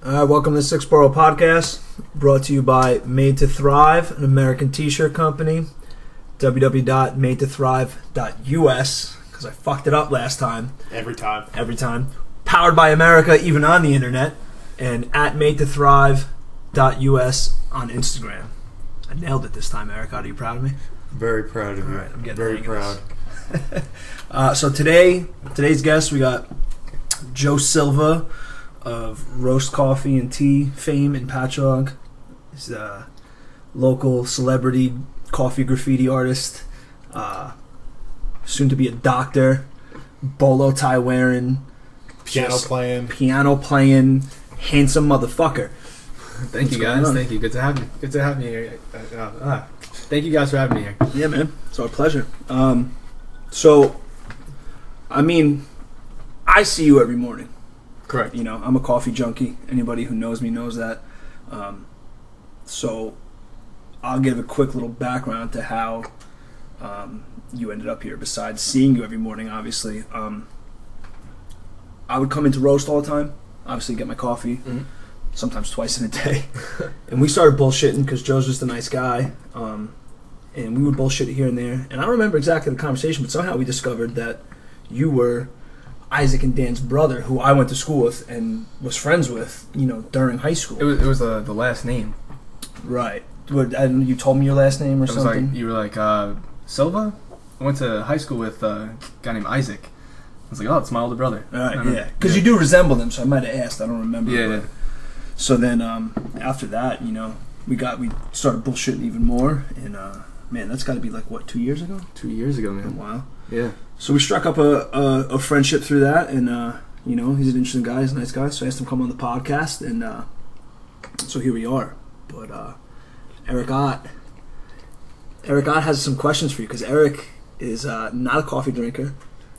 Welcome to the 6th Borough podcast, brought to you by Made to Thrive, an American t-shirt company, www.madetothrive.us, because I fucked it up last time. Every time. Powered by America, even on the internet, and at madetothrive.us on Instagram. I nailed it this time, Eric. Are you proud of me? Very proud of you. All right, I'm getting very proud. So today's guest, we got Joe Silva of Roast Coffee and Tea fame in Patchogue. He's a local celebrity coffee graffiti artist, soon to be a doctor, bolo tie wearing, Piano playing, handsome motherfucker. Thank you guys. Thank you. Good to have me. Good to have me here. Thank you guys for having me here. Yeah, man. It's our pleasure. So, I mean, I see you every morning. Correct. You know, I'm a coffee junkie. Anybody who knows me knows that. So, I'll give a quick little background to how you ended up here. Besides seeing you every morning, obviously, I would come into Roast all the time. Obviously, get my coffee, sometimes twice in a day. And we started bullshitting because Joe's just a nice guy. And we would bullshit here and there. And I don't remember exactly the conversation, but somehow we discovered that you were Isaac and Dan's brother, who I went to school with and was friends with, you know, during high school. It was the last name. Right. And you told me your last name or something? Like, you were like, Silva? I went to high school with a guy named Isaac. I was like, oh, it's my older brother. All right, yeah. Because you do resemble them, so I might have asked. I don't remember. Yeah. So then after that, you know, we started bullshitting even more. And, man, that's got to be like, what, 2 years ago? 2 years ago, man. Wow. Yeah. So we struck up a friendship through that, and you know, he's an interesting guy, he's a nice guy. So I asked him to come on the podcast, and so here we are. But Eric Ott has some questions for you because Eric is not a coffee drinker,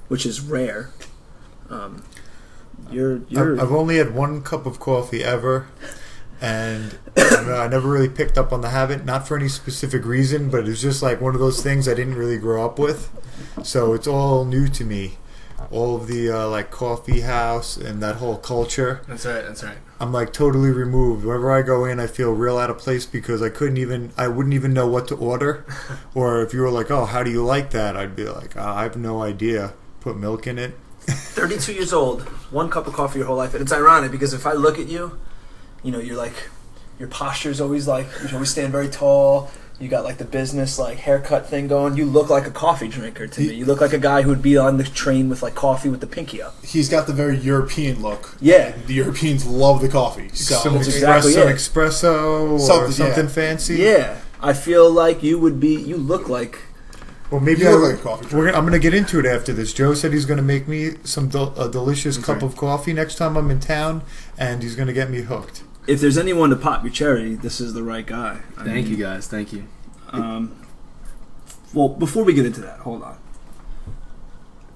which is rare. I've only had one cup of coffee ever, and I never really picked up on the habit. Not for any specific reason, but it was just like one of those things I didn't really grow up with. So it's all new to me, all of the like coffee house and that whole culture. That's right. I'm like totally removed. Whenever I go in, I feel real out of place because I wouldn't even know what to order. Or if you were like, oh, how do you like that? I'd be like, oh, I have no idea. Put milk in it. 32 years old, one cup of coffee your whole life. And it's ironic because if I look at you, you know, you're like, your posture's always like, you always stand very tall. You got like the business like haircut thing going. You look like a coffee drinker to me. You look like a guy who would be on the train with like coffee with the pinky up. He's got the very European look. Yeah. The Europeans love the coffee. So Some exactly espresso or something yeah. fancy. Yeah. I feel like you look like... Well, maybe you look like a coffee drinker. I'm going to get into it after this. Joe said he's going to make me a delicious cup of coffee next time I'm in town, and he's going to get me hooked. If there's anyone to pop your cherry, this is the right guy. Thank you, guys. Thank you. Well, before we get into that, hold on.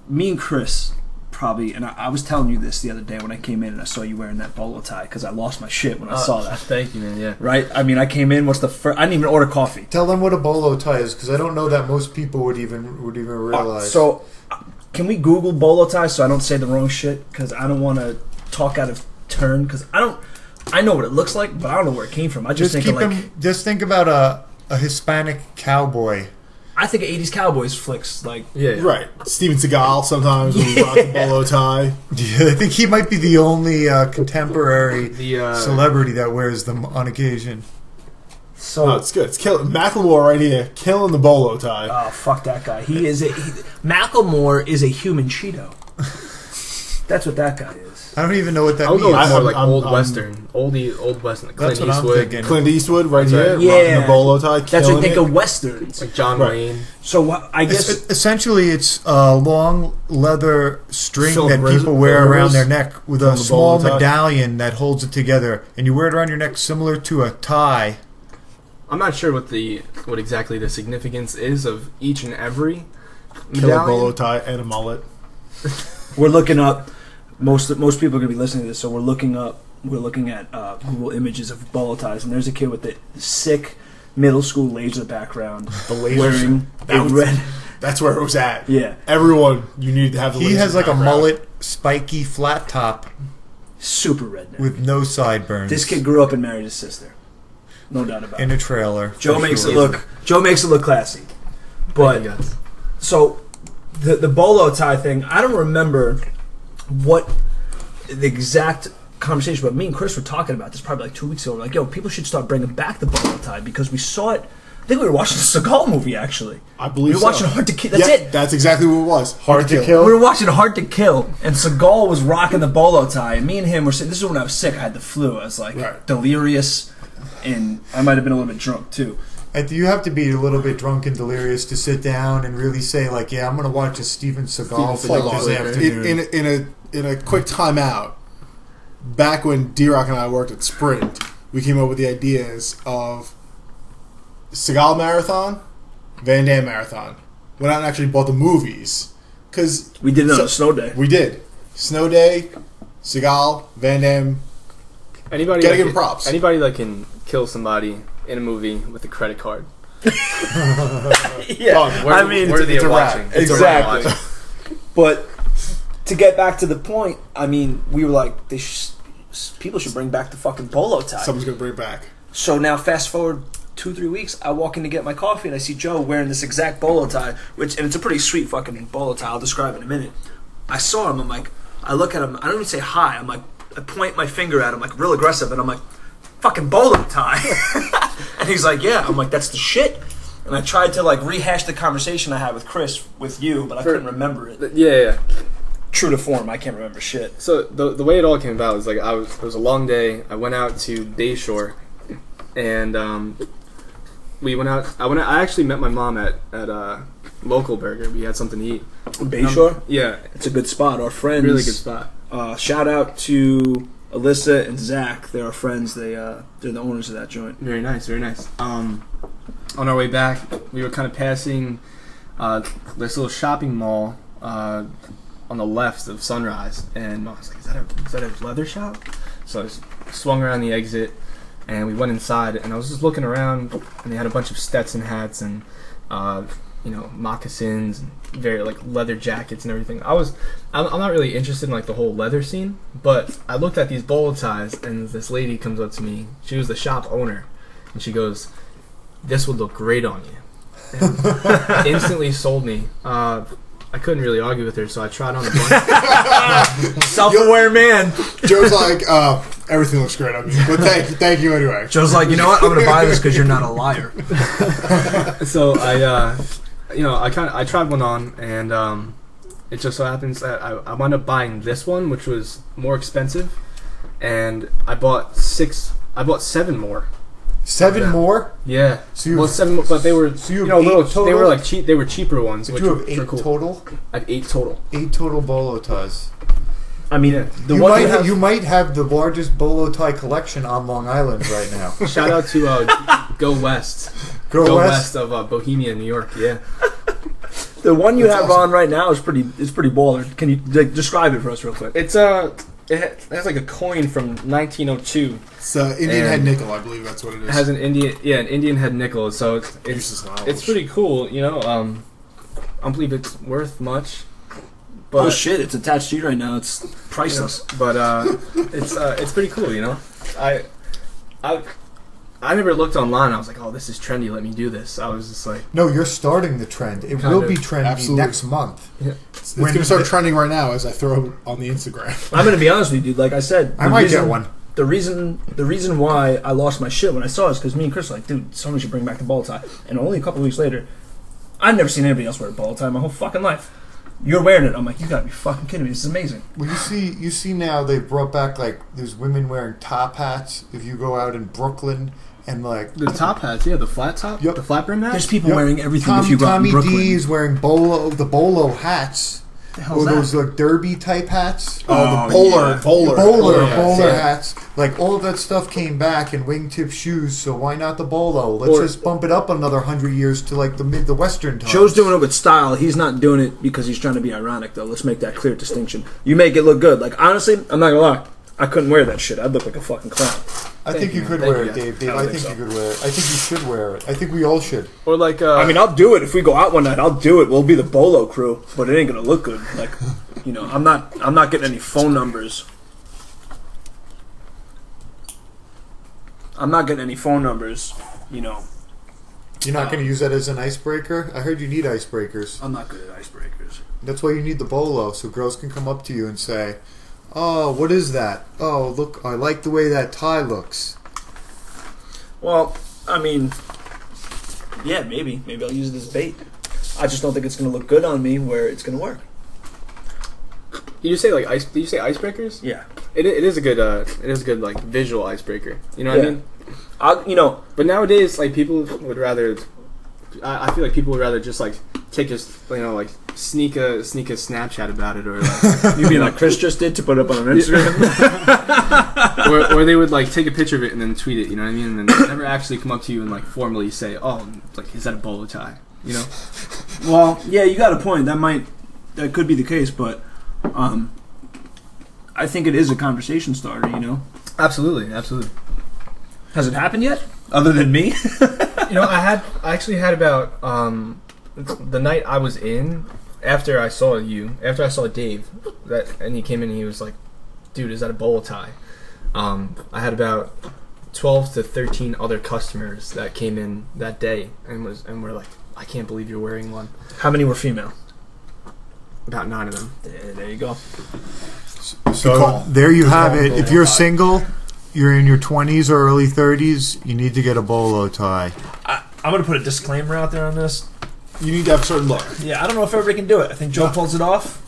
Me and Chris probably, and I was telling you this the other day when I came in and I saw you wearing that bolo tie because I lost my shit when I saw that. Thank you, man. Yeah. Right? I mean, I came in. What's the first? I didn't even order coffee. Tell them what a bolo tie is because I don't know that most people would even realize. So, can we Google bolo tie so I don't say the wrong shit? Because I don't want to talk out of turn. Because I know what it looks like, but I don't know where it came from. I just think think about a Hispanic cowboy. I think of 80s Cowboys flicks. Like, yeah. Right. Steven Seagal sometimes when he rocks a bolo tie. Yeah, I think he might be the only contemporary celebrity that wears them on occasion. So it's good. It's killing Macklemore right here, killing the bolo tie. Oh, fuck that guy. Macklemore is a human Cheeto. That's what that guy is. I don't even know what that I'll means. go more like old Western. Old Western. Like That's Clint what I'm Eastwood. thinking. Clint Eastwood right here, Yeah. rocking the bolo tie, That's what killing you think it. of Westerns. Like John Wayne. So I guess... Essentially, it's a long leather string Philip that people Rivers- wear around their neck with from a the small bolo tie. medallion that holds it together. And you wear it around your neck similar to a tie. I'm not sure what exactly the significance is of each and every Killer medallion. bolo tie and a mullet. We're looking up... Most people are going to be listening to this, so we're looking at Google images of bolo ties, and there's a kid with the sick middle school laser background, The laser. wearing a red. That's where it was at. Yeah. Everyone, you need to have the He laser has like a background. mullet, spiky, flat top. Super redneck. With no sideburns. This kid grew up and married his sister. No doubt about it. In a trailer. Joe makes it look classy. But so the bolo tie thing, I don't remember what the exact conversation, but me and Chris were talking about this probably like 2 weeks ago. We're like, yo, people should start bringing back the bolo tie because we saw it. I think we were watching the Seagal movie, actually. I believe we were watching Hard to Kill. That's it. That's exactly what it was. Hard to Kill. We were watching Hard to Kill, and Seagal was rocking the bolo tie, and me and him were sitting. This is when I was sick. I had the flu. I was like delirious, and I might have been a little bit drunk too. You have to be a little bit drunk and delirious to sit down and really say, like, yeah, I'm going to watch a Steven Seagal flick this afternoon. In a quick timeout, back when D-Rock and I worked at Sprint, we came up with the ideas of Seagal Marathon, Van Damme Marathon. Went out and actually bought the movies. Cause we did it on a snow day. We did. Snow day, Seagal, Van Damme. Anybody gotta give him props. Anybody that can kill somebody in a movie with a credit card. Yeah, worthy of watching. Exactly. But to get back to the point, I mean, we were like, people should bring back the fucking bolo tie. Someone's gonna bring it back. So now, fast forward 2-3 weeks, I walk in to get my coffee and I see Joe wearing this exact bolo tie, and it's a pretty sweet fucking bolo tie. I'll describe it in a minute. I saw him. I'm like, I look at him. I don't even say hi. I'm like, I point my finger at him, like real aggressive, and I'm like, fucking bolo tie. And he's like, yeah. I'm like, that's the shit. And I tried to like rehash the conversation I had with Chris with you, but I couldn't remember it. Yeah. True to form, I can't remember shit. So the way it all came about was like it was a long day. I went out to Bayshore, and we went out. I actually met my mom at Local Burger. We had something to eat. Bayshore? Yeah, it's a good spot. Our friends, really good spot. Shout out to Alyssa and Zach. They're our friends. They're the owners of that joint. Very nice, very nice. On our way back, we were kind of passing this little shopping mall on the left of Sunrise, and I was like, is that a leather shop? So I swung around the exit, and we went inside, and I was just looking around, and they had a bunch of Stetson hats and moccasins and very like leather jackets and everything. I'm not really interested in like the whole leather scene, but I looked at these bolo ties, and this lady comes up to me. She was the shop owner, and she goes, "This would look great on you." And instantly sold me. I couldn't really argue with her, so I tried on a bunch. Self-aware man. Joe's like, everything looks great on me, but thank you anyway. Joe's like, you know what? I'm going to buy this because you're not a liar. So I tried one on, and it just so happens that I wound up buying this one, which was more expensive, and I bought 7 more. 7 more? Yeah. So 7 more, but they were they were like cheap. They were cheaper ones. Did you have 8 cool. Total? I have 8 total. 8 total bolo ties. I mean, you might have the largest bolo tie collection on Long Island right now. Shout out to Go West. Go West of Bohemia, New York. Yeah. The one you have on right now is pretty baller. Can you describe it for us real quick? It's it has like a coin from 1902. It's Indian head nickel, I believe that's what it is. It has an Indian head nickel. So it's pretty cool. You know, I don't believe it's worth much. But oh shit! It's attached to you right now. It's priceless. But it's pretty cool. You know, I never looked online. I was like, oh, this is trendy. Let me do this. I was just like, no, you're starting the trend. It will be trendy next month. Yeah. It's going to start trending right now as I throw it on the Instagram. I'm going to be honest with you, dude. Like I said, I might get one. The reason why I lost my shit when I saw it is because me and Chris were like, dude, someone should bring back the ball tie. And only a couple weeks later, I've never seen anybody else wear a ball tie my whole fucking life. You're wearing it. I'm like, you gotta be fucking kidding me. This is amazing. Well, you see now they've brought back, like, there's women wearing top hats. If you go out in Brooklyn and, like... The top hats, yeah, the flat top? Yep. The flat brim hat? There's people wearing everything if you go out in Brooklyn. Tommy D is wearing the bolo hats. The hell's that? Those, like, derby type hats. The bowler hats. Like, all of that stuff came back in wingtip shoes, so why not the bolo? Let's just bump it up another 100 years to, like, the Western times. Joe's doing it with style. He's not doing it because he's trying to be ironic, though. Let's make that clear distinction. You make it look good. Like, honestly, I'm not gonna lie. I couldn't wear that shit. I'd look like a fucking clown. I think you could wear it, Dave. I think you could wear it. I think you should wear it. I think we all should. Or like, I mean, I'll do it if we go out one night. I'll do it. We'll be the bolo crew, but it ain't gonna look good. Like, you know, I'm not getting any phone numbers. I'm not getting any phone numbers. You know, You're not going to use that as an icebreaker? I heard you need icebreakers. I'm not good at icebreakers. That's why you need the bolo, so girls can come up to you and say, "Oh, what is that? Oh, look, I like the way that tie looks." Well, I mean, yeah, maybe I'll use it as bait. I just don't think it's going to look good on me where it's going to work. Did you say like ice? Did you say icebreakers? Yeah. It is a good like visual icebreaker. You know what I mean? But nowadays, like people would rather. I feel like people would rather just like take a like sneak a Snapchat about it, or like You mean like Chris just did to put up on Instagram? or they would like take a picture of it and then tweet it. You know what I mean? And then never actually come up to you and like formally say, "Oh, like is that a bolo tie?" You know? Well, yeah, you got a point. That could be the case, but I think it is a conversation starter. You know? Absolutely. Has it happened yet? Other than me? I actually had about the night I was in after I saw Dave, and he came in and he was like, "Dude, is that a bolo tie?" I had about 12 to 13 other customers that came in that day and were like, "I can't believe you're wearing one." How many were female? About 9 of them. There you go. So there you have it. If you're single, you're in your 20s or early 30s, you need to get a bolo tie. I'm going to put a disclaimer out there on this. You need to have a certain look. Yeah, I don't know if everybody can do it. I think Joe pulls it off.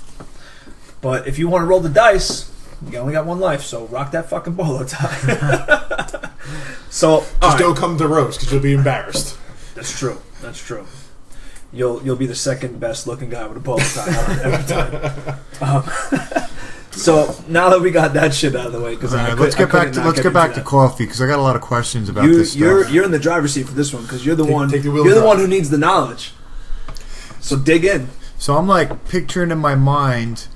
But if you want to roll the dice, you only got one life, so rock that fucking bolo tie. So Just don't come to roast because you'll be embarrassed. That's true. You'll be the second best looking guy with a bolo tie every time. So now that we got that shit out of the way, because let's get back to coffee because I got a lot of questions about this stuff. You're in the driver's seat for this one because you're the one who needs the knowledge. So dig in. So I'm like picturing in my mind,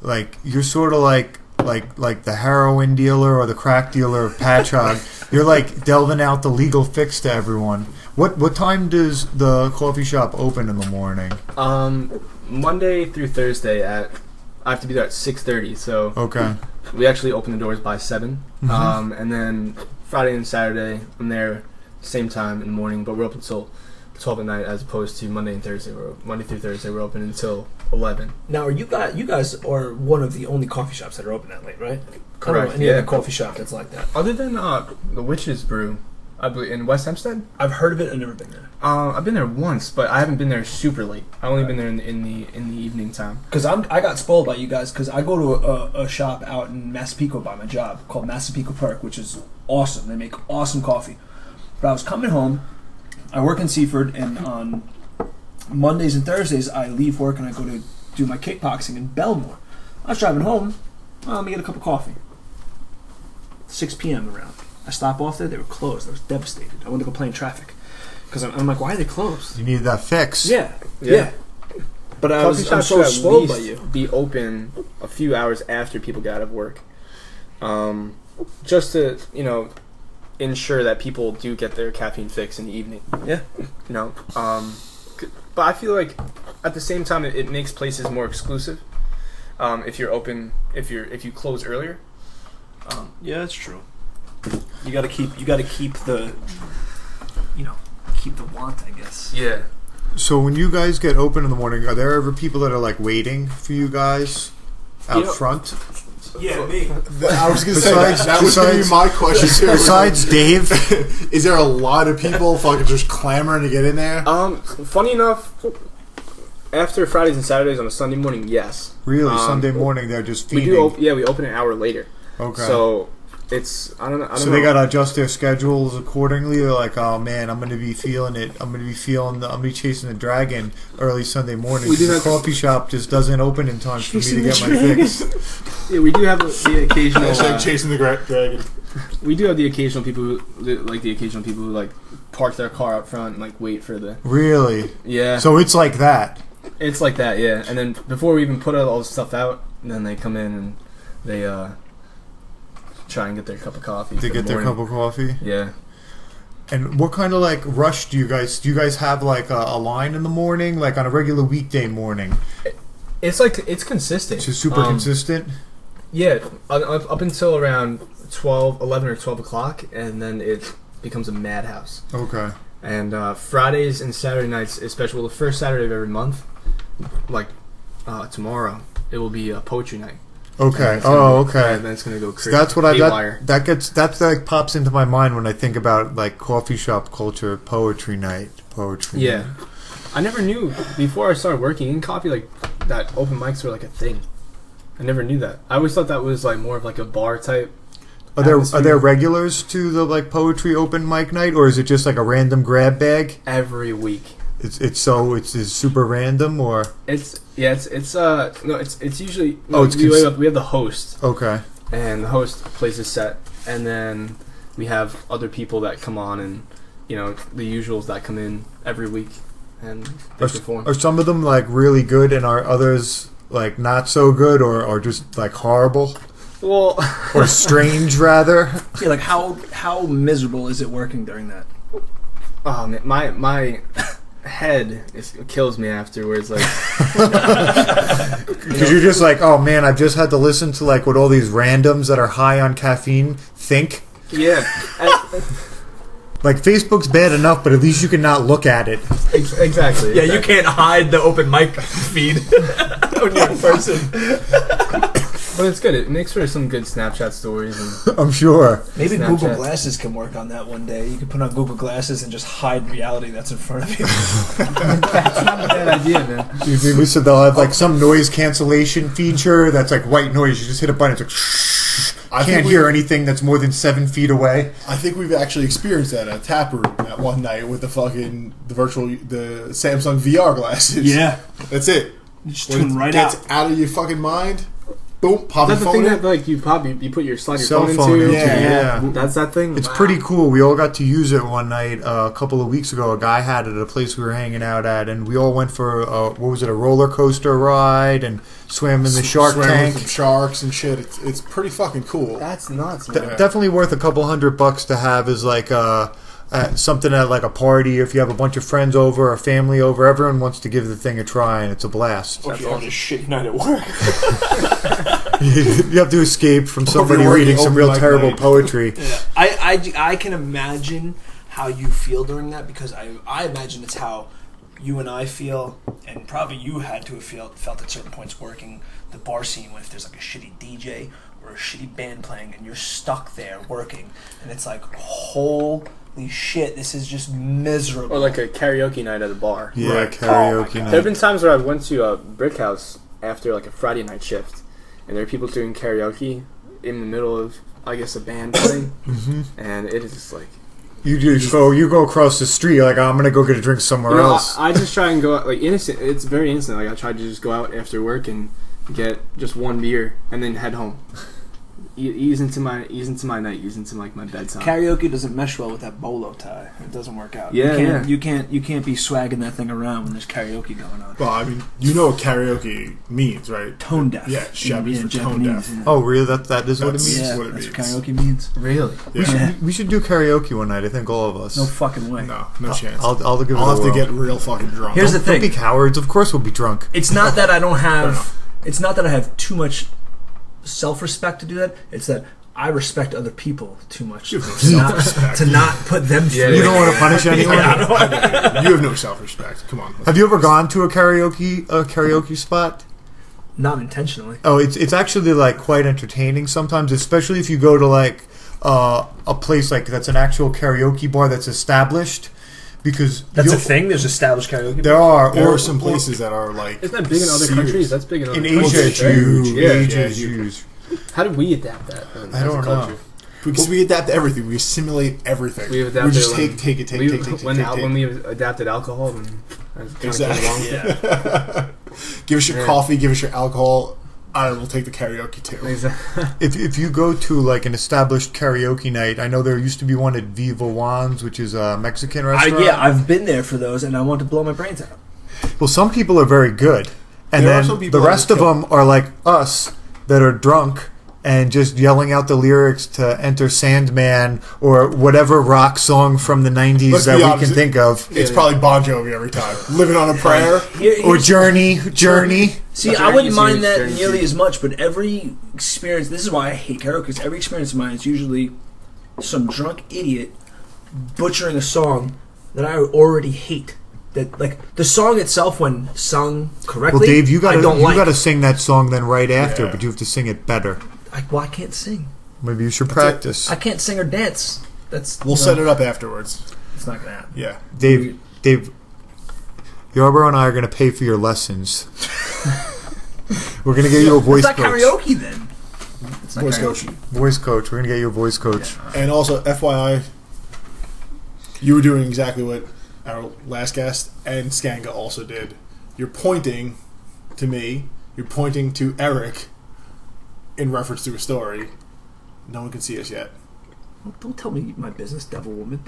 like you're sort of like the heroin dealer or the crack dealer of Patchogue. You're like delving out the legal fix to everyone. What time does the coffee shop open in the morning? Monday through Thursday I have to be there at 6:30. So okay, we actually open the doors by 7. Mm-hmm. And then Friday and Saturday I'm there same time in the morning, but we're open till 12 at night as opposed to Monday through Thursday we're open until 11. Now, you guys are one of the only coffee shops that are open that late, right? Correct. I don't know any other coffee shop that's like that. Other than the Witch's Brew, I believe in West Hempstead. I've heard of it. I've never been there. I've been there once, but I haven't been there super late. I only been there in the evening time. Because I got spoiled by you guys because I go to a shop out in Massapequa by my job called Massapequa Park, which is awesome. They make awesome coffee. But I was coming home. I work in Seaford, and on Mondays and Thursdays I leave work and I go to do my kickboxing in Belmore. I was driving home. Let me get a cup of coffee. 6 p.m. around. I stop off there. They were closed. I was devastated. I wanted to go play in traffic because I'm like, why are they closed? You needed that fix. Yeah. But I'm so should spoiled by you. Be open a few hours after people get out of work, just to ensure that people do get their caffeine fix in the evening. Yeah. But I feel like at the same time it makes places more exclusive. If you're open, if you close earlier. Yeah, that's true. You got to keep the keep the want, I guess. Yeah. So when you guys get open in the morning, are there ever people that are like waiting for you guys out front? Yeah, me. I was going to say that was going to be my question too. Besides Dave, is there a lot of people fucking just clamoring to get in there? Funny enough, after Fridays and Saturdays on a Sunday morning, yes. Really, Sunday morning they're just feeding. We open an hour later. Okay. So it's I don't know. So they gotta adjust their schedules accordingly. They're like, oh man, I'm gonna be feeling it. I'm gonna be chasing the dragon early Sunday morning. The coffee shop just doesn't open in time for me to get my fix. Yeah, we do have the occasional chasing the dragon. We do have the occasional people who like park their car up front and like wait for the. Really? Yeah. So it's like that. It's like that, yeah. And then before we even put all the stuff out, then they come in and they try and get their cup of coffee. They get their cup of coffee? Yeah. And what kind of like rush do you guys have like a line in the morning, like on a regular weekday morning? It's consistent. It's super consistent? Yeah, up until around 11 or 12 o'clock, and then it becomes a madhouse. Okay. And Fridays and Saturday nights, especially the first Saturday of every month, like tomorrow, it will be a poetry night. Okay. Okay. And then it's gonna go crazy. So that's what haywire. that like pops into my mind when I think about like coffee shop culture, poetry night. Yeah. I never knew before I started working in coffee like that open mics were like a thing. I never knew that. I always thought that was like more of like a bar type. Are there regulars to the like poetry open mic night, or is it just like a random grab bag Every week. It's super random, or It's usually we have the host, okay. and the host plays a set, and then we have other people that come on, and the usuals that come in every week and they perform. Are some of them like really good, and are others like not so good, or just like horrible, Well, or strange rather? Yeah, like how miserable is it working during that? oh man, my head kills me afterwards. Like, Because you're just like, oh man, I've just had to listen to like what all these randoms that are high on caffeine think. yeah, Like Facebook's bad enough, but at least you can not look at it. exactly. Yeah, you can't hide the open mic feed when you're in person. But it's good. It makes for some good Snapchat stories. And I'm sure. Maybe Snapchat. Google Glasses can work on that one day. You can put on Google Glasses and just hide reality that's in front of you. that's not a bad idea, man. You think we said they'll have like some noise cancellation feature that's like white noise. You just hit a button, it's like shh. I can't hear anything that's more than 7 feet away. I think we've actually experienced that at Taproom at one night with the Samsung VR glasses. Yeah. That's it. You just When tune right it gets out. of your fucking mind, boom, pop your That's the phone thing in. that like you put your slide your Cell phone phone into. into, yeah. That's that thing. It's Wow. pretty cool. We all got to use it one night a couple of weeks ago. A guy had it at a place we were hanging out at, and we all went for a roller coaster ride and swam in the shark Swam tank. with some sharks and shit. It's pretty fucking cool. That's nuts, man. Definitely worth a couple $100 to have as like something at like a party. If you have a bunch of friends over or family over, everyone wants to give the thing a try, and it's a blast. Or if you have a shitty night at work. You have to escape from somebody you're reading working some real open mic terrible night. poetry. Yeah. I can imagine how you feel during that, because I imagine it's how you and I feel, and probably you had to have felt at certain points working the bar scene when if there's like a shitty DJ or a shitty band playing and you're stuck there working, and it's like, holy shit, this is just miserable. Or like a karaoke night at a bar. Yeah, Right. karaoke There have night. been times where I went to a brick house after like a Friday night shift, and there are people doing karaoke in the middle of, I guess, a band playing, and it is just like. You go across the street, you're like, I'm gonna go get a drink somewhere else. I just try and go out, like, innocent. It's very innocent. Like, I try to just go out after work and get just one beer and then head home. Ease into my night, ease into like my bedtime. Karaoke doesn't mesh well with that bolo tie. It doesn't work out. Yeah, you can't be swagging that thing around when there's karaoke going on. Well, I mean, you know what karaoke means, right? Tone deaf. Yeah, Shabby's in for tone Japanese, deaf. yeah. Oh, really? That is what it That's- means. Yeah, what it that's what means. karaoke means. Really? Yeah. We should do karaoke one night. I think all of us. No fucking way. No chance. I'll give it I'll a have to whirl. get real fucking drunk. Here's the Don't be thing. cowards. Of course we'll be drunk. It's not that I don't have. It's not that I have too much self-respect to do that. It's that I respect other people too much You have no to not put them through. Yeah, You don't want to punish anyone. you have no self-respect. Come on. Have you ever gone to a karaoke spot? Not intentionally. Oh, it's actually like quite entertaining sometimes, especially if you go to like a place like that's an actual karaoke bar that's established, because That's a thing. There's established karaoke. there are There are some places that are like. Isn't that big in other serious. countries? That's big in other in countries. Asia. It's right? huge. Yeah. Asia Yeah, is huge. huge. How did we adapt that? I as a don't culture? know. Because we adapt to everything. We assimilate everything. We We adapted just when- take it. When we adapted alcohol, then that kind Exactly. of came along. Yeah. Give us your Yeah. coffee. Give us your alcohol. I will take the karaoke too. Exactly. If you go to like an established karaoke night, I know there used to be one at Viva Juan's, which is a Mexican restaurant. I've been there for those, and I want to blow my brains out. Well, some people are very good, and There are then some people the that rest just of them are like us that are drunk and just yelling out the lyrics to Enter Sandman or whatever rock song from the 90s Let's that be we honest, can think of. It's probably Bon Jovi every time. Living on a Prayer. Or Journey. See, I wouldn't mind that Journey nearly too. as much, but every experience, this is why I hate karaoke, because every experience of mine is usually some drunk idiot butchering a song that I already hate. That, like, the song itself, when sung correctly, Well, Dave, you I don't like. gotta sing that song then right after, Yeah. but you have to sing it better. Well, I can't sing. Maybe you should practice. I can't sing or dance. We'll set it up afterwards. It's not gonna happen. Yeah. Dave, Yarborough and I are going to pay for your lessons. We're going to get you a voice It's not coach. karaoke then. It's not Voice karaoke. coach. Voice coach. We're going to get you a voice coach. And also, FYI, you were doing exactly what our last guest and Skanga also did. You're pointing to me. You're pointing to Eric in reference to a story. No one can see us yet. Don't tell me my business, devil woman.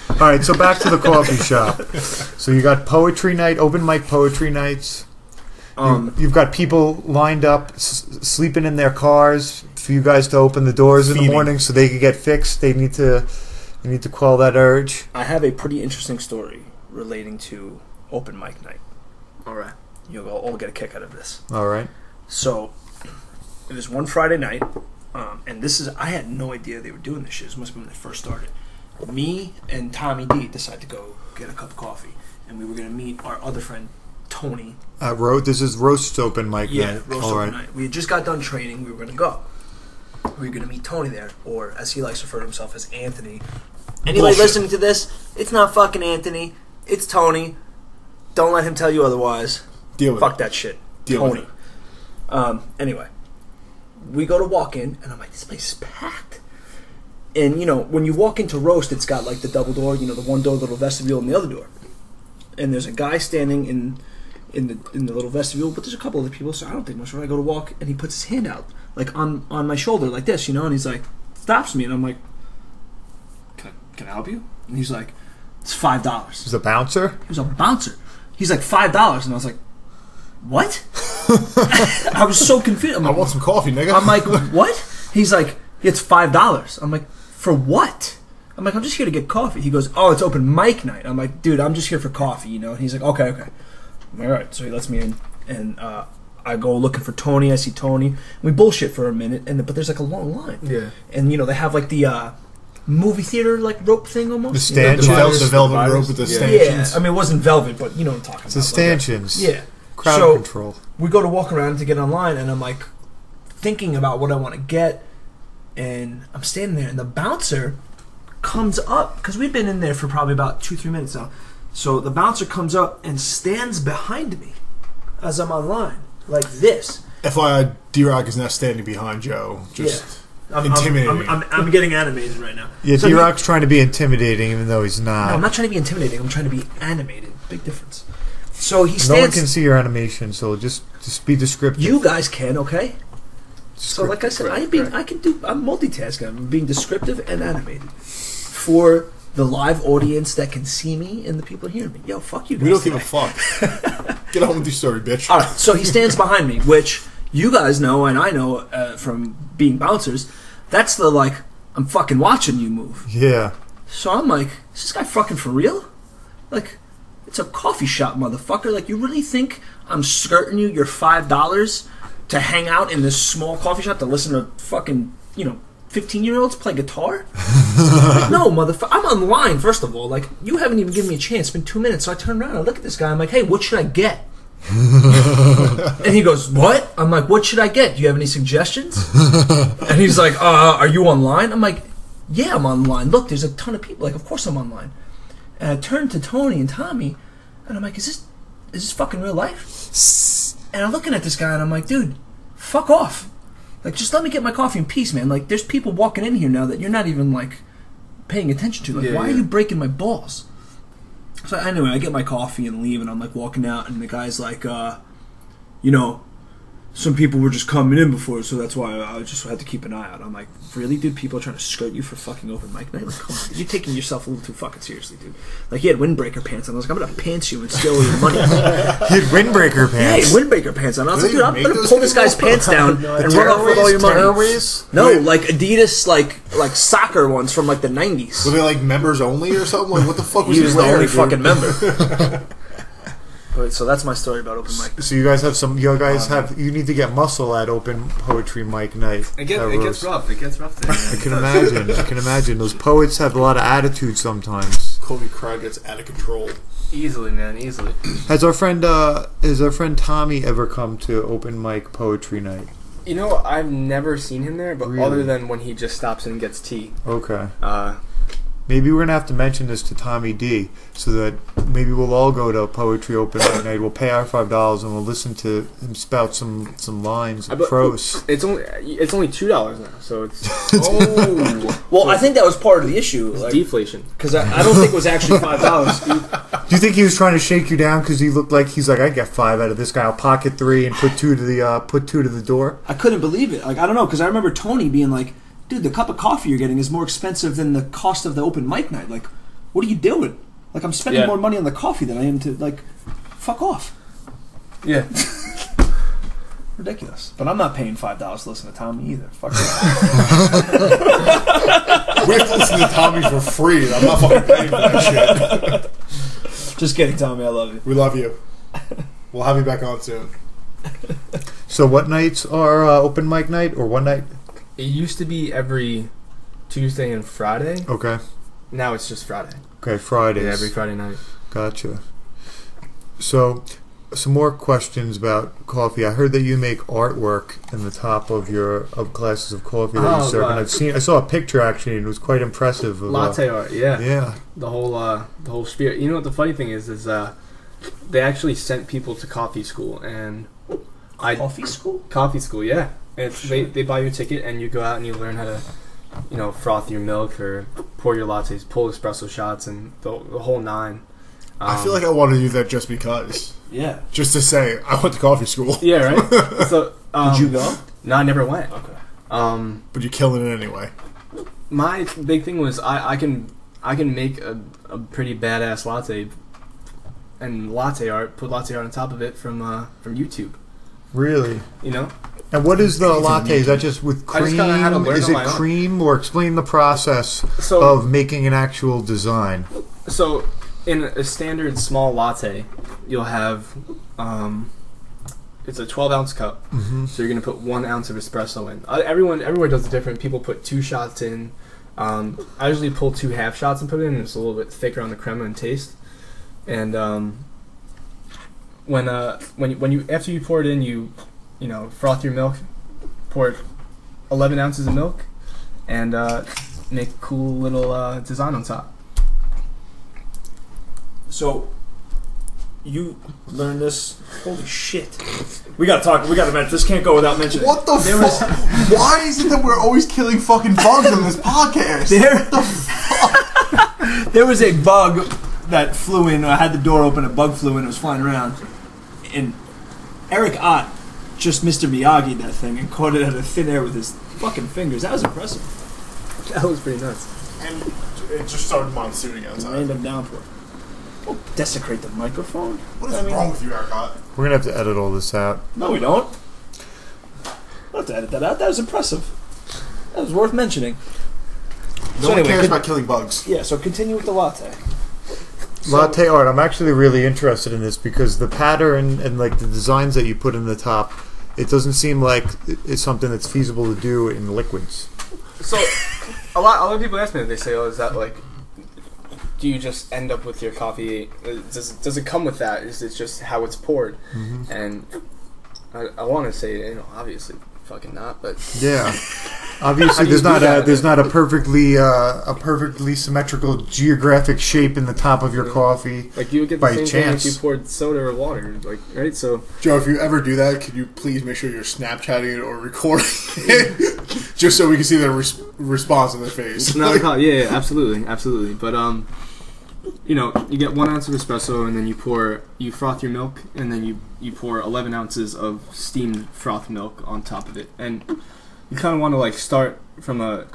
All right, so back to the coffee shop. So you got poetry night, open mic poetry nights. You've got people lined up, sleeping in their cars for you guys to open the doors in the Feeding. morning so they can get fixed. You need to quell that urge. I have a pretty interesting story relating to open mic night. All right. You'll all get a kick out of this. All right. So, it was one Friday night, and I had no idea they were doing this shit. This must have been when they first started. Me and Tommy D decided to go get a cup of coffee, and we were going to meet our other friend, Tony. This is roast open mic night. Roast All open right. night. We had just got done training. We were going to go. We were going to meet Tony there, or as he likes to refer to himself as Anthony. Anybody Bullshit. listening to this, it's not fucking Anthony. It's Tony. Don't let him tell you otherwise. Deal with Fuck it. that shit. Deal with Tony. Anyway, we go to walk in, and I'm like, this place is packed. And, you know, when you walk into roast, it's got, like, the double door, you know, the one door, little vestibule, and the other door. And there's a guy standing in the little vestibule, but there's a couple other people, so I don't think much of it. I go to walk, and he puts his hand out, like, on my shoulder, like this, you know, and he's like, stops me, and I'm like, can I help you? And he's like, it's $5. Is a bouncer? He was a bouncer. He's like, $5, and I was like, what? I was so confused. I'm I like, want some coffee, nigga. I'm like, what? He's like, it's $5. I'm like, for what? I'm like, I'm just here to get coffee. He goes, oh, it's open mic night. I'm like, dude, I'm just here for coffee, you know? And he's like, okay. I'm like, all right. So he lets me in, and I go looking for Tony. I see Tony. We bullshit for a minute, but there's like a long line. Yeah. And, you know, they have like the movie theater like rope thing almost. The stanchions. The velvet Dividers. rope with the Yeah. stanchions. Yeah, I mean, it wasn't velvet, but you know what I'm talking It's the about. stanchions. Yeah. Crowd So, control. we go to walk around to get online, and I'm like thinking about what I want to get, and I'm standing there, and the bouncer comes up because we've been in there for probably about 2-3 minutes now. So the bouncer comes up and stands behind me as I'm online, like this. FYI, D-Rock is now standing behind Joe. Just intimidating. I'm getting animated right now. Yeah, So D-Rock's trying to be intimidating even though he's not. No, I'm not trying to be intimidating. I'm trying to be animated. Big difference. So he No one stands. can see your animation, so just be descriptive. You guys can, okay? So, like I said, Right. I'm multitasking. I'm being descriptive and animated for the live audience that can see me and the people hearing me. Yo, fuck you guys. We don't give today. a fuck. Get on with your story, bitch. All right, so he stands behind me, which you guys know and I know from being bouncers. That's the, like, I'm fucking watching you move. Yeah. So I'm like, is this guy fucking for real? Like, it's a coffee shop, motherfucker. Like, you really think I'm skirting you your $5 to hang out in this small coffee shop to listen to fucking, 15-year-olds play guitar? Like, no, motherfucker. I'm online, first of all. Like, you haven't even given me a chance. It's been 2 minutes. So I turn around, I look at this guy. I'm like, hey, what should I get? And he goes, what? I'm like, what should I get? Do you have any suggestions? And he's like, are you online? I'm like, yeah, I'm online. Look, there's a ton of people. Like, of course I'm online. And I turned to Tony and Tommy, and I'm like, is this fucking real life? And I'm looking at this guy, and I'm like, dude, fuck off. Like, just let me get my coffee in peace, man. Like, there's people walking in here now that you're not even, like, paying attention to. Like, why are you breaking my balls? So anyway, I get my coffee and leave, and I'm, like, walking out, and the guy's like, some people were just coming in before, so that's why I just had to keep an eye out. I'm like, really, dude? People are trying to skirt you for fucking open mic night? Like, come on, you're taking yourself a little too fucking seriously, dude. Like, he had windbreaker pants on. I was like, I'm gonna pants you and steal all your money. He had windbreaker Yeah, he pants. had windbreaker pants on. I was like, Do dude, they I'm make gonna those pull this guy's anymore? pants down and run off with all your money. Tearaways? No, like Adidas, like soccer ones from like the 90s. Were they like members only or something? Like, what the fuck was He he was the only wearing, dude? fucking member. Right, so that's my story about open mic. So you guys have some. You guys have. You need to get muscle at open poetry mic night. It gets rough. It gets rough there. I can imagine. I can imagine. Those poets have a lot of attitude sometimes. Kobe Craig gets out of control. Easily, man. Easily. Has our friend Tommy ever come to open mic poetry night? You know, I've never seen him there, but Really? other than when he just stops and gets tea. Okay. Maybe Maybe we're gonna have to mention this to Tommy D, so that maybe we'll all go to poetry open mic night. We'll pay our $5 and we'll listen to him spout some lines of prose. It's only $2 now, so it's Well, I think that was part of the issue. it's Like, deflation. because I don't think it was actually $5. Do you think he was trying to shake you down because he looked like he's like, I get 5 out of this guy. I'll pocket 3 and put 2 to the door. I couldn't believe it. Like, I don't know, because I remember Tony being like, dude, the cup of coffee you're getting is more expensive than the cost of the open mic night. Like, what are you doing? Like, I'm spending Yeah. more money on the coffee than I am to, like, fuck off. Yeah. Ridiculous. But I'm not paying $5 to listen to Tommy either. Fuck that. We have to listen to Tommy for free. I'm not fucking paying for that shit. Just kidding, Tommy. I love you. We love you. We'll have you back on soon. So what nights are open mic night, or one night? It used to be every Tuesday and Friday. Okay. Now it's just Friday. Okay, Fridays. Yeah, every Friday night. Gotcha. So, some more questions about coffee. I heard that you make artwork in the top of your glasses of coffee that you serve, and I saw a picture actually, and it was quite impressive. Of, Latte art, yeah. Yeah. The whole spirit. You know what the funny thing is they actually sent people to coffee school, and Coffee school? Coffee school, yeah. They buy you a ticket and you go out and you learn how to, froth your milk or pour your lattes, pull espresso shots, and the whole 9. I feel like I want to do that just because. Yeah. Just to say, I went to coffee school. Yeah, right. So Did you go? No, I never went. Okay. But you're killing it anyway. My big thing was I can make a pretty badass latte, and latte art. Put latte art on top of it from YouTube. Really? You know. And what is the latte? Is that just with cream? I just kinda had to learn Is on it my own. cream, or explain the process So of making an actual design? So, in a standard small latte, you'll have it's a 12-ounce cup. Mm-hmm. So you're gonna put 1 ounce of espresso in. Everyone does it different. People put 2 shots in. I usually pull 2 half shots and put it in. It's a little bit thicker on the crema and taste. And when you after you pour it in, you froth your milk, pour 11 ounces of milk, and make a cool little design on top. So, you learned this? Holy shit. We gotta mention this. Can't go without mentioning. What the fuck? Why is it that we're always killing fucking bugs on this podcast? There was a bug that flew in. I had the door open, a bug flew in, it was flying around. And Eric Ott just Mr. Miyagi that thing and caught it out of thin air with his fucking fingers. That was impressive. That was pretty nuts. And it just started monsooning outside. Random downpour. Don't desecrate the microphone. What is wrong with you, Arcot? We're gonna have to edit all this out. No, we don't. We'll have to edit that out. That was impressive. That was worth mentioning. No one cares about killing bugs. Yeah, so continue with the latte. Latte art. I'm actually really interested in this because the pattern and like the designs that you put in the top, it doesn't seem like it's something that's feasible to do in liquids. So, a lot of people ask me, they say, "Oh, is that like? Do you just end up with your coffee? Does it come with that? Is it just how it's poured?" Mm-hmm. And I want to say, obviously, fucking not. But yeah, obviously there's not a perfectly symmetrical geographic shape in the top of your coffee. Like you would get the by same thing chance. if you poured soda or water, like right. So Joe, if you ever do that, could you please make sure you're Snapchatting it or recording it, just so we can see the response on their face? not a call. Yeah, absolutely. But you get 1 ounce of espresso, and then you froth your milk, and then you pour 11 ounces of steamed froth milk on top of it, and you kind of want to like start from a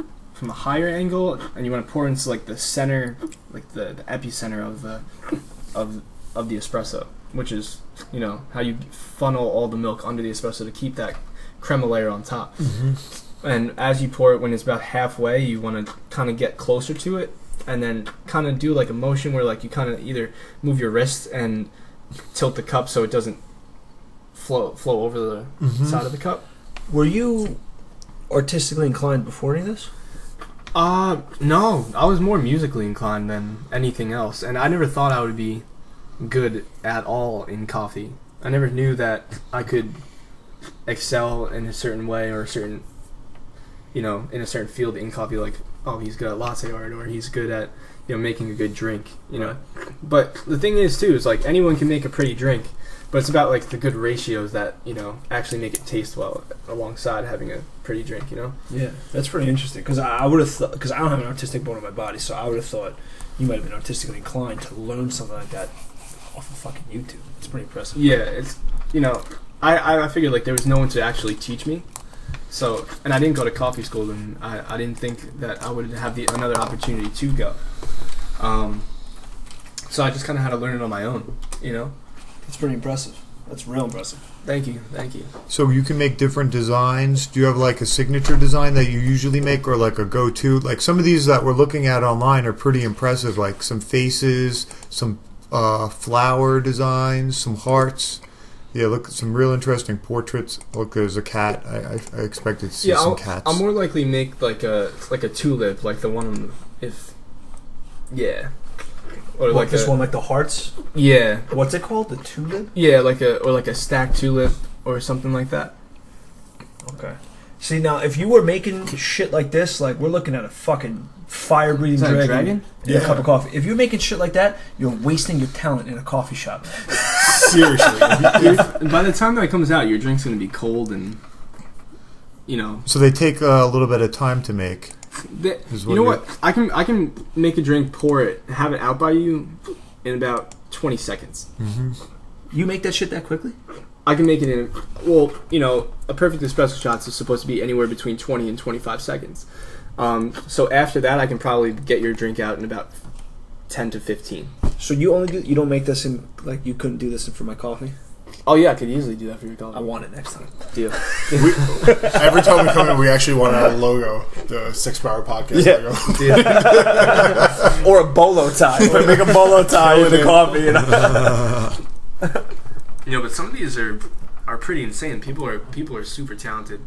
higher angle, and you want to pour into like the center, like the epicenter of the espresso, which is how you funnel all the milk under the espresso to keep that crema layer on top. And as you pour it, when it's about halfway, you want to kind of get closer to it, and then kind of do like a motion where like you kind of either move your wrist and tilt the cup so it doesn't flow over the side of the cup. Were you artistically inclined before any of this? No. I was more musically inclined than anything else, and I never thought I would be good at all in coffee. I never knew that I could excel in a certain way or in a certain field in coffee, like, oh, he's good at latte art, or he's good at making a good drink, Right. But the thing is too is like anyone can make a pretty drink, but it's about like the good ratios that actually make it taste well alongside having a pretty drink. Yeah, that's pretty interesting, because I would have thought, because I don't have an artistic bone in my body, so I would have thought you might have been artistically inclined to learn something like that off of fucking YouTube. It's pretty impressive. Yeah, it's I figured like there was no one to actually teach me. So, and I didn't go to coffee school, and I didn't think that I would have another opportunity to go. So I just kind of had to learn it on my own, That's pretty impressive. That's real impressive. Thank you. So you can make different designs. Do you have like a signature design that you usually make, or like a go-to? Like some of these that we're looking at online are pretty impressive, like some faces, some flower designs, some hearts. Yeah, look at some real interesting portraits. Look, there's a cat. I expected to see some cats. I'll more likely make like a tulip, like the one or Like this one, like the hearts. Yeah. What's it called? The tulip. Yeah, like a stacked tulip or something like that. Okay. See, now if you were making shit like this, like we're looking at a fuking fire-breathing Is that a dragon, dragon? in a cup of coffee. If you're making shit like that, you're wasting your talent in a coffee shop. Seriously. By the time that comes out, your drink's gonna be cold and So they take a little bit of time to make. You know what? I can make a drink, pour it, have it out by you in about 20 seconds. You make that shit that quickly? I can make it in, a perfect espresso shot is supposed to be anywhere between 20 and 25 seconds. So after that, I can probably get your drink out in about 10 to 15. So you don't make this in, like, you couldn't do this for my coffee? Oh yeah, I could easily do that for your coffee. I want it next time. Deal. Every time we come in, we actually want our logo, the 6th Borough podcast logo. Or a bolo tie. Make a bolo tie with the coffee. But some of these are pretty insane. People are super talented.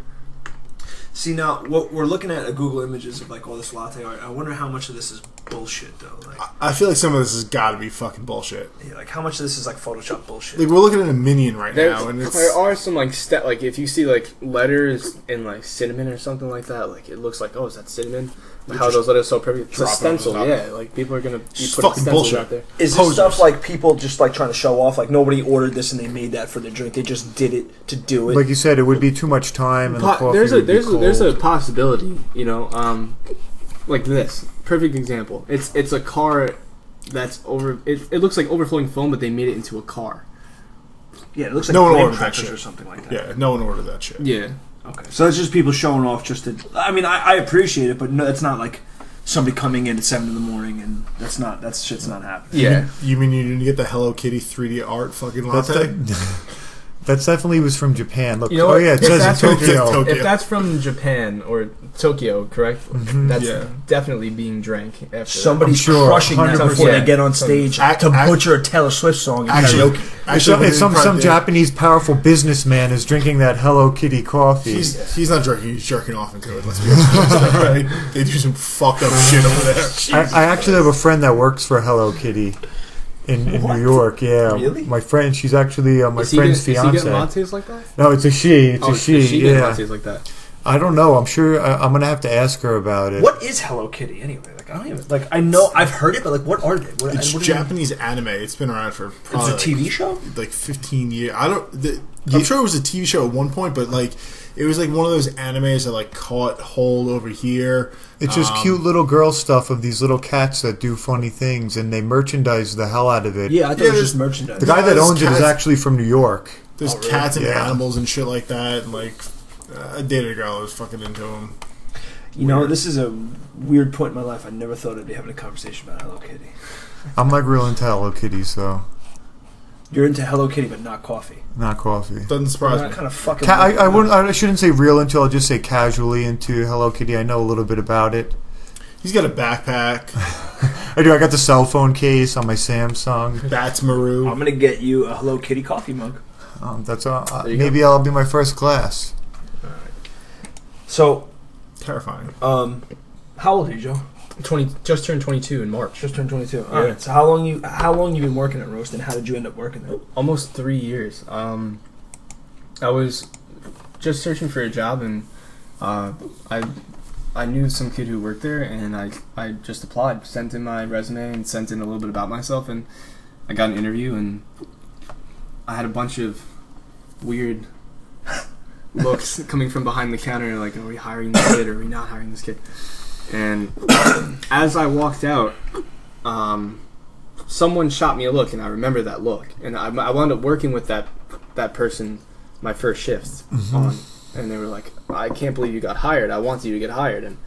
See, now we're looking at Google images of like all this latte art. I wonder how much of this is bullshit, though. Like, I feel like some of this has got to be fucking bullshit. yeah, like how much of this is like Photoshop bullshit? Like we're looking at a minion right now, and it's there are some like like if you see like letters in like cinnamon or something like that, like it looks like, oh, is that cinnamon? How those letters so perfect? It's a stencil, yeah. Like people are gonna be putting stencils bullshit out there. Is this stuff like people just like trying to show off? Like nobody ordered this and they made that for their drink. They just did it to do it. Like you said, it would be too much time, and the coffee would be cold. There's a possibility, like this perfect example. It's a car that's over. It looks like overflowing foam, but they made it into a car. Yeah, it looks like no one graham ordered that crackers shit or something like that. Yeah, no one ordered that shit. Yeah. Okay. So it's just people showing off just to... I mean, I appreciate it, but no, it's not like somebody coming in at 7 in the morning and that shit's not happening. Yeah. You mean you didn't get the Hello Kitty 3D art fucking latte? That definitely was from Japan. Look, You know what? yeah, it If says in that's- Tokyo. If that's from Japan or Tokyo, correct? That's Yeah. definitely being drank after Somebody's I'm sure, crushing that 100%. before they get on stage to butcher a Taylor Swift song in karaoke. It's some Japanese powerful businessman is drinking that Hello Kitty coffee. He's not drinking. He's jerking off into it. Let's be honest. Right? They do some fucked up shit over there. I actually have a friend that works for Hello Kitty in New York. Yeah, Really? my friend. She's actually my friend's Is he fiance. getting lattes like that? No, it's a she. It's a she. Getting Yeah, lattes like that. I don't know. I'm sure I'm gonna have to ask her about it. What is Hello Kitty anyway? Like, Like I don't even like. I know I've heard it, but like, what are they? It's Japanese anime. It's been around for probably it's a TV show, like 15 years. I'm sure it was a TV show at one point, but like it was like one of those animes that like caught hold over here. It's just cute little girl stuff of these little cats that do funny things, and they merchandise the hell out of it. Yeah, I thought it was just merchandise. The guy that owns it is actually from New York. There's cats and animals and shit like that. And like, I dated a girl that was fucking into them. You know, this is a weird point in my life. I never thought I'd be having a conversation about Hello Kitty. I'm like real into Hello Kitty, so. You're into Hello Kitty, but not coffee. Not coffee. Doesn't surprise me. Kind of fucking. I shouldn't say real into. I'll just say casually into Hello Kitty. I know a little bit about it. He's got a backpack. I do. I got the cell phone case on my Samsung. That's Maru. I'm gonna get you a Hello Kitty coffee mug. That's maybe I'll be my first glass. All right. So. Terrifying. How old are you, Joe? 20. Just turned 22 in March. Just turned 22. All right. So how long you been working at Roast, and how did you end up working there? Almost 3 years. I was just searching for a job, and I knew some kid who worked there, and I just applied, sent in my resume, and sent in a little bit about myself, and I got an interview, and I had a bunch of weird looks coming from behind the counter, like, are we hiring this kid or are we not hiring this kid? And as I walked out, someone shot me a look, and I remember that look, and I wound up working with that person my first shift on, and they were like, I can't believe you got hired, I want you to get hired, and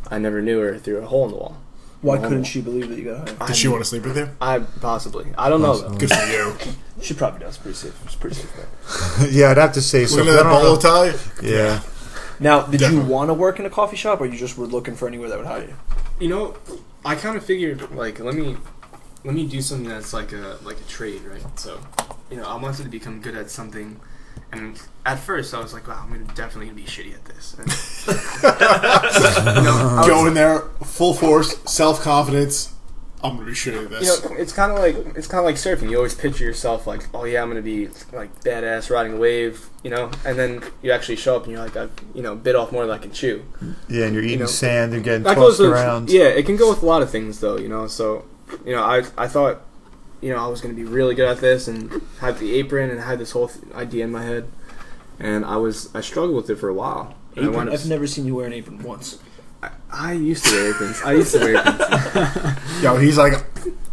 I never knew her through a hole in the wall. Why couldn't she believe that you got hired? Did she want to sleep with you? I don't know though. Good for you. She probably does. Pretty safe. It's pretty safe. Yeah, I'd have to say so. Look at that bolo tie. Yeah. Now, did you want to work in a coffee shop, or you just were looking for anywhere that would hire you? You know, I kind of figured, like, let me do something that's like a trade, right? So, you know, I wanted to become good at something, and at first I was like, wow, I'm definitely gonna be shitty at this. And, go in there, full force, self confidence. I'm gonna be shitty at this. You know, it's kind of like surfing. You always picture yourself like, oh yeah, I'm gonna be like badass riding a wave, you know, and then you actually show up and you're like, I've bit off more than I can chew. Yeah, and you're eating sand and getting that tossed around. Yeah, it can go with a lot of things though, you know. So, you know, I thought, you know, I was gonna be really good at this and had the apron and had this whole idea in my head, and I struggled with it for a while. Apron? I've never seen you wear an apron once. I used to wear aprons. Yo, he's like,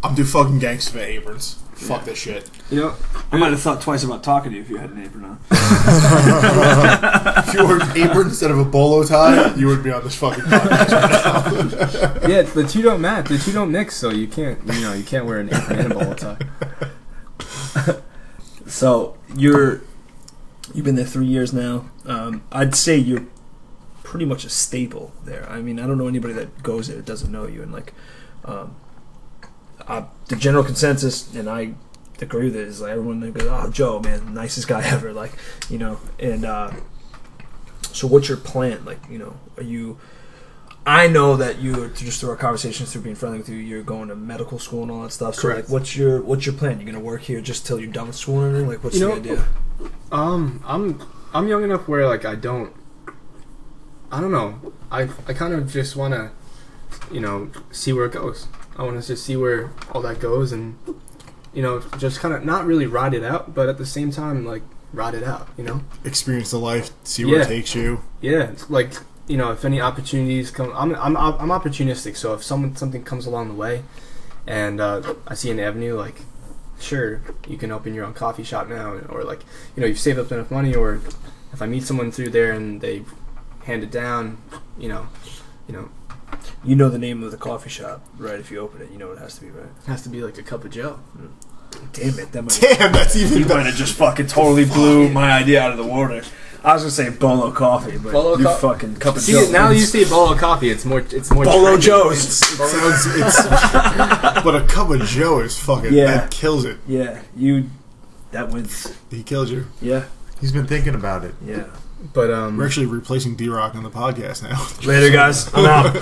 I'm too fucking gangster for aprons. Fuck this shit. You know, I might have thought twice about talking to you if you had an apron on. If you wore an apron instead of a bolo tie, you would be on this fucking podcast right now. Yeah, the two don't match. The two don't mix, so you can't wear an apron and a bolo tie. So you've been there 3 years now. I'd say you're pretty much a staple there. I mean, I don't know anybody that goes there that doesn't know you, and like the general consensus, and I agree with it, is like everyone goes, "Oh, Joe, man, nicest guy ever." Like, you know, and so what's your plan? Like, you know, are you? I know that you, just through our conversations, through being friendly with you, you're going to medical school and all that stuff. So, correct. like, what's your plan? You're gonna work here just till you're done with school and everything? Like, what's the idea? I'm young enough where like I don't know. I kind of just want to, you know, see where it goes. I want to just see where all that goes, and, you know, just kind of not really ride it out, but at the same time, like, ride it out, you know? Experience the life, see where it takes you. Yeah, like, you know, if any opportunities come, I'm opportunistic, so if something comes along the way, and I see an avenue, like, sure, you can open your own coffee shop now, or like, you know, you've saved up enough money, or if I meet someone through there and they hand it down, you know. You know the name of the coffee shop, right? If you open it, you know what it has to be, right? It has to be like a cup of Joe. Damn it! That's even. You might have just fucking totally blew my idea out of the water. I was gonna say Bolo Coffee, but fucking cup of Joe. See, now you say Bolo Coffee, it's more Bolo trendy. Joe's. But a cup of Joe is fucking that kills it. Yeah, that wins. He killed you. Yeah, he's been thinking about it. Yeah. But we're actually replacing D-Rock on the podcast now. Later, guys. I'm out.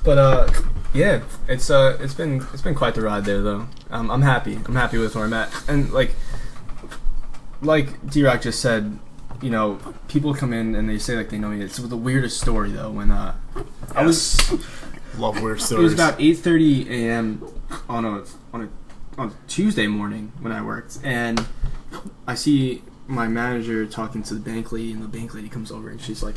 But yeah, it's been quite the ride there though. I'm happy. I'm happy with where I'm at, and like D-Rock just said, you know, people come in and they say like they know me. It's the weirdest story though when I was. Love weird It stories. was about 8:30 a.m. on a Tuesday morning when I worked, and I see my manager talking to the bank lady, and the bank lady comes over, and she's like,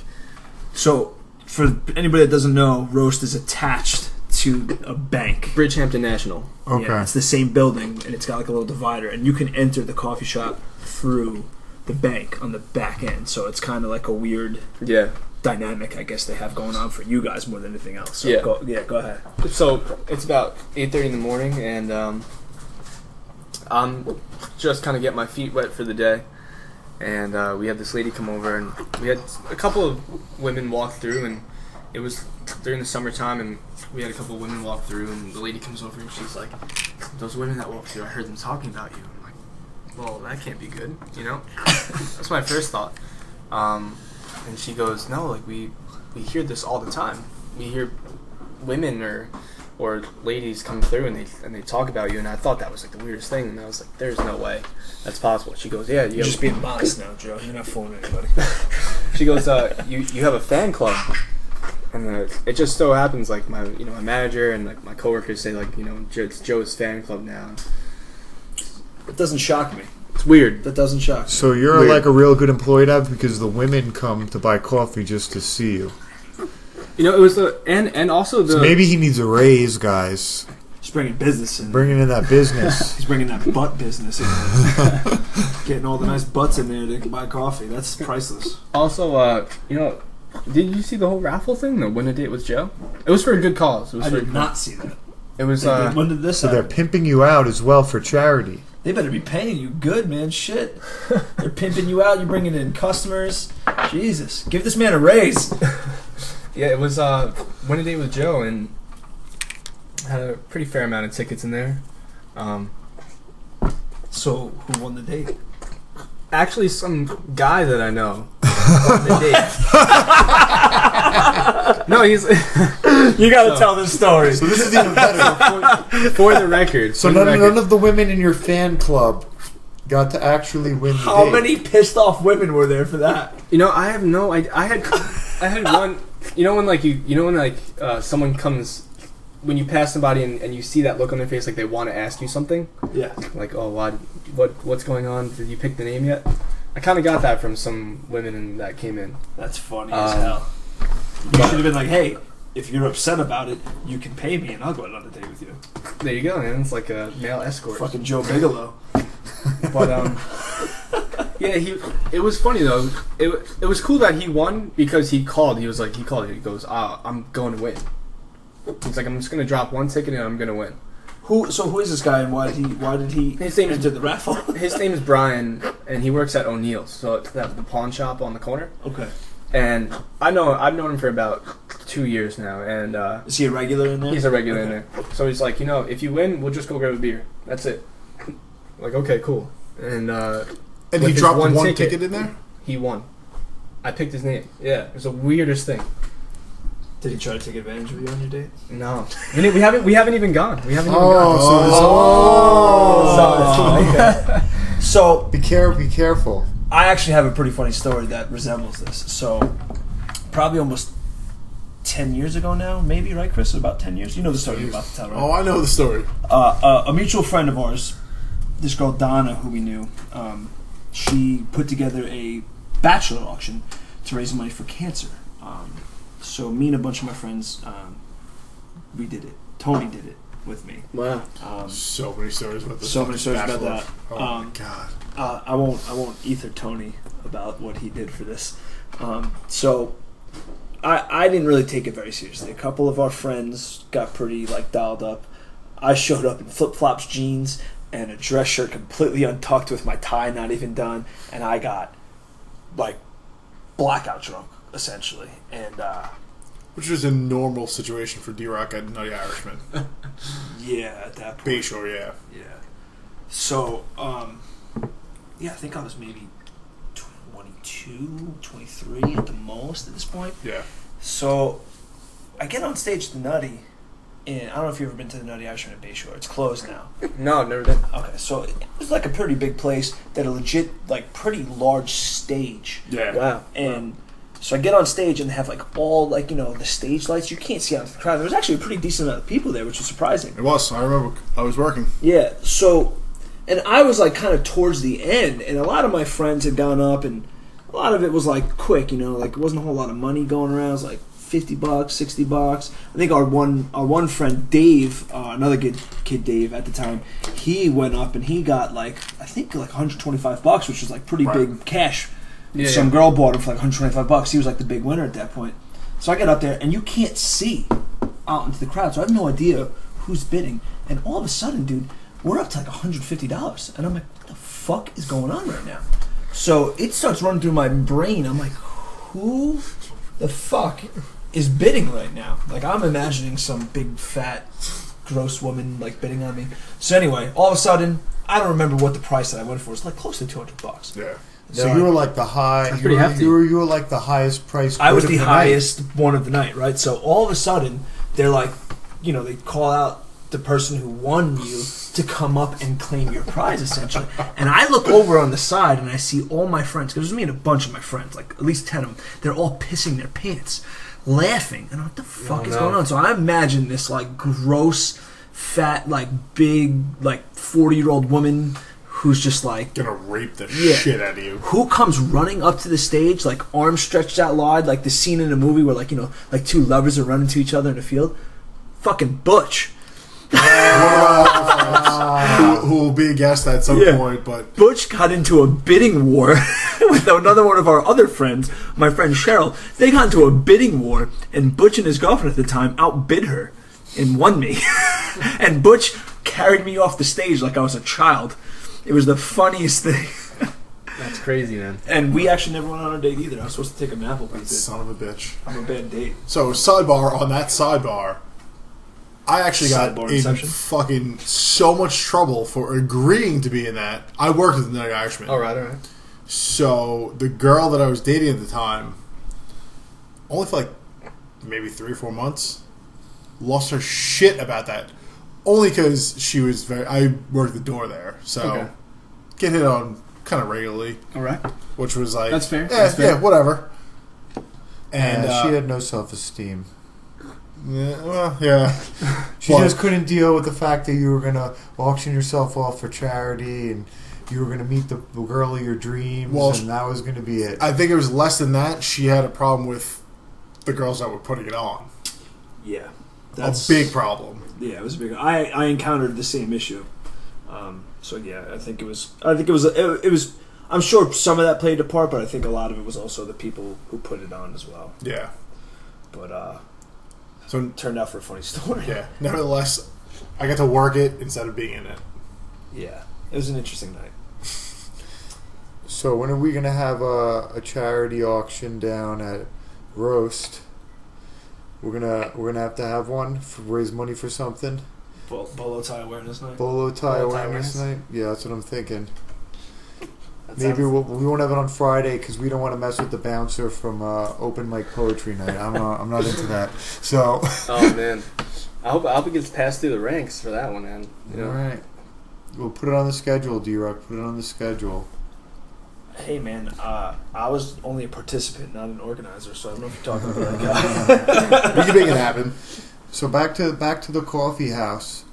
So, for anybody that doesn't know, Roast is attached to a bank. Bridgehampton National. Okay. Yeah, it's the same building, and it's got like a little divider, and you can enter the coffee shop through the bank on the back end. So it's kind of like a weird Yeah. dynamic, I guess, they have going on for you guys more than anything else. So Yeah. Go ahead. So it's about 8:30 in the morning, and I'm just kind of getting my feet wet for the day. And we had this lady come over, and we had a couple of women walk through, and it was during the summertime, and we had a couple of women walk through, and the lady comes over, and she's like, "Those women that walked through, I heard them talking about you." I'm like, "Well, that can't be good, you know?" That's my first thought. And she goes, "No, like we hear this all the time. We hear women or ladies come through and they talk about you." And I thought that was like the weirdest thing, and I was like, "There's no way that's possible." She goes, "Yeah, You're just being modest now, Joe. You're not fooling anybody. She goes, you have a fan club." And it just so happens, like my manager and like my coworkers say, like, it's Joe's fan club now. It doesn't shock me. It's weird. That doesn't shock me. So you're Weird. like a real good employee to have because the women come to buy coffee just to see you. It was and also the So maybe he needs a raise, guys. He's bringing business in. Bringing in that business. He's bringing that butt business in. Getting all the nice butts in there to buy coffee. That's priceless. also did you see the whole raffle thing? The win a date with Joe. It was for a good cause. It was I for did not see that. It was When did this So they're happen? pimping you out as well for charity. They better be paying you good, man. Shit. They're pimping you out. You're bringing in customers. Jesus. Give this man a raise. yeah, it was win a date with Joe, and had a pretty fair amount of tickets in there. So, who won the date? Actually, some guy that I know won the date. No, he's You gotta tell this story. So this is even better. for the record. So none of the women in your fan club got to actually win the How date. many pissed off women were there for that? I have no idea. I had one. When someone comes, when you pass somebody and you see that look on their face, like they want to ask you something. Yeah. Like, oh, what's going on? Did you pick the name yet? I kind of got that from some women that came in. That's funny as hell. You should have been like, hey, if you're upset about it, you can pay me and I'll go out on a date with you. There you go, man. It's like a male escort. Fucking Joe Bigelow. But yeah, it was funny though. It was cool that he won because he called. He goes, I'm going to win. He's like, I'm just gonna drop one ticket and I'm gonna win. Who is this guy and why did he His name is- enter the raffle? His name is Brian, and he works at O'Neill's, so it's the pawn shop on the corner. Okay. And I've known him for about 2 years now, and Is he a regular in there? he's a regular in there. So he's like, if you win, we'll just go grab a beer. That's it. Like, okay, cool. And And with he his dropped one ticket in there? he won. I picked his name. Yeah, it was the weirdest thing. Did he try to take advantage of you on your date? No, we haven't even gone. We haven't even Okay. So Be careful. I actually have a pretty funny story that resembles this. So probably almost 10 years ago now, maybe, right, Chris? About 10 years. You know the story you're about to tell, right? Oh, I know the story. A mutual friend of ours, this girl Donna, who we knew, she put together a bachelor auction to raise money for cancer. So me and a bunch of my friends, we did it. Tony did it with me. Wow. So many stories about this. So many stories about Bachelor. that. Oh my god. I won't ether Tony about what he did for this. So I didn't really take it very seriously. A couple of our friends got pretty dialed up. I showed up in flip-flops, jeans, and a dress shirt completely untucked with my tie not even done, and I got blackout drunk essentially. And Which was a normal situation for D-Rock at Nutty Irishman. yeah, at that point. Bayshore, yeah. Yeah. So, I think I was maybe 22, 23 at the most at this point. Yeah. So, I get on stage at the Nutty, and I don't know if you've ever been to the Nutty Irishman at Bayshore. It's closed now. No, never did. Okay, so it was a pretty big place that a legit, pretty large stage. Yeah. Wow. And So I get on stage and they have like all like the stage lights. You can't see out of the crowd. There was actually a pretty decent amount of people there, which was surprising. It was. I remember I was working. Yeah. So, and I was like kind of towards the end, and a lot of my friends had gone up, and a lot of it was like quick. Like it wasn't a whole lot of money going around. It was like $50, $60. I think our one friend Dave, another good kid Dave at the time, he went up and he got like I think like $125, which was like pretty big cash. Yeah, some girl bought him for like $125. He was like the big winner at that point. So I get up there and you can't see out into the crowd, so I have no idea who's bidding. And all of a sudden, dude, we're up to like $150, and I'm like, what the fuck is going on right now? So it starts running through my brain. I'm like, who the fuck is bidding right now? Like I'm imagining some big fat gross woman like bidding on me. So anyway, all of a sudden, I don't remember what the price that I went for. It's like close to $200. Yeah. So you were like the high. That's pretty hefty. You were like the highest price. I was the highest one of the night, right? So all of a sudden, they're like, they call out the person who won you to come up and claim your prize, essentially. And I look over on the side and I see all my friends, because it was me and a bunch of my friends, like at least 10 of them. They're all pissing their pants, laughing. And what the fuck is going on? So I imagine this like gross, fat, like big, like 40-year-old woman who's just like gonna rape the shit out of you. Who comes running up to the stage, like arms stretched out wide, like the scene in a movie where like like two lovers are running to each other in a field? Fucking Butch. Who will be a guest at some point, but Butch got into a bidding war with another one of our other friends, my friend Cheryl. They got into a bidding war, and Butch and his girlfriend at the time outbid her and won me. And Butch carried me off the stage like I was a child. It was the funniest thing. That's crazy, man. And we actually never went on a date either. I was supposed to take him to Applebee's. Son of a bitch. I'm a bad date. So sidebar on that sidebar, I actually got in Inception? fucking so much trouble for agreeing to be in that. I worked with the Night Irishman. All right. So the girl that I was dating at the time, only for like maybe 3 or 4 months, lost her shit about that. Only because she was I worked the door there, so get hit on kind of regularly. All right. Which was like... That's fair. Yeah, whatever. And she had no self-esteem. Yeah. She just couldn't deal with the fact that you were going to auction yourself off for charity and you were going to meet the girl of your dreams, and that was going to be it. I think it was less than that. She had a problem with the girls that were putting it on. Yeah. That's a big problem. Yeah, it was a big. I encountered the same issue. So yeah, I think it was. I'm sure some of that played a part, but I think a lot of it was also the people who put it on as well. Yeah. But so it turned out for a funny story. Yeah. Nevertheless, I got to work it instead of being in it. Yeah, it was an interesting night. So when are we gonna have a charity auction down at Roast? We're gonna have to have one to raise money for something. Bolo tie awareness night. Bolo tie awareness night. Yeah, that's what I'm thinking. Maybe we won't have it on Friday because we don't want to mess with the bouncer from open mic poetry night. I'm not into that. So. Oh man, I hope it gets passed through the ranks for that one, man. All right, we'll put it on the schedule, D-Rock. Put it on the schedule. Hey man, I was only a participant, not an organizer, so I don't know if you're talking about that guy. We can make it happen. So back to the coffee house.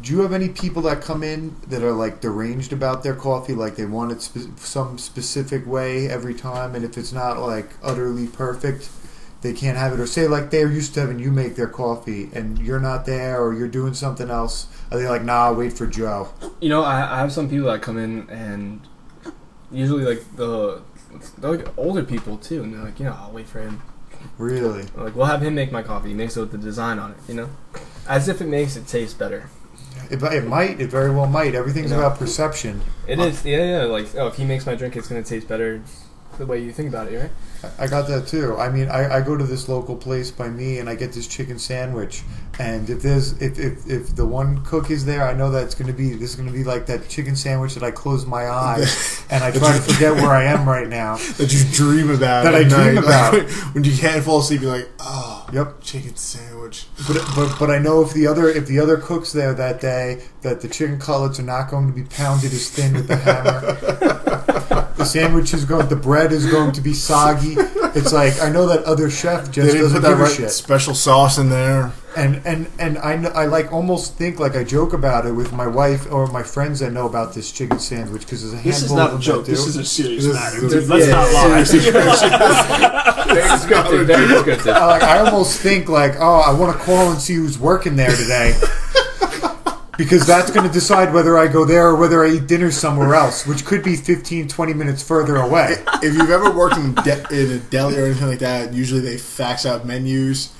Do you have any people that come in that are like deranged about their coffee, like they want it some specific way every time, and if it's not like utterly perfect, they can't have it? Or say like they're used to having you make their coffee and you're not there, or you're doing something else. Are they like, nah, wait for Joe? I have some people that come in and usually like they're like older people too, and they're like, I'll wait for him. Really? Like we'll have him make my coffee. He makes it with the design on it, as if it makes it taste better. It might. It very well might. Everything's about perception. It is. Yeah. Like, if he makes my drink, it's gonna taste better the way you think about it, right? I got that too. I mean, I go to this local place by me and I get this chicken sandwich, and if the one cook is there, I know that this is gonna be like that chicken sandwich that I close my eyes and I try to forget where I am right now. That you dream about. That I dream about. Like, when you can't fall asleep, you're like, oh, yep, chicken sandwich. But I know if the other cook's there that day, that the chicken cutlets are not going to be pounded as thin with the hammer. the bread is going to be soggy. It's like, I know that other chef just They didn't doesn't put that give a right shit. special sauce in there. And I like almost think like I joke about it with my wife or my friends that know about this chicken sandwich because there's a handful This is not of a them joke. that do. This is a serious This matter. is- Dude, let's not lie. Very descriptive. Very descriptive. I almost think like, oh, I want to call and see who's working there today. Because that's going to decide whether I go there or whether I eat dinner somewhere else, which could be 15, 20 minutes further away. If you've ever worked in a deli or anything like that, usually they fax out menus.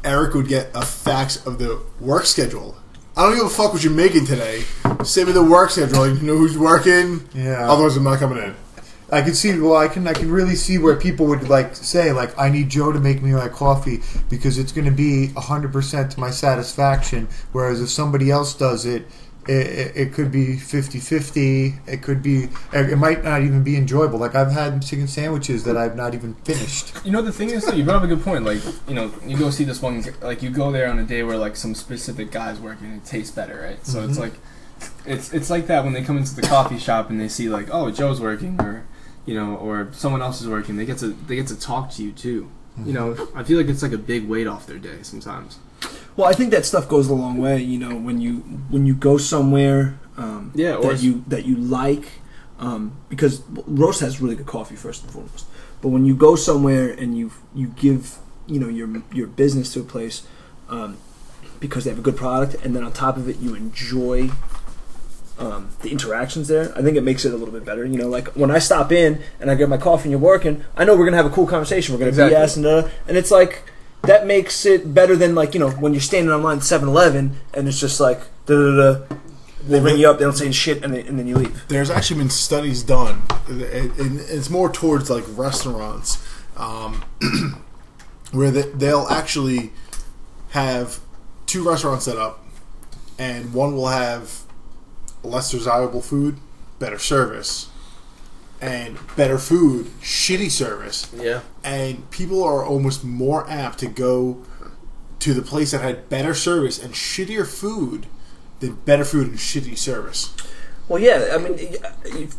Eric would get a fax of the work schedule. I don't give a fuck what you're making today. Send me the work schedule. You know who's working. Yeah. Otherwise, I'm not coming in. I can see. Well, I can really see where people would like say, like, I need Joe to make me my coffee because it's going to be 100% to my satisfaction. Whereas if somebody else does it, it could be 50-50. It might not even be enjoyable. Like I've had chicken sandwiches that I've not even finished. You know, the thing is, though, you brought up a good point. Like, you know, you go see this one, like, you go there on a day where, like, some specific guy's working and it tastes better, right? So it's like, it's like that when they come into the coffee shop and they see, like, oh, Joe's working, or, you know, or someone else is working. They get to talk to you, too. You know, I feel like it's like a big weight off their day sometimes. Well, I think that stuff goes a long way. You know, when you go somewhere that you like, because Roast has really good coffee first and foremost. But when you go somewhere and you give your business to a place because they have a good product, and then on top of it you enjoy the interactions there, I think it makes it a little bit better. You know, like when I stop in and I get my coffee and you're working, I know we're gonna have a cool conversation. We're gonna BS and it's like. That makes it better than, like, you know, when you're standing online at 7-Eleven and it's just like, da-da-da, they ring you up, they don't say shit, and then you leave. There's actually been studies done, and it's more towards, like, restaurants, where they'll actually have 2 restaurants set up, and one will have less desirable food, better service, and better food, shitty service. Yeah. And people are almost more apt to go to the place that had better service and shittier food than better food and shitty service. Well, yeah, I mean,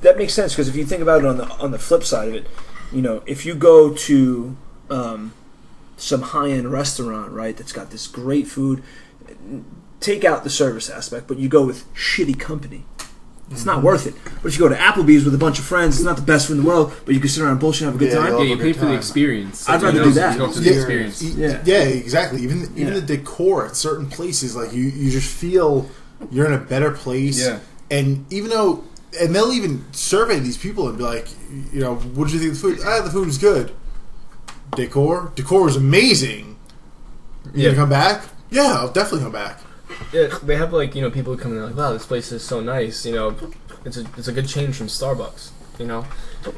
that makes sense, because if you think about it on the flip side of it, you know, if you go to some high-end restaurant, right, that's got this great food, take out the service aspect, but you go with shitty company. It's not worth it. But you go to Applebee's with a bunch of friends. It's not the best food in the world, but you can sit around and bullshit and have a good time. Yeah, you pay for the experience. I'd rather do that. You go for the experience. Yeah, exactly. Even the decor at certain places, like you just feel you're in a better place. Yeah. And even though, and they'll even survey these people and be like, you know, what did you think of the food? The food was good. Decor is amazing. You gonna come back? Yeah, I'll definitely come back. Yeah, they have, like, you know, people who come in and like, wow, this place is so nice. You know, it's a good change from Starbucks. You know,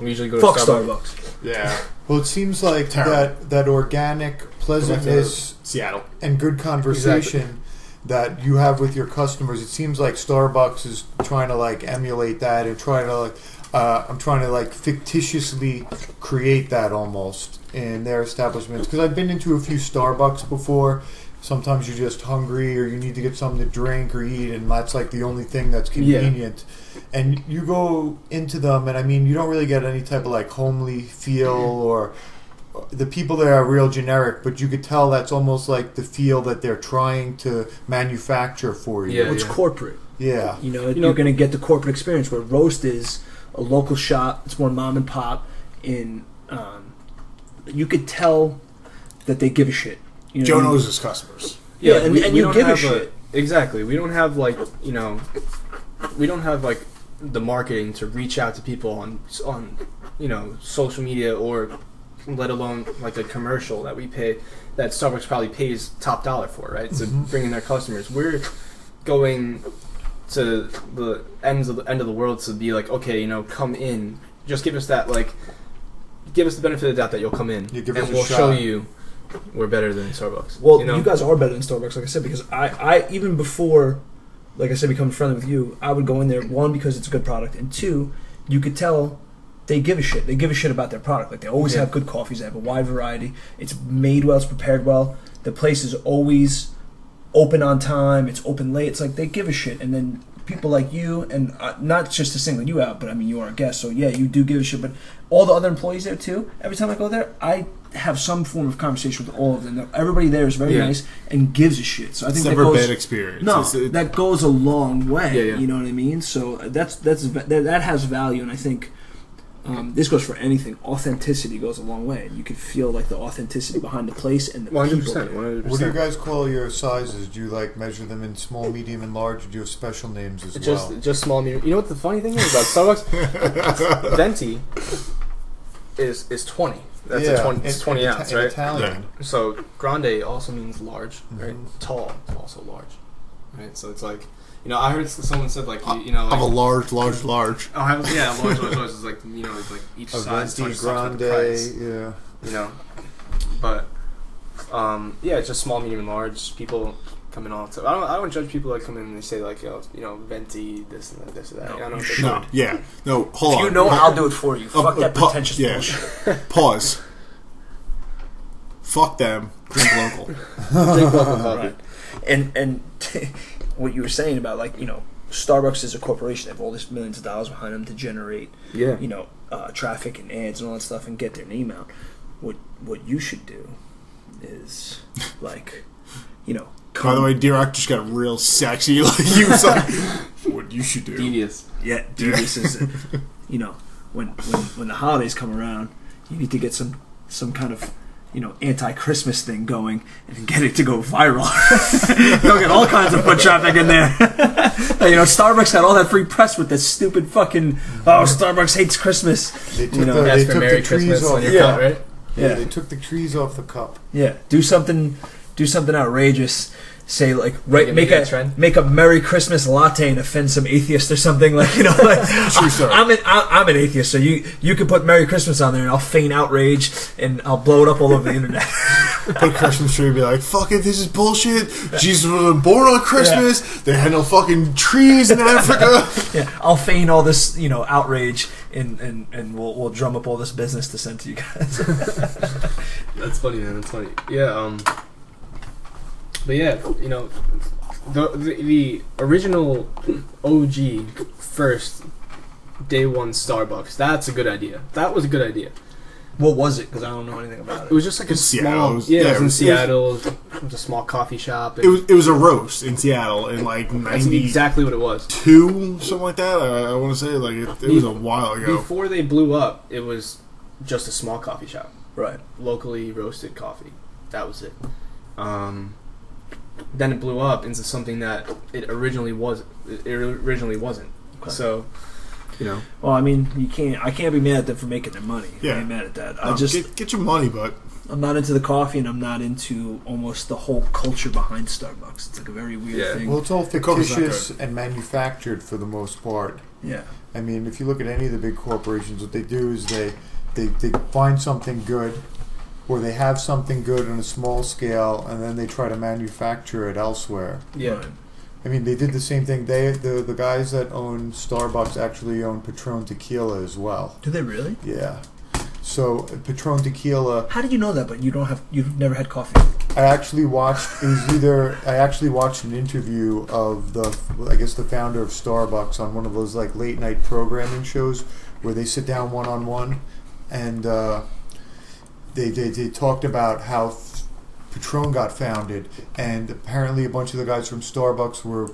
we usually go to Starbucks. Yeah. Well, it seems like that organic pleasantness, Seattle, and good conversation that you have with your customers. It seems like Starbucks is trying to, like, emulate that and trying to, like, I'm trying to, like, fictitiously create that almost in their establishments. Because I've been into a few Starbucks before. Sometimes you're just hungry or you need to get something to drink or eat, and that's like the only thing that's convenient. Yeah. And you go into them, and I mean, you don't really get any type of like homely feel, or the people there are real generic, but you could tell that's almost like the feel that they're trying to manufacture for you. Yeah, it's corporate. Yeah. You know, you're going to get the corporate experience, where Roast is a local shop. It's more mom and pop. You could tell that they give a shit. You know, Joe knows his customers. Yeah, and you give a shit. Exactly. We don't have, like, you know, the marketing to reach out to people on you know, social media, or let alone like a commercial that that Starbucks probably pays top dollar for, right? To bring in their customers. We're going to the end of the world to be like, okay, you know, come in. Just give us that, like, give us the benefit of the doubt that you'll come in, and we'll show you we're better than Starbucks. Well, you know? You guys are better than Starbucks, like I said, because I even before, like I said, becoming friendly with you, I would go in there, one, because it's a good product, and two, you could tell they give a shit. They give a shit about their product. Like, they always have good coffees. They have a wide variety. It's made well. It's prepared well. The place is always open on time. It's open late. It's like they give a shit. And then people like you, and not just to single you out, but I mean you are a guest, so yeah, you do give a shit. But all the other employees there too. Every time I go there, I have some form of conversation with all of them. Everybody there is very nice and gives a shit. So I think it's never a bad experience. No, that goes a long way. Yeah. You know what I mean? So that has value, and I think. This goes for anything. Authenticity goes a long way. You can feel like the authenticity behind the place and the 100%, people. 100%. What do you guys call your sizes? Do you like measure them in small, medium, and large? Or do you have special names as well? Just small, medium. You know what the funny thing is about Starbucks? Venti is 20. That's a 20. It's 20 ounce, right? Italian. Yeah. So grande also means large, right? Tall is also large, right? So it's like. I heard someone said like like, I have a large. large is like it's like each size Venti, grande, yeah. But it's just small, medium, and large. People come in all the time. I don't judge people that come in and they say like venti this and that, this and that. No, I don't you think should. Yeah. No, hold on. If you know, I'll do it for you. Fuck that pretentious bullshit. Pause. Fuck them. Drink local. Drink local coffee. Right. And what you were saying about Starbucks is a corporation. They have all this millions of dollars behind them to generate traffic and ads and all that stuff and get their name out. What you should do is By the way, D-Rock just got real sexy. Like he was like, what you should do. Devious. Yeah, devious is when the holidays come around, you need to get some kind of anti-Christmas thing going and get it to go viral. You'll get all kinds of foot traffic in there. Starbucks had all that free press with this stupid fucking Starbucks hates Christmas. They took for Merry the trees Christmas off on your the cup, cup, right? Yeah, they took the trees off the cup. Yeah, do something outrageous. Say trend. make a Merry Christmas latte and offend some atheist or something I'm an atheist, so you can put Merry Christmas on there and I'll feign outrage and I'll blow it up all over the internet. Put a Christmas tree and be like, fuck it, this is bullshit. Jesus was born on Christmas. They had no fucking trees in Africa. Yeah, I'll feign all this outrage and we'll drum up all this business to send to you guys. That's funny, man. That's funny. Yeah. But yeah, the original OG first day one Starbucks. That's a good idea. That was a good idea. What was it? Because I don't know anything about it. It was just like a small. It was in Seattle. It was a small coffee shop. It was a roast in Seattle in like 90. That's exactly what it was. Something like that. I want to say like it was a while ago. Before they blew up, it was just a small coffee shop. Right. Locally roasted coffee. That was it. Then it blew up into something that it originally wasn't. Okay. So, Well, I mean, I can't be mad at them for making their money. Yeah. I'm mad at that. No, I just get your money, but I'm not into the coffee, and I'm not into almost the whole culture behind Starbucks. It's like a very weird thing. Well, it's all coffee's not fictitious good. and manufactured for the most part. Yeah. I mean, if you look at any of the big corporations, what they do is they find something good, or they have something good on a small scale, and then they try to manufacture it elsewhere. yeah. Right. I mean, they did the same thing. The guys that own Starbucks actually own Patron Tequila as well. Do they really? Yeah. So Patron Tequila. How did you know that? But you've never had coffee. I actually watched. I actually watched an interview of the founder of Starbucks on one of those like late night programming shows where they sit down one on one, and they talked about how Patron got founded, and apparently a bunch of the guys from Starbucks were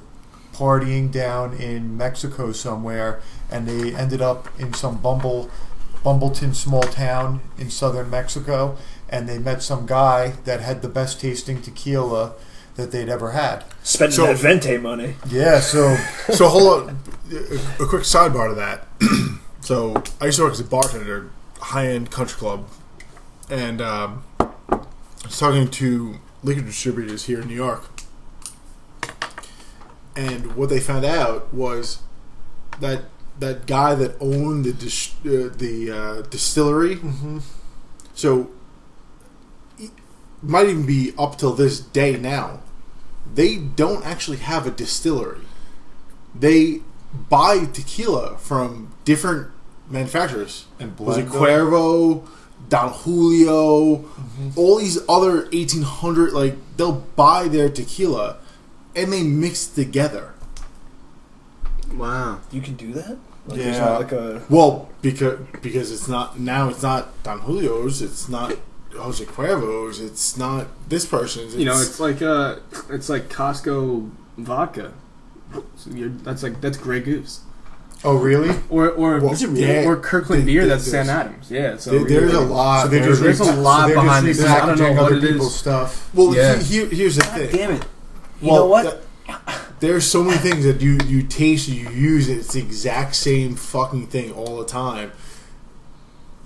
partying down in Mexico somewhere, and they ended up in some Bumbleton small town in southern Mexico, and they met some guy that had the best tasting tequila that they'd ever had. Spending that Vente money. Yeah, so hold on. A quick sidebar to that. So I used to work as a bartender, high-end country club, and I was talking to liquor distributors here in New York, and what they found out was that guy that owned the distillery, so it might even be up till this day now, they don't actually have a distillery. They buy tequila from different manufacturers. And Was it blend Cuervo, Don Julio, all these other 1800, like, they'll buy their tequila and they mix together. Wow. You can do that? Like, Yeah. there's not like a... Well, because it's not Don Julio's, it's not Jose Cuervo's, it's not this person's. It's like Costco vodka. So that's Grey Goose. Oh, really? Or Is it really? or Kirkland beer. That's Sam Adams. Yeah. So there's a lot. So there's a lot behind this. I don't know what it is. Stuff. Well, Yeah. here's the God thing. damn it. You know what? There's so many things that you taste and you use, and it's the exact same fucking thing all the time.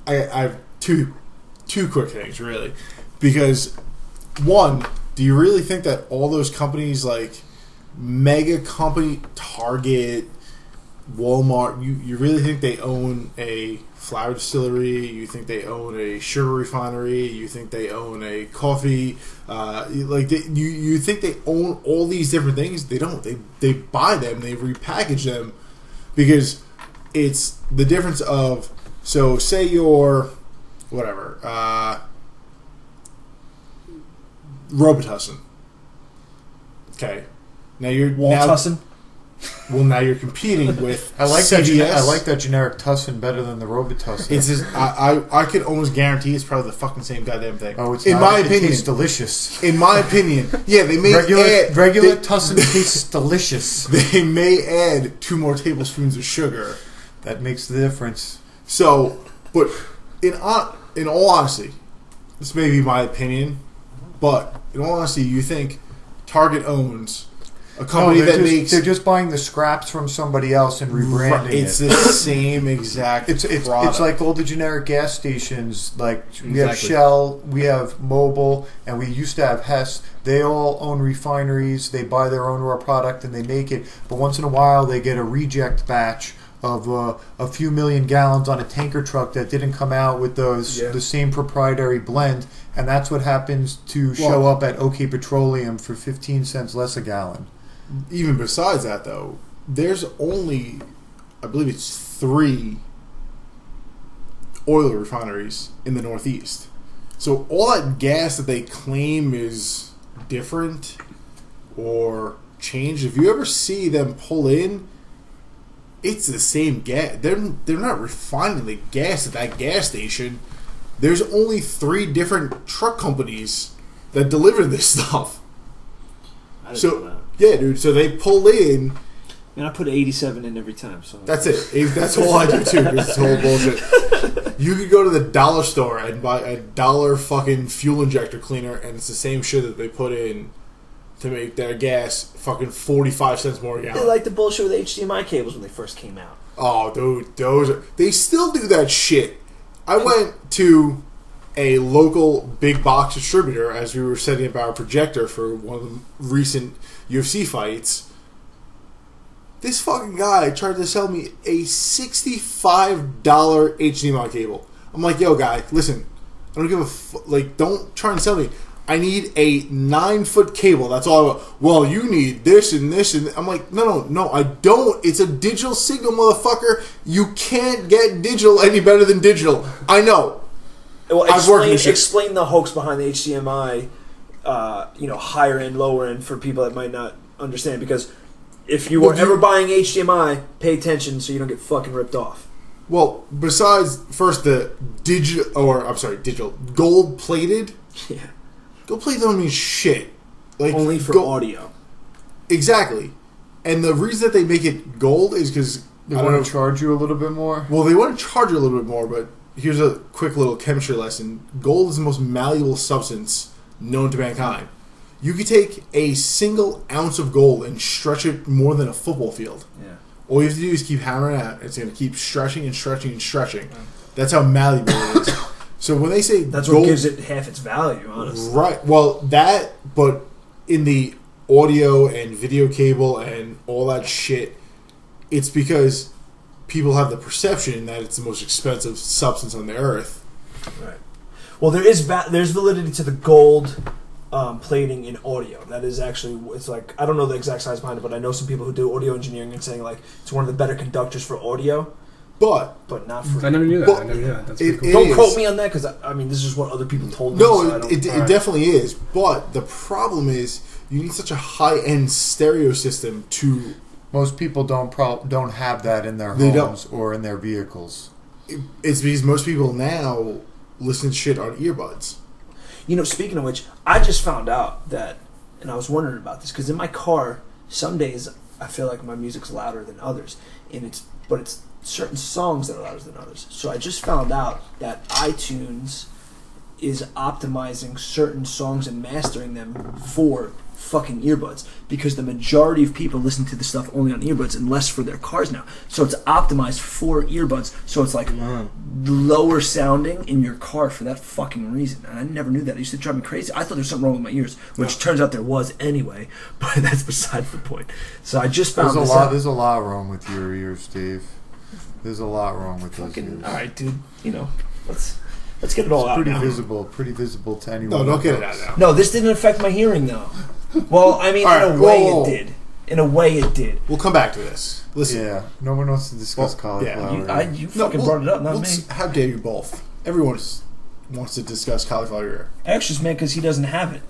I have two quick things, really. Because, one, do you really think that all those companies, like mega company, Target, Walmart, you really think they own a flour distillery? You think they own a sugar refinery? You think they own a coffee? You think they own all these different things? They don't. They buy them. They repackage them because it's the difference of. So say you're whatever Robitussin. Okay, now you're Waltussin? Now you're competing with I like CVS. that. I like that generic Tussin better than the Robitussin. It's just, I could almost guarantee it's probably the fucking same goddamn thing. Oh, it's in not. my It opinion. tastes delicious. In my opinion, yeah, they may Regular Tussin tastes delicious. They may add 2 more tablespoons of sugar. That makes the difference. So, but in all honesty, this may be my opinion, but in all honesty, you think Target owns a company they're just buying the scraps from somebody else and rebranding it's it. the same exact It's product. like all the generic gas stations. Like we have Exactly. Shell, we have Mobil, and we used to have Hess. They all own refineries. They buy their own raw product and they make it. But once in a while, they get a reject batch of a few million gallons on a tanker truck that didn't come out with the same proprietary blend, and that's what happens to show up at OK Petroleum for 15 cents less a gallon. Even besides that, though, there's only, I believe it's 3 oil refineries in the Northeast. So all that gas that they claim is different or changed, if you ever see them pull in, it's the same gas. They're not refining the gas at that gas station. There's only 3 different truck companies that deliver this stuff. I didn't know that. Yeah, dude. So they pull in. And I put 87 in every time. So That's it. That's all I do too. It's whole bullshit. You could go to the dollar store and buy a $1 fucking fuel injector cleaner, and it's the same shit that they put in to make their gas fucking 45 cents more a they gallon. like the bullshit with HDMI cables when they first came out. Oh, dude, they still do that shit. I went to a local big box distributor as we were setting up our projector for one of the recent UFC fights. This fucking guy tried to sell me a $65 HDMI cable. I'm like, yo, guy, listen, I don't give a don't try and sell me. I need a 9-foot cable. That's all I want. Well, you need this and this and I'm like, no, I don't. It's a digital signal, motherfucker. You can't get digital any better than digital. I know. Well, I've worked in explain the hoax behind the HDMI, higher end, lower end for people that might not understand. Because if you were ever buying HDMI, pay attention so you don't get fucking ripped off. Well, besides first the digital gold plated. Yeah. Gold plated don't mean shit. Like Only for audio. Exactly. And the reason that they make it gold is because They want to charge you a little bit more. Well, they want to charge you a little bit more, but here's a quick little chemistry lesson. Gold is the most malleable substance known to mankind. You could take a single ounce of gold and stretch it more than a football field. Yeah. All you have to do is keep hammering it out. It's going to keep stretching and stretching and stretching. That's how malleable it is. So when they say that's gold, what gives it half its value, honestly. Right. Well, but in the audio and video cable and all that shit, it's because people have the perception that it's the most expensive substance on the earth. Right. Well, there's validity to the gold plating in audio. That is actually, it's like, I don't know the exact size behind it, but I know some people who do audio engineering and saying like it's one of the better conductors for audio. But not for. I never knew that. Well, I never knew that. That's pretty cool. Don't quote me on that because I mean this is what other people told me. No, so it definitely is. But the problem is you need such a high-end stereo system to Most people don't have that in their They homes or in their vehicles. It's because most people now listen to shit on earbuds. You know, speaking of which, I just found out that, and I was wondering about this, because in my car, some days I feel like my music's louder than others, but it's certain songs that are louder than others. So I just found out that iTunes is optimizing certain songs and mastering them for fucking earbuds, because the majority of people listen to the stuff only on earbuds and less for their cars now. So it's optimized for earbuds, so it's like lower sounding in your car for that fucking reason. And I never knew that. It used to drive me crazy. I thought there was something wrong with my ears, which turns out there was anyway, but that's besides the point. So I just found There's a lot wrong with your ears, Dave. There's a lot wrong with those ears. Alright, dude, you know, let's get it all out now. Pretty visible to anyone. No, don't get it out now. No, this didn't affect my hearing though. Well, I mean, All in right, a way whoa. it did. In a way it did. We'll come back to this. Listen. Yeah, no one wants to discuss cauliflower. You fucking brought it up, not me. How dare you both? Everyone wants to discuss cauliflower ear. Eric's just mad because he doesn't have it.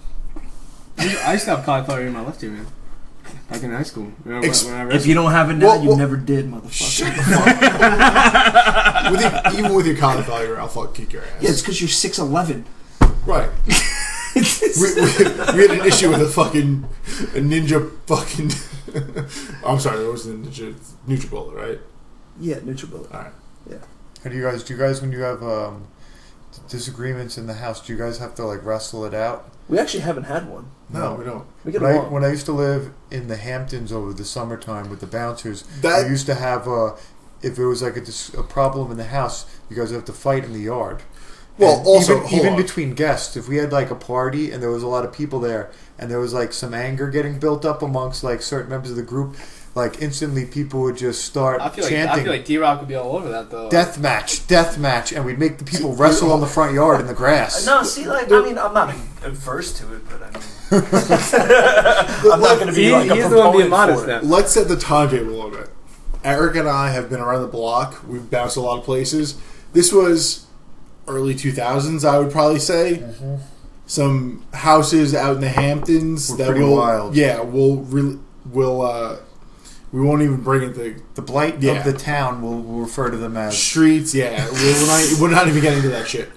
I used to have cauliflower in my left ear, man. Back in high school. If you don't have it now, Well, you never did, motherfucker. Shut the fuck up. Even with your cauliflower ear, I'll fucking kick your ass. Yeah, it's because you're 6'11". Right. we had an issue with a ninja fucking. I'm sorry, it wasn't a ninja. Nutribullet, right? Yeah, NutriBullet. All right. Yeah. How do you guys, when you have disagreements in the house, do you guys have to like wrestle it out? We actually haven't had one. No, we don't. We get along. When I used to live in the Hamptons over the summertime with the bouncers, That- we used to have if it was like a problem in the house, you guys have to fight in the yard. Well, And also, even between guests, if we had like a party and there was a lot of people there, and there was like some anger getting built up amongst like certain members of the group, like instantly people would just start chanting. I feel like D-Rock would be all over that though. Death match, and we'd make the people wrestle on the front yard in the grass. No, see, like, I mean, I'm not averse to it, but I mean, I'm not going to be like a He's the one being proponent modest for it. now. Let's set the timetable a little bit. Eric and I have been around the block. We've bounced a lot of places. This was early 2000s, I would probably say. Mm-hmm. Some houses out in the Hamptons Were that pretty will, wild. yeah, we won't even bring it The blight Yeah. of the town, we'll refer to them as. streets. Yeah, we're not even getting into that shit.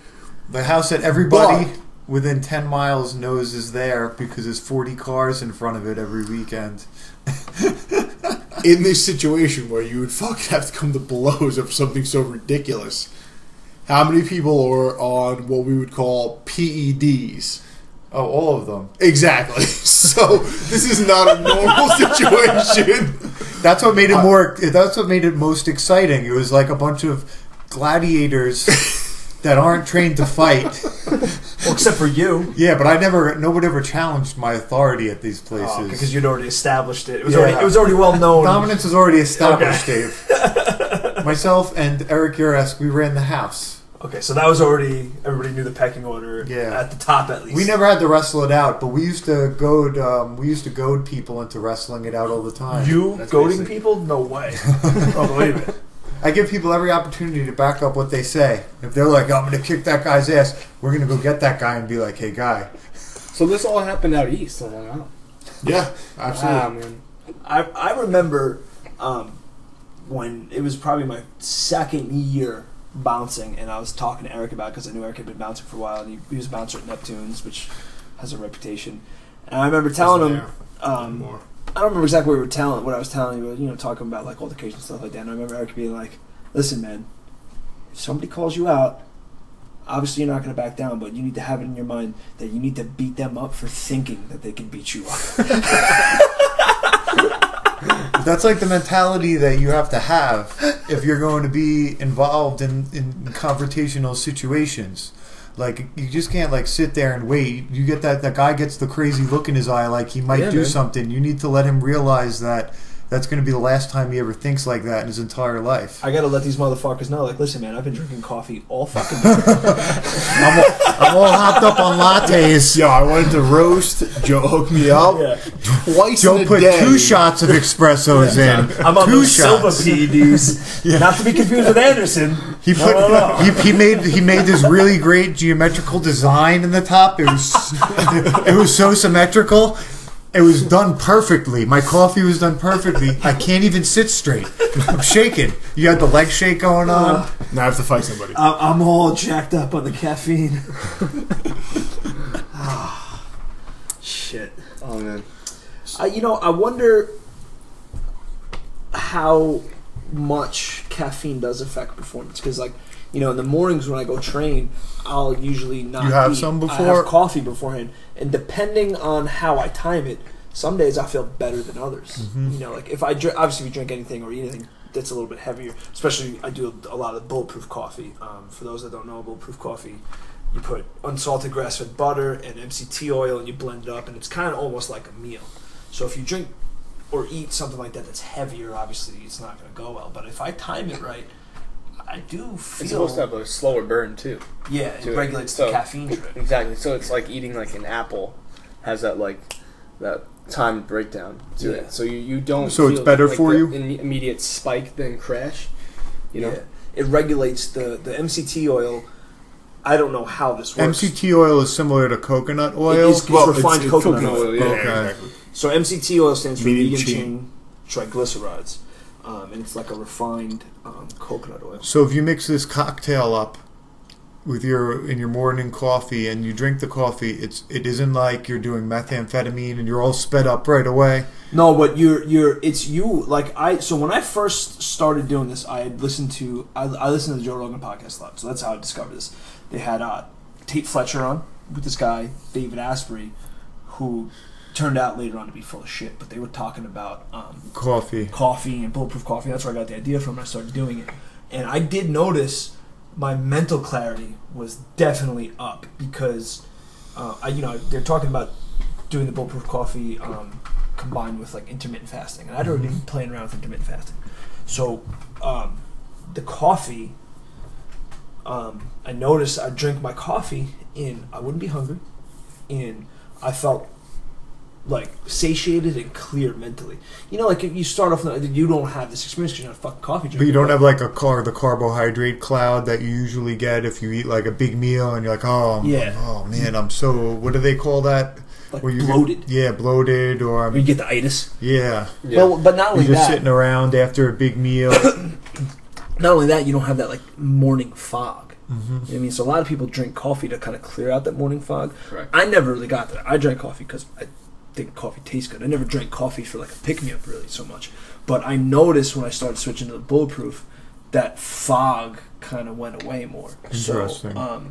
The house that everybody within 10 miles knows is there because there's 40 cars in front of it every weekend. In this situation where you would fucking have to come to blows of something so ridiculous, how many people are on what we would call PEDs? Oh, all of them. Exactly. So this is not a normal situation. That's what made it That's what made it most exciting. It was like a bunch of gladiators that aren't trained to fight. Well, except for you. Yeah, but nobody ever challenged my authority at these places. Because you'd already established it. It Yeah. was already well known. Dominance was already established, Dave. Myself and Eric Uresk, we ran the house. Okay, so that was already, everybody knew the pecking order at the top at least. We never had to wrestle it out, but we used to goad people into wrestling it out all the time. You That's goading basic. people? No way. Oh, believe it. I give people every opportunity to back up what they say. If they're like, I'm going to kick that guy's ass, we're going to go get that guy and be like, hey, guy. So this all happened out east on Long Island. Yeah, absolutely. Wow, man. I remember when it was probably my second year bouncing, and I was talking to Eric about it because I knew Eric had been bouncing for a while, and he was a bouncer at Neptune's, which has a reputation. And I remember telling him, I don't remember exactly what I was telling you, but, you know, talking about like altercation and stuff like that. And I remember Eric being like, "Listen, man, if somebody calls you out, obviously you're not going to back down, but you need to have it in your mind that you need to beat them up for thinking that they can beat you up." That's like the mentality that you have to have if you're going to be involved in confrontational situations. Like, you just can't like sit there and wait. You get that guy gets the crazy look in his eye like he might do something. You need to let him realize that that's going to be the last time he ever thinks like that in his entire life. I gotta let these motherfuckers know, like, listen, man, I've been drinking coffee all fucking day. I'm all hopped up on lattes. Yo, I wanted to roast. Joe hooked me up twice Joe in a put day. 2 shots of espressos in. I'm on 2 those Silva shots. PEDs. Not to be confused with Anderson. He put he made this really great geometrical design in the top. It was so symmetrical. It was done perfectly. My coffee was done perfectly. I can't even sit straight. I'm shaking. You had the leg shake going on. Now I have to fight somebody. I'm all jacked up on the caffeine. Shit. Oh man. I wonder how much caffeine does affect performance. Because, like, in the mornings when I go train, I'll usually not You have eat. some I before? have coffee beforehand. And depending on how I time it, some days I feel better than others. Mm-hmm. Like if I drink, obviously if you drink anything or eat anything that's a little bit heavier, especially I do a lot of bulletproof coffee. For those that don't know, bulletproof coffee, you put unsalted grass-fed butter and MCT oil and you blend it up, and it's kind of almost like a meal. So if you drink or eat something like that that's heavier, obviously it's not going to go well. But if I time it right, I do feel... It's supposed to have a slower burn too. Yeah, it regulates the caffeine trip. Exactly. So it's like eating like an apple has that timed breakdown to it. So you don't. So feel it's better like for the you? Immediate spike then crash. Yeah. It regulates the MCT oil. I don't know how this works. MCT oil is similar to coconut oil. It's refined coconut oil. Yeah, Okay. Exactly. So MCT oil stands for Medium vegan chain chain triglycerides, and it's like a refined coconut oil. So if you mix this cocktail up in your morning coffee and you drink the coffee, it isn't like you're doing methamphetamine and you're all sped up right away. No, but so when I first started doing this, I listened to the Joe Rogan podcast a lot. So that's how I discovered this. They had Tate Fletcher on with this guy David Asprey, who turned out later on to be full of shit. But they were talking about Coffee and bulletproof coffee. That's where I got the idea from. And I started doing it, and I did notice my mental clarity was definitely up because they're talking about doing the bulletproof coffee combined with like intermittent fasting, and I'd already been playing around with intermittent fasting. So the coffee, I noticed I'd drink my coffee and I wouldn't be hungry, and I felt like satiated and clear mentally. Like if you start off, you don't have this experience because you're not a fucking coffee drinker. But you don't have like the carbohydrate cloud that you usually get if you eat like a big meal and you're like, oh man, I'm so, what do they call that? Like bloated. Bloated or... you get the itis. Yeah. Well, but not only you're just that, sitting around after a big meal. not only that, you don't have that like morning fog. Mm-hmm. You know what I mean? So a lot of people drink coffee to kind of clear out that morning fog. Correct. I never really got that. I drank coffee because I think coffee tastes good. I never drank coffee for like a pick-me-up really so much. But I noticed when I started switching to the bulletproof, that fog kind of went away more. Interesting. So,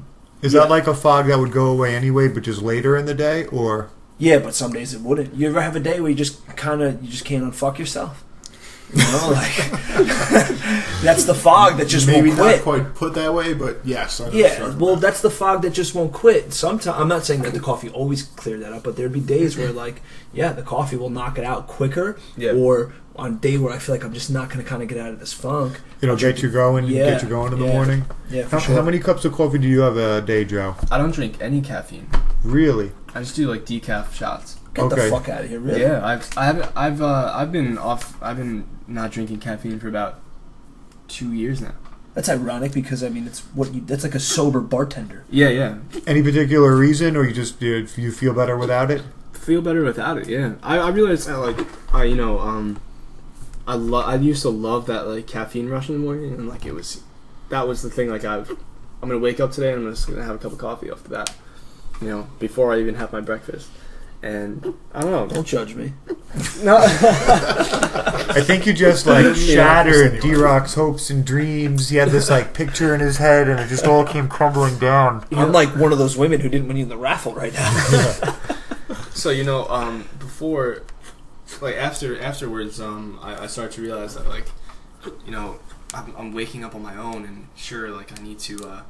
Is that like a fog that would go away anyway, but just later in the day, or? Yeah, but some days it wouldn't. You ever have a day where you just can't unfuck yourself? That's the fog that just Maybe won't quit. not quite put that way, but yes. That's the fog that just won't quit. Sometimes I'm not saying that the coffee always cleared that up, but there'd be days where the coffee will knock it out quicker, or on a day where I feel like I'm just not going to kind of get out of this funk. It'll get you going. Get you going in the morning. Yeah, for sure. How many cups of coffee do you have a day, Joe? I don't drink any caffeine. Really? I just do like decaf shots. Get the fuck out of here, really? Yeah, I've been not drinking caffeine for about 2 years now. That's ironic because that's like a sober bartender. Yeah. Any particular reason, or you feel better without it? Feel better without it. Yeah, I realized I used to love that like caffeine rush in the morning, and that was the thing. Like I'm gonna wake up today and I'm just gonna have a cup of coffee off the bat, before I even have my breakfast. And I don't know. Don't judge me. No. I think you just shattered D-Rock's hopes and dreams. He had this picture in his head, and it just all came crumbling down. I'm like one of those women who didn't win you the raffle right now. So before, afterwards, I started to realize that I'm waking up on my own, and sure, I need to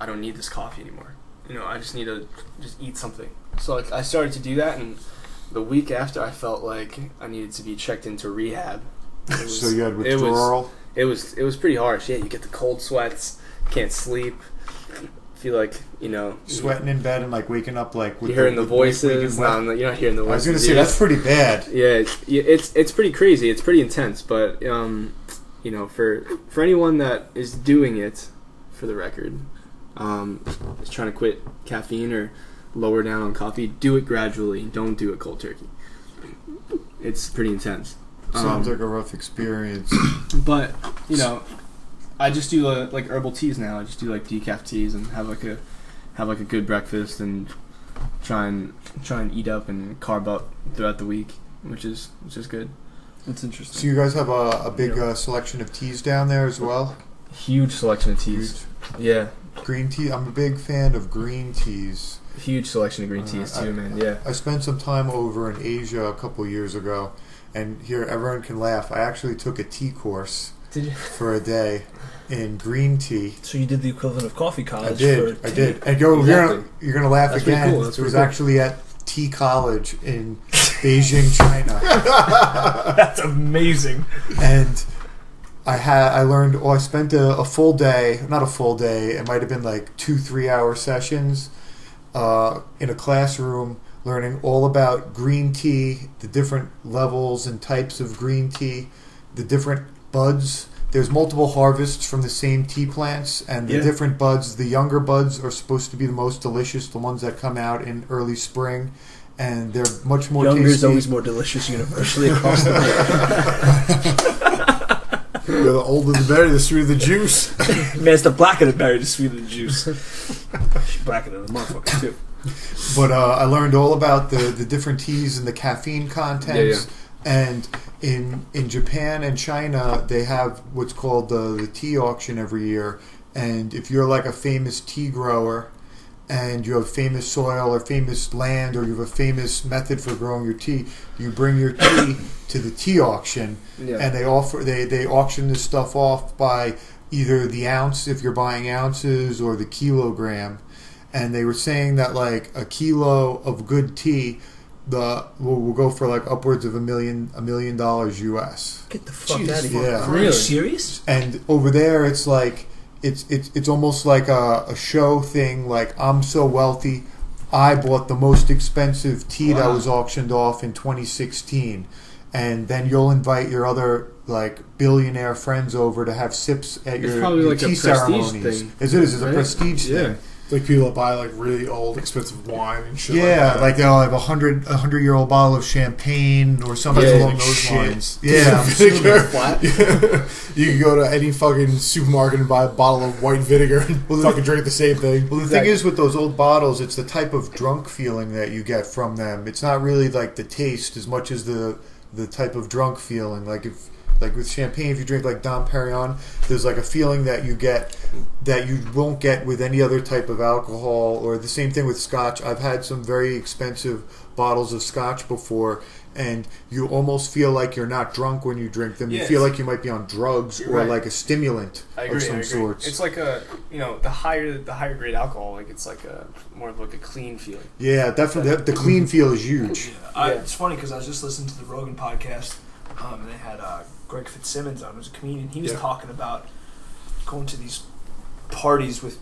I don't need this coffee anymore. I just need to just eat something. So I started to do that, and the week after, I felt like I needed to be checked into rehab. So you had withdrawal? It was pretty harsh. Yeah, you get the cold sweats, can't sleep, feel like sweating in bed and waking up with you're hearing the voices. No, you're not hearing the voices. I was going to say that's pretty bad. Yeah, it's pretty crazy. It's pretty intense, but for anyone that is doing it, for the record, is trying to quit caffeine or lower down on coffee, do it gradually. Don't do it cold turkey. It's pretty intense. Sounds like a rough experience. But you know, I just do like herbal teas now. I just do like decaf teas and have like a good breakfast and try and eat up and carb up throughout the week, which is good. That's interesting. So you guys have a big selection of teas down there as well? Huge selection of teas. Yeah. Green tea. I'm a big fan of green teas. Huge selection of green teas too, man. Yeah. I spent some time over in Asia a couple years ago, and here everyone can laugh. I actually took a tea course for a day in green tea. So you did the equivalent of coffee college. I did. And you're gonna laugh That's again. cool. It was actually at Tea College in Beijing, China. That's amazing. And I spent a full day, not a full day, it might have been like 2-3 hour sessions in a classroom learning all about green tea, the different levels and types of green tea, the different buds. There's multiple harvests from the same tea plants, and the different buds, the younger buds are supposed to be the most delicious, the ones that come out in early spring, and they're much more Younger tasty. is always more delicious universally across the board. The older the berry, the sweeter the juice. Man, it's the blacker the berry, the sweeter the juice. She's blacker than the motherfucker, too. But I learned all about the different teas and the caffeine contents. And in Japan and China, they have what's called the tea auction every year. And if you're like a famous tea grower and you have famous soil or famous land or you have a famous method for growing your tea, you bring your tea to the tea auction, and they auction this stuff off by either the ounce if you're buying ounces or the kilogram. And they were saying that like a kilo of good tea will go for like upwards of $1 million US. Get the fuck out of here. Yeah. Are you serious? And over there, it's like it's almost like a show thing. Like, I'm so wealthy, I bought the most expensive tea that was auctioned off in 2016, and then you'll invite your other like billionaire friends over to have sips at your like tea a prestige ceremonies. thing, Is it? Is it right? a prestige thing? Like people that buy like really old, expensive wine and shit. Yeah, like they'll have a 100-year-old bottle of champagne or something along those shit. lines. Yeah, I'm Vinegar. Flat. You can go to any fucking supermarket and buy a bottle of white vinegar and fucking drink the same thing. Well, the thing is with those old bottles, it's the type of drunk feeling that you get from them. It's not really like the taste as much as the type of drunk feeling. Like with champagne, if you drink like Dom Perignon, there's like a feeling that you get that you won't get with any other type of alcohol. Or the same thing with scotch. I've had some very expensive bottles of scotch before, and you almost feel like you're not drunk when you drink them. You feel like you might be on drugs or like a stimulant of some sorts. It's like the higher grade alcohol, like it's like more of like a clean feeling. Yeah, definitely. The clean feel is huge. It's funny because I was just listening to the Rogan podcast, and they had Greg Fitzsimmons on, who's a comedian. He was talking about going to these parties with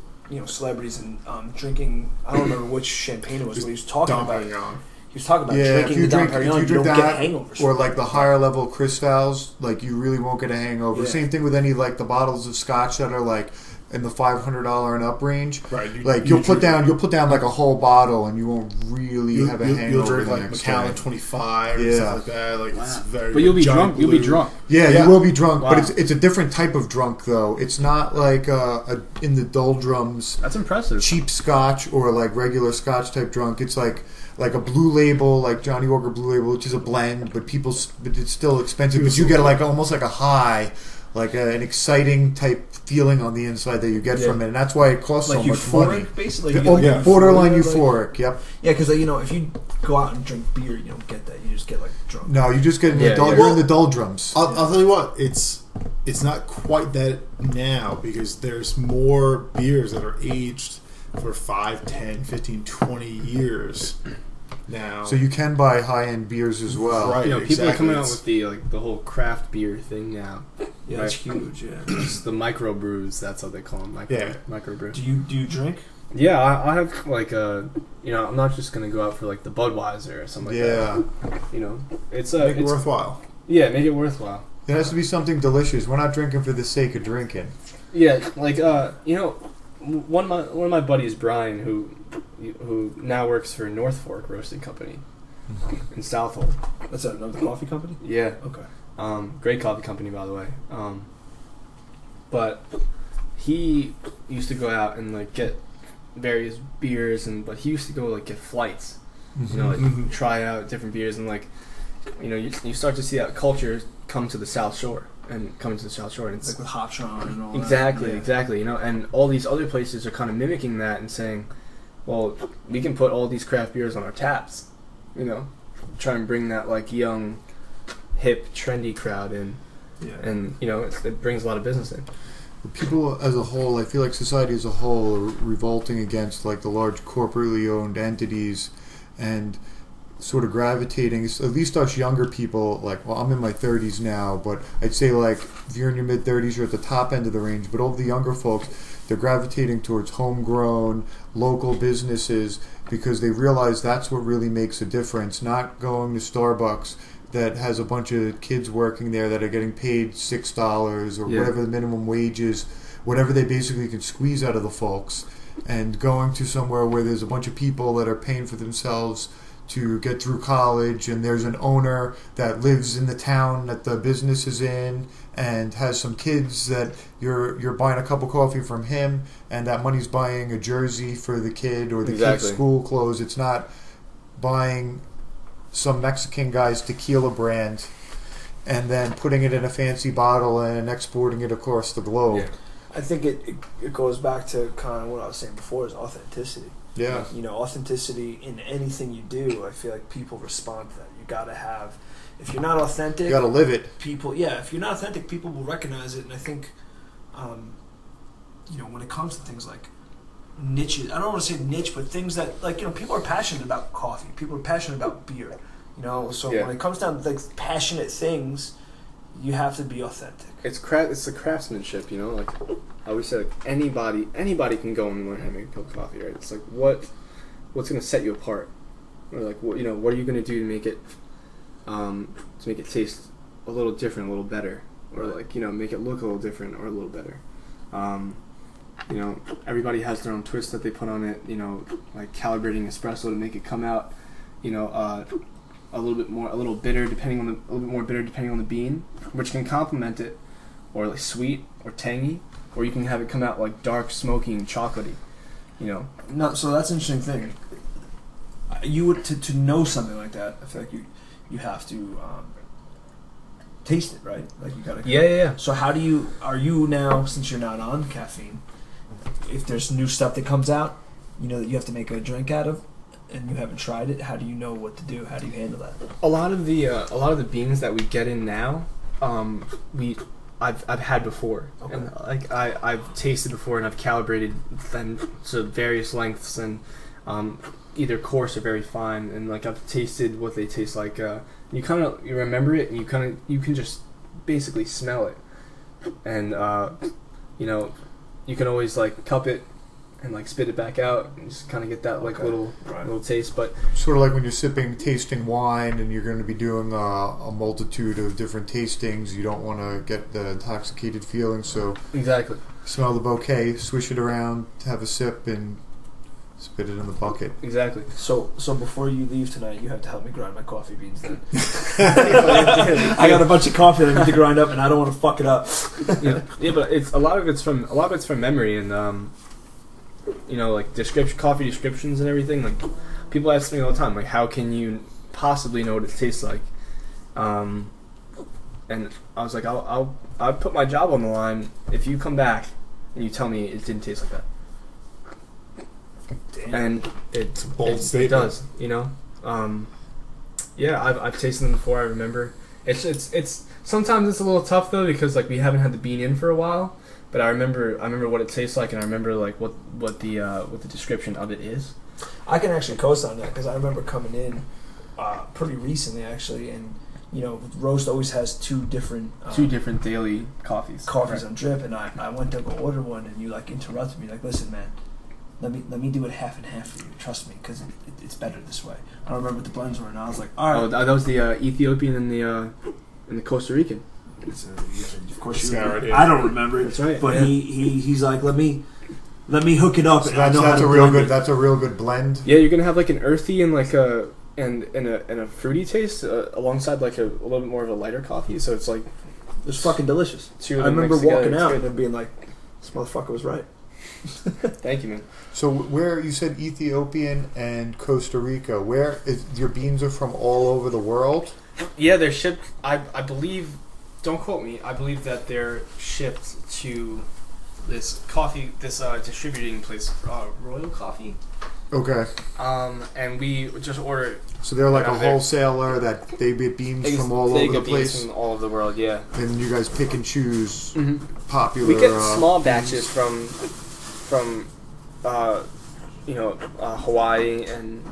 celebrities and drinking. I don't remember which champagne it was, but he was talking about. He was talking about drinking the Dom Perignon. You don't get hangovers. Or like the higher level crystals, like you really won't get a hangover. Same thing with any like the bottles of scotch that are like in the $500 and up range. Right. You'll put down like a whole bottle and you won't really have a hangover. You'll drink the like next Macallan day. 25 or something like that. Like it's very. But you'll be Johnny drunk. You'll be Blue. drunk. Yeah, you will be drunk, Wow. but it's a different type of drunk though. It's not like in the doldrums. That's impressive. Cheap scotch or like regular scotch type drunk. It's like a Blue Label, like Johnny Walker Blue Label, which is a blend, but it's still expensive. But you get like almost like a high, like an exciting type feeling on the inside that you get from it, and that's why it costs like so much money. euphoric, basically. Borderline euphoric. Yep. Yeah, because if you go out and drink beer, you don't get that. You just get like drunk. No, you just get in the you're in the doldrums. I'll tell you what, it's not quite that now because there's more beers that are aged for 5, 10, 15, 20 years now. So you can buy high-end beers as well. Right. People are coming out with the whole craft beer thing now. Yeah, right? it's huge. Yeah. It's the micro brews. That's what they call them. Micro brew. Do you drink? Yeah, I have like I'm not just gonna go out for like the Budweiser or something like that. It's Make it it's worthwhile. Yeah, make it worthwhile. It has to be something delicious. We're not drinking for the sake of drinking. Yeah, like one of my buddies, Brian, who who now works for North Fork Roasting Company in Southold. That's another coffee company? Yeah. Okay. Great coffee company, by the way. But he used to go out and like get various beers, but he used to go like get flights, like try out different beers, and like, you start to see that culture come to the South Shore, and it's like with Hotron and all exactly, that. exactly, and all these other places are kind of mimicking that and saying, well, we can put all these craft beers on our taps, try and bring that like young, hip, trendy crowd in, and it brings a lot of business in. People as a whole, I feel like society as a whole are revolting against like the large corporately owned entities and sort of gravitating, at least us younger people, like, well, I'm in my 30s now, but I'd say like if you're in your mid 30s, you're at the top end of the range, but all the younger folks, they're gravitating towards homegrown, local businesses because they realize that's what really makes a difference, not going to Starbucks that has a bunch of kids working there that are getting paid $6 or whatever the minimum wage is, whatever they basically can squeeze out of the folks, and going to somewhere where there's a bunch of people that are paying for themselves to get through college, and there's an owner that lives in the town that the business is in and has some kids that you're buying a cup of coffee from him, and that money's buying a jersey for the kid or the kid's school clothes. It's not buying some Mexican guy's tequila brand and then putting it in a fancy bottle and exporting it across the globe. Yeah. I think it goes back to kind of what I was saying before, is authenticity. Yeah. Authenticity in anything you do, I feel like people respond to that. You gotta have, if you're not authentic, you gotta live it. If you're not authentic, people will recognize it. And I think, when it comes to things like niches, I don't want to say niche, but things that, like, people are passionate about coffee, people are passionate about beer, so when it comes down to like passionate things, you have to be authentic. It's the craftsmanship, like I always say, like anybody can go and learn how to make a cup of coffee, right? It's like what's going to set you apart, or like what are you going to do to make it taste a little different, a little better, or like make it look a little different or a little better. Everybody has their own twist that they put on it, like calibrating espresso to make it come out, a little bitter depending on the bean, which can complement it, or like sweet or tangy, or you can have it come out like dark, smoky, and chocolatey. No, so that's an interesting thing. You would to know something like that. I feel like you have to taste it, right? Like you gotta. Yeah. So are you now, since you're not on caffeine, if there's new stuff that comes out, that you have to make a drink out of, and you haven't tried it, how do you know what to do? How do you handle that? A lot of the beans that we get in now, I've had before, okay. And like I've tasted before, and I've calibrated them to various lengths, and either coarse or very fine, and like I've tasted what they taste like. You remember it, and you can just basically smell it, and you can always like cup it and like spit it back out and just kind of get that like little taste. But sort of like when you're tasting wine and you're going to be doing a multitude of different tastings, you don't want to get the intoxicated feeling, so exactly, smell the bouquet, swish it around, have a sip, and spit it in the bucket. Exactly. So before you leave tonight, you have to help me grind my coffee beans then. I got a bunch of coffee that I need to grind up, and I don't want to fuck it up. Yeah, but a lot of it's from memory, and like coffee descriptions and everything. Like people ask me all the time, like, how can you possibly know what it tastes like? And I was like, I'll put my job on the line if you come back and you tell me it didn't taste like that. Damn. And it does, Yeah, I've tasted them before. I remember. It's sometimes it's a little tough though, because like we haven't had the bean in for a while. But I remember what it tastes like, and I remember like what the description of it is. I can actually co-sign that, because I remember coming in pretty recently actually, and Roast always has two different daily coffees right. On drip, and I went to go order one, and you like interrupted me, like, listen man, let me do it half and half for you, trust me, because it's better this way. I don't remember what the blends were, and I was like, all right. Oh, that was the Ethiopian and the Costa Rican. Of course you. I don't remember it. That's right. But he's like, let me Let me hook it up. So And I know how that's to a real blend good. it. That's a real good blend. Yeah, you're gonna have like an earthy and like a and a fruity taste alongside like a little bit more of a lighter coffee. So it's like It's fucking delicious. two of I them remember mixed together. walking It's out good. and being like, "This motherfucker was right." Thank you, man. So where you said Ethiopian and Costa Rica, where is your beans are from all over the world? Yeah, they're shipped. I believe. Don't quote me. I believe that they're shipped to this distributing place, Royal Coffee. Okay. And we just order. So they're like a Out there. wholesaler that they get beans from all they over the get beans place, from all over the world. Yeah. and you guys pick and choose popular. We get small batches from Hawaii and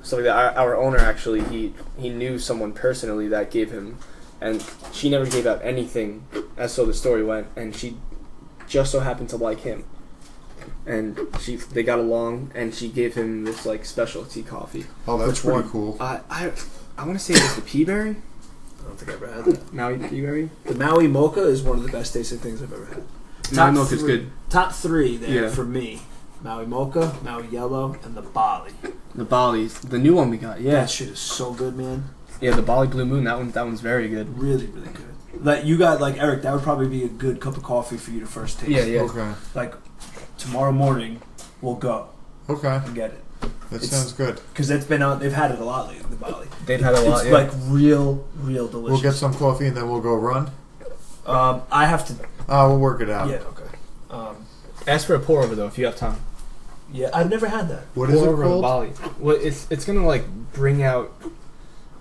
stuff like that. Our owner actually he knew someone personally that gave him, and she never gave out anything, as so the story went, and she just so happened to like him, and they got along, and she gave him this like specialty coffee. Oh, that's Which pretty one? cool. I want to say it was the peaberry, I don't think I ever had that. Maui peaberry. The Maui mocha is one of the best tasting things I've ever had. Maui mocha is good. Top three there Yeah. for me: Maui mocha, Maui yellow, and the Bali. The Bali's, the new one we got. Yeah, That shit is so good, man. yeah, the Bali Blue Moon. That one's very good. Really, really good. That you got, like, Eric, that would probably be a good cup of coffee for you to first taste. Yeah, yeah. Okay. Like, tomorrow morning, we'll go Okay. and get it. That It's- sounds good. Because they've had it a lot lately, the Bali. They've had a lot. It's Yeah. like real delicious. We'll get some coffee and then we'll go run. I have to, We'll work it out. yeah, okay. Ask for a pour over though if you have time. Yeah, I've never had that. What is it Pour over the called? Bali. Well, it's gonna like bring out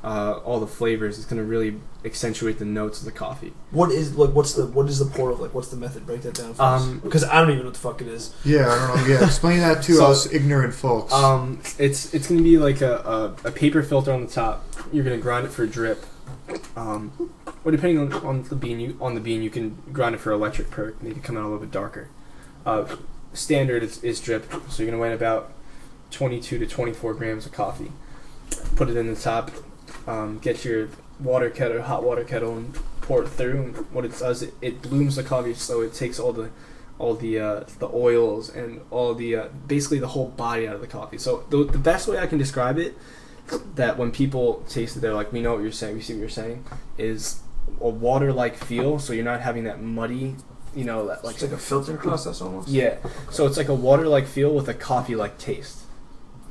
all the flavors. It's gonna really accentuate the notes of the coffee. What is the pour of, like, what's the method? Break that down for us. Because I don't even know what the fuck it is. Yeah, I don't know. Yeah, explain that to So- us ignorant folks. It's gonna be like a paper filter on the top. You're gonna grind it for drip. Or depending on the bean, you can grind it for electric perk. Maybe come out a little bit darker. Standard is drip, so you're gonna weigh about 22 to 24 grams of coffee. Put it in the top. Get your hot water kettle, and pour it through. And what it does, it blooms the coffee, so it takes all the oils and all the basically the whole body out of the coffee. So the best way I can describe it, that when people taste it, they're like, we know what you're saying, we see what you're saying, is a water-like feel. So you're not having that muddy, that like It's like a filtering process almost. yeah. So it's like a water-like feel with a coffee-like taste.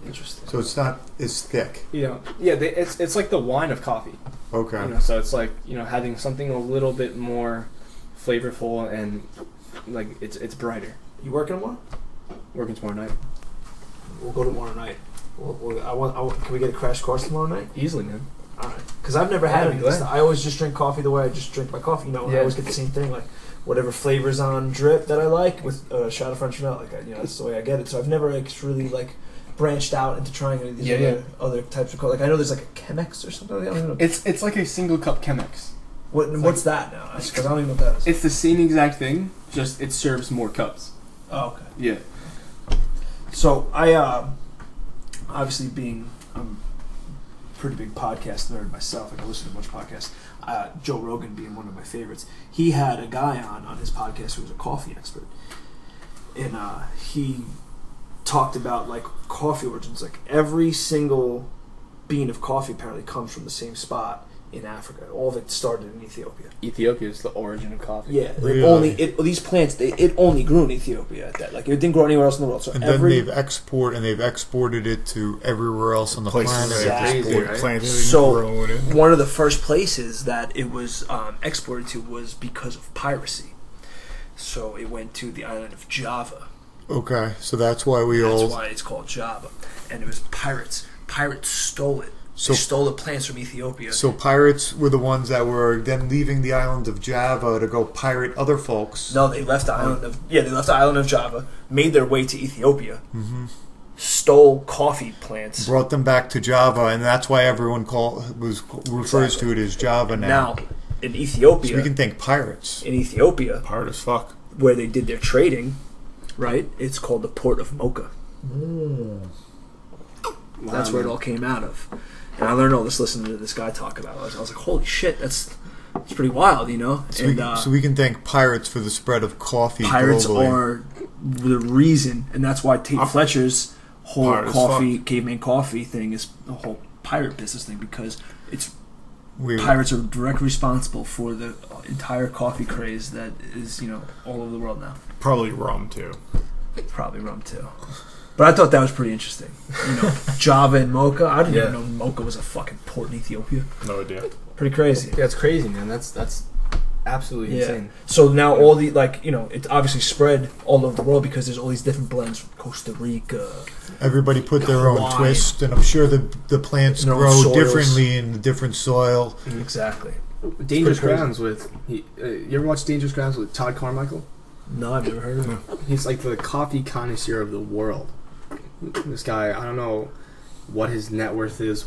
Interesting. So it's not as thick. It's like the wine of coffee. Okay. So it's like having something a little bit more flavorful and like it's brighter. You working tomorrow? Working tomorrow night. We'll go tomorrow night. Can we get a crash course tomorrow night? Easily, man. All right. Because I've never had I'd it. be glad. I always just drink coffee the way I just drink my coffee. I Yeah. always get the same thing, like whatever flavors on drip that I like with a shot of French vanilla. Like that's the way I get it. So I've never really like branched out into trying any of these other types of coffee. Like I know there's like a Chemex or something. I don't even know. It's like a single cup Chemex. What's that now? Because I don't even know what that is. It's the same exact thing, just it serves more cups. Oh, okay. Yeah. So I obviously I'm a pretty big podcast nerd myself. Like I listen to a bunch of podcasts. Joe Rogan being one of my favorites. He had a guy on his podcast who was a coffee expert, and he talked about like coffee origins. Like every single bean of coffee apparently comes from the same spot in Africa. All of it started in Ethiopia. Ethiopia is the origin of coffee. Yeah, Really? these plants it only grew in Ethiopia at that. Like it didn't grow anywhere else in the world. So And then they've exported it to everywhere else on the Places planet. that Exactly. export Right? planted and So grown in. one of the first places that it was exported to was because of piracy. So it went to the island of Java. Okay, so that's why That's why it's called Java. And it was pirates. Pirates stole it. They stole the plants from Ethiopia. So pirates were the ones that were then leaving the island of Java to go pirate other folks. No, they left the island of Java, made their way to Ethiopia, stole coffee plants. Brought them back to Java, and that's why everyone refers to it as Java now. Now, in Ethiopia, So we can thank pirates. Hard as fuck. where they did their trading, right? It's called the port of Mocha. That's where it all came out of. And I learned all this listening to this guy talk about it. I was like, holy shit, that's pretty wild, So, And we can thank pirates for the spread of coffee pirates globally. are the reason, and that's why Tate Fletcher's whole Pirate as caveman coffee thing is the whole pirate business thing, because it's We, pirates are directly responsible for the entire coffee craze that is, all over the world now. Probably rum too. Probably rum too. But I thought that was pretty interesting. Java and mocha. I didn't even know mocha was a fucking port in Ethiopia. No idea. Pretty crazy. Yeah, it's crazy, man. That's absolutely insane. So now all the it's obviously spread all over the world because there's all these different blends from Costa Rica. everybody put their own Hawaii. twist, and I'm sure the plants Their own grow soils. differently in the different soil. Exactly. Dangerous Pretty crazy. Grounds with you ever watch Dangerous Grounds with Todd Carmichael? No, I've never heard of it. He's like the coffee connoisseur of the world. This guy, I don't know what his net worth is,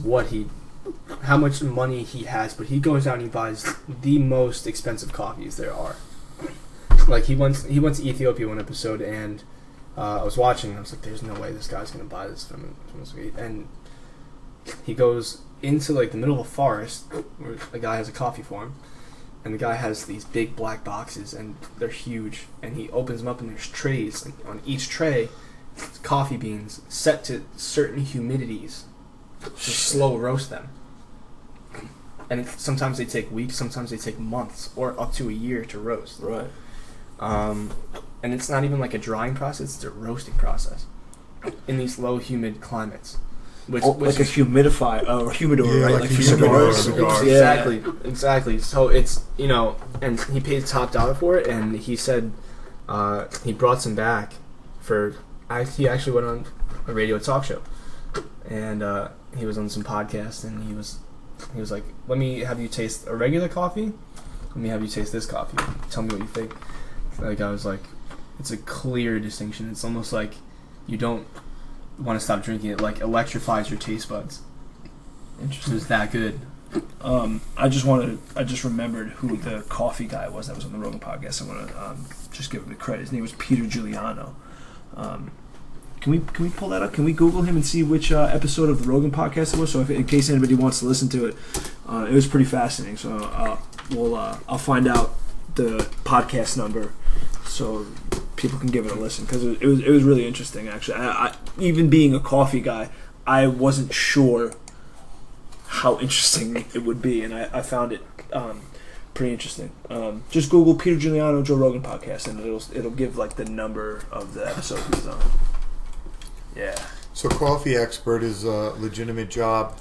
how much money he has, but he goes out and he buys the most expensive coffees there are. Like he went to Ethiopia one episode, and I was watching, and I was like, "There's no way this guy's gonna buy this from this guy." And he goes into like the middle of a forest where a guy has a coffee farm, and the guy has these big black boxes, and they're huge, and he opens them up, and there's trays, and on each tray, it's coffee beans set to certain humidities to slow roast them. And sometimes they take weeks, sometimes they take months, or up to a year to roast. Right. And it's not even like a drying process; it's a roasting process in these low humid climates. Which Like a humidifier or humidor, Yeah, right? like Like a for humidor, cigars. cigar. Exactly. So it's and he paid top dollar for it, and he said he brought some back for. He actually went on a radio talk show, and he was on some podcast, and he was like, "Let me have you taste a regular coffee. Let me have you taste this coffee. Tell me what you think." Like I was like, it's a clear distinction. It's almost like you don't want to stop drinking it. Like electrifies your taste buds. Interesting. It was that good. I just remembered who the coffee guy was that was on the Rogan podcast. I want to just give him the credit. His name was Peter Giuliano. Can we pull that up? Can we Google him and see which episode of the Rogan podcast it was? So in case anybody wants to listen to it, it was pretty fascinating. So I'll find out the podcast number so people can give it a listen, because it was really interesting actually. I even being a coffee guy, I wasn't sure how interesting it would be, and I found it pretty interesting. Just Google Peter Giuliano Joe Rogan podcast, and it'll give like the number of the episode he was on. Yeah. So coffee expert is a legitimate job.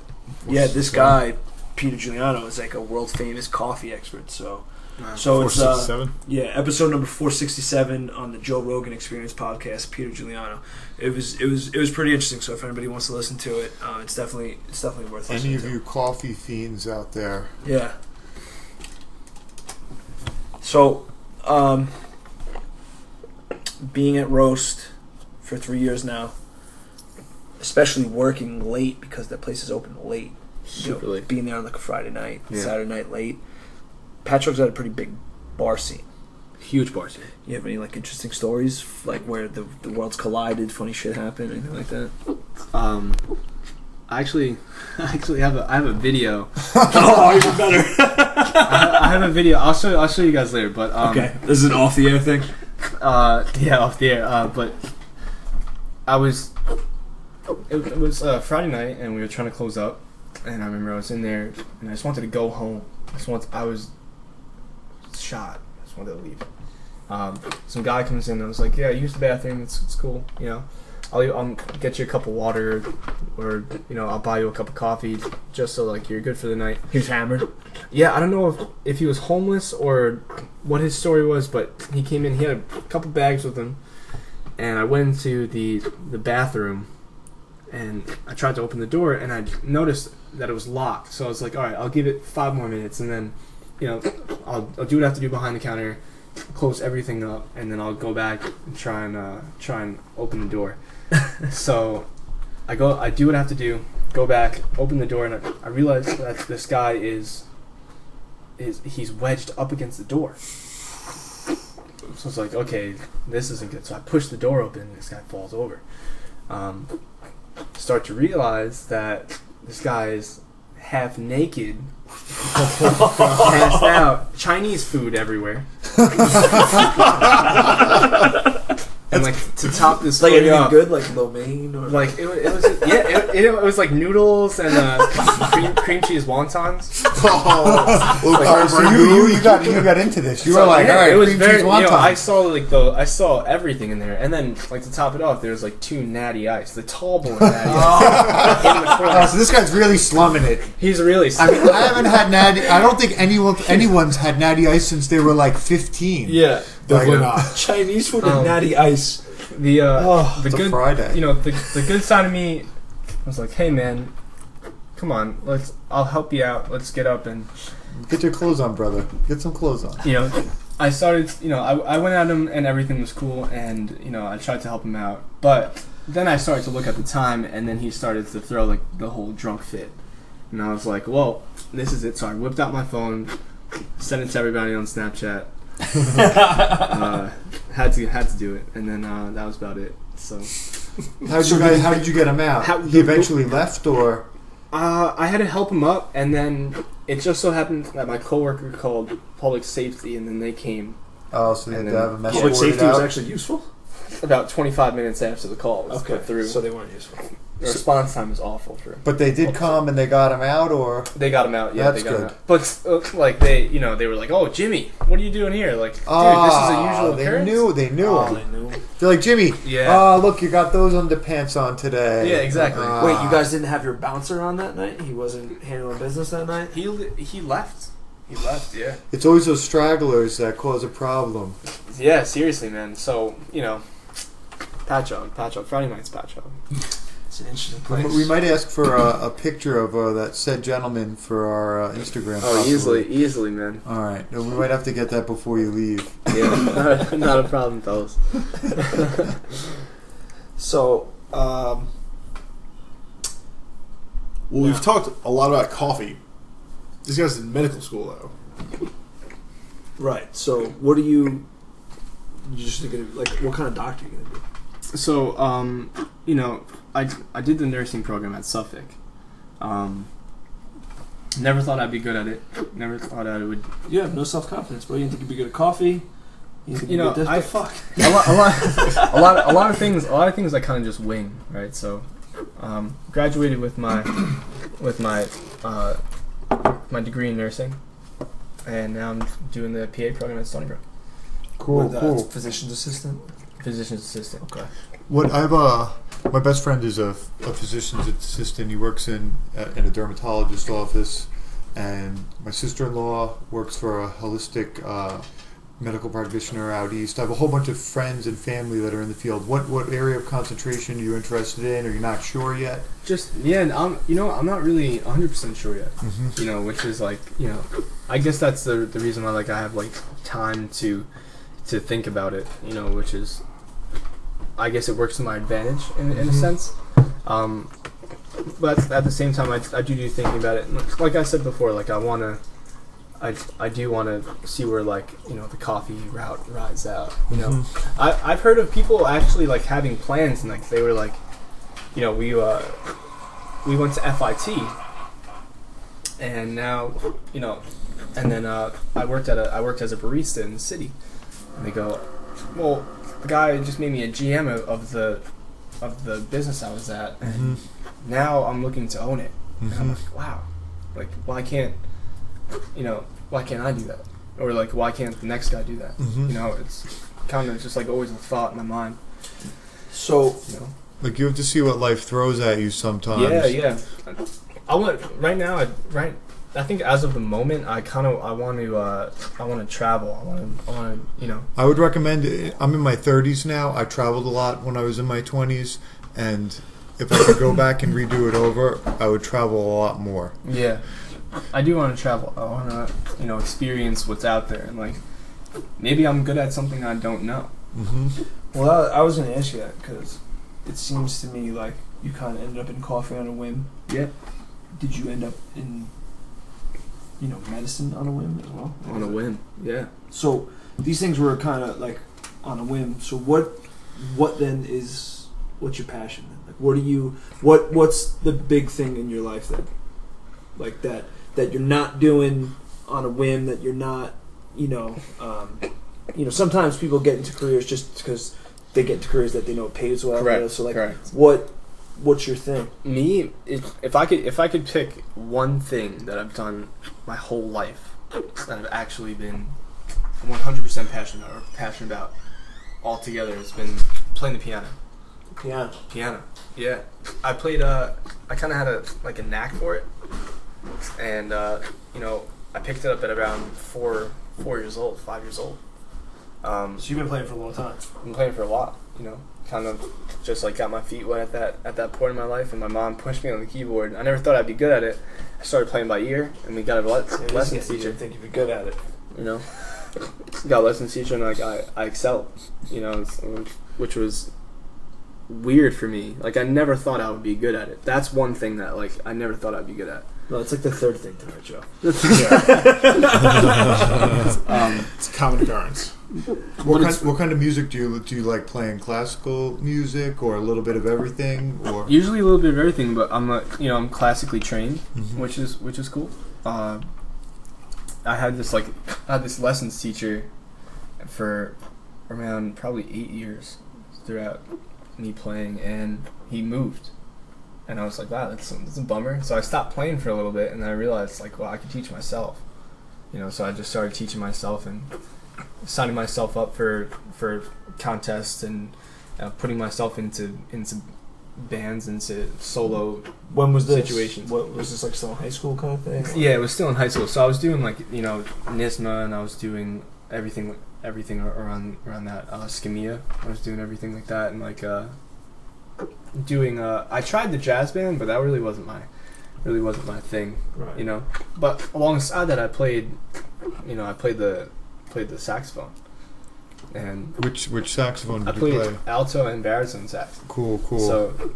Yeah, this guy Peter Giuliano is like a world famous coffee expert. So it's 467. episode number 467 on the Joe Rogan Experience podcast. Peter Giuliano. It was pretty interesting. So if anybody wants to listen to it, it's definitely worth listening Any to. of you coffee fiends out there? Yeah. So, being at Roast for 3 years now, especially working late because that place is open late. Super late. Being there on like a Friday night, Yeah. Saturday night late. Patchogue's got a pretty big bar scene. Huge bar scene. You have any like interesting stories, like where the worlds collided, funny shit happened, anything like that? I actually have a video. Oh, even better. I have a video. I'll show you guys later. But Okay, this is an off the air thing. yeah, off the air. But it was Friday night, and we were trying to close up, and I remember I was in there, and I just wanted to go home. I was shot. I just wanted to leave. Some guy comes in, and I was like, "Yeah, use the bathroom. It's cool. I'll get you a cup of water, or I'll buy you a cup of coffee, just so like you're good for the night." He was hammered. Yeah, I don't know if he was homeless or what his story was, but he came in. He had a couple bags with him, and I went into the bathroom, and I tried to open the door, and I noticed that it was locked. So I was like, "All right, I'll give it 5 more minutes, and then, I'll do what I have to do behind the counter, close everything up, and then I'll go back and try and open the door." So I do what I have to do, go back, open the door, and I realize that this guy he's wedged up against the door. So it's like, okay, this isn't good. So I push the door open, and this guy falls over. Start to realize that this guy is half naked, passed out, Chinese food everywhere. and like to top this Like story anything off, good, like lo mein or like it was it was like noodles and cream cheese wontons. Oh, so you got into this. You were like, yeah, all right, it was cream very. cheese wonton. I saw everything in there, and then like to top it off, there was like 2 natty ice, the tall boy natty ice in the corner. Oh, so this guy's really slumming it. He's really. I mean, I haven't had natty. I don't think anyone's had natty ice since they were like 15. yeah, Definitely not. Chinese food and natty ice. the It's a good Friday. the good side of me was like, hey man, come on, I'll help you out. Let's get up and Get your clothes on, brother. Get some clothes on. I started, I went at him and everything was cool, and I tried to help him out, but then I started to look at the time, and then he started to throw like the whole drunk fit, and I was like, well, this is it. So I whipped out my phone, sent it to everybody on Snapchat. Had to do it, and then that was about it. So How did you get him out? He eventually left, or I had to help him up, and then it just so happened that my coworker called public safety, and then they came so they had to have a message Public boarded safety was out? actually useful. about 25 minutes after the call was put through. So they weren't useful. The response time was awful for him. But they did come and they got him out, or They got him out, yeah. That's they got good. him out. But like they were like, "Oh, Jimmy, what are you doing here?" Like, dude, this is a usual occurrence. They knew Oh, him. they knew. They're like, Jimmy, Yeah. look, you got those underpants on today. Yeah, exactly. Wait, you guys didn't have your bouncer on that night? He wasn't handling business that night? He left. He left. Yeah. It's always those stragglers that cause a problem. Yeah. Seriously, man. So patch on. Friday night's patch on. It's an interesting place. We might ask for a picture of that said gentleman for our Instagram. Oh, possibly. easily, man. All right, we might have to get that before you leave. Yeah, not a problem, fellas. So, We've talked a lot about coffee. This guy's in medical school, though. right. So, what are you just thinking? Like, what kind of doctor are you gonna be? So, I did the nursing program at Suffolk. Never thought I'd be good at it. Never thought I would. You have no self confidence, bro. You didn't think you'd be good at coffee. You think you'd be good at this? The fuck. a lot of things I kind of just wing, right? So, graduated with my degree in nursing, and now I'm doing the PA program at Stony Brook. Cool. Physician's assistant. Physician's assistant. Okay. What my best friend is a physician's assistant. He works in a dermatologist's office, and my sister-in-law works for a holistic medical practitioner out east. I have a whole bunch of friends and family that are in the field. What area of concentration are you interested in? Are you not sure yet? And I'm not really 100% sure yet. Mm-hmm. Which is like, I guess that's the reason why like I have like time to think about it. Which is, I guess it works to my advantage in a sense. But at the same time, I do thinking about it. Like I said before, like I do want to see where like the coffee route rides out. I've heard of people actually like having plans, and like they were like, we went to FIT, and now and then I worked as a barista in the city, and they go, well, the guy just made me a GM of the business I was at, and now I'm looking to own it. And I'm like, wow, like why can't I do that? Or like why can't the next guy do that? It's kind of just like always a thought in my mind. So, Like, you have to see what life throws at you sometimes. Yeah. I think as of the moment, I want to travel. I want to. I would recommend it. I'm in my 30s now. I traveled a lot when I was in my 20s, and if I could go back and redo it over, I would travel a lot more. Yeah, I do want to travel. I want to, experience what's out there, and like maybe I'm good at something I don't know. well, I was going to ask you that because it seems to me like you kind of ended up in coffee on a whim. Yeah. Did you end up in medicine on a whim as well? On a whim, yeah. So these things were kind of like on a whim. So what then is what's your passion then? Like what's the big thing in your life then? Like that you're not doing on a whim, that you're not sometimes people get into careers just because they get into careers that they know pays well. Correct. You know? So like, Correct. what's your thing? Me, if I could pick one thing that I've done my whole life that I've actually been 100% passionate about altogether, it's been playing the piano. Piano. Yeah. I played. I kind of had a knack for it, and you know, I picked it up at around 5 years old. So you've been playing for a long time. I've been playing for a while. You know, kind of just like got my feet wet at that point in my life, and my mom pushed me on the keyboard. I never thought I'd be good at it. I started playing by ear, and we got a lesson teacher. I think you'd be good at it. You know, got a lesson teacher, and like I excelled. You know, which was weird for me. Like I never thought I would be good at it. That's one thing that like I never thought I'd be good at. No, it's like the third thing tonight, Joe. It's a common occurrence. What kind of music do you like playing? Classical music or a little bit of everything? Or Usually a little bit of everything, but I'm classically trained, which is cool. I had this lessons teacher for around probably 8 years throughout me playing, and he moved. And I was like, wow, that's a bummer. So I stopped playing for a little bit, and then I realized, like, well, I could teach myself. You know, so I just started teaching myself and signing myself up for contests and putting myself into bands, into solo When was this? situations. What was this, like still in high school kind of thing? Yeah, it was still in high school. So I was doing like, you know, NISMA, and I was doing everything around that Skimia. I was doing everything like that, and like doing I tried the jazz band, but that really wasn't my thing. Right. You know. But alongside that, I played the saxophone. And which saxophone I did you played play? alto and baritone sax. Cool. So,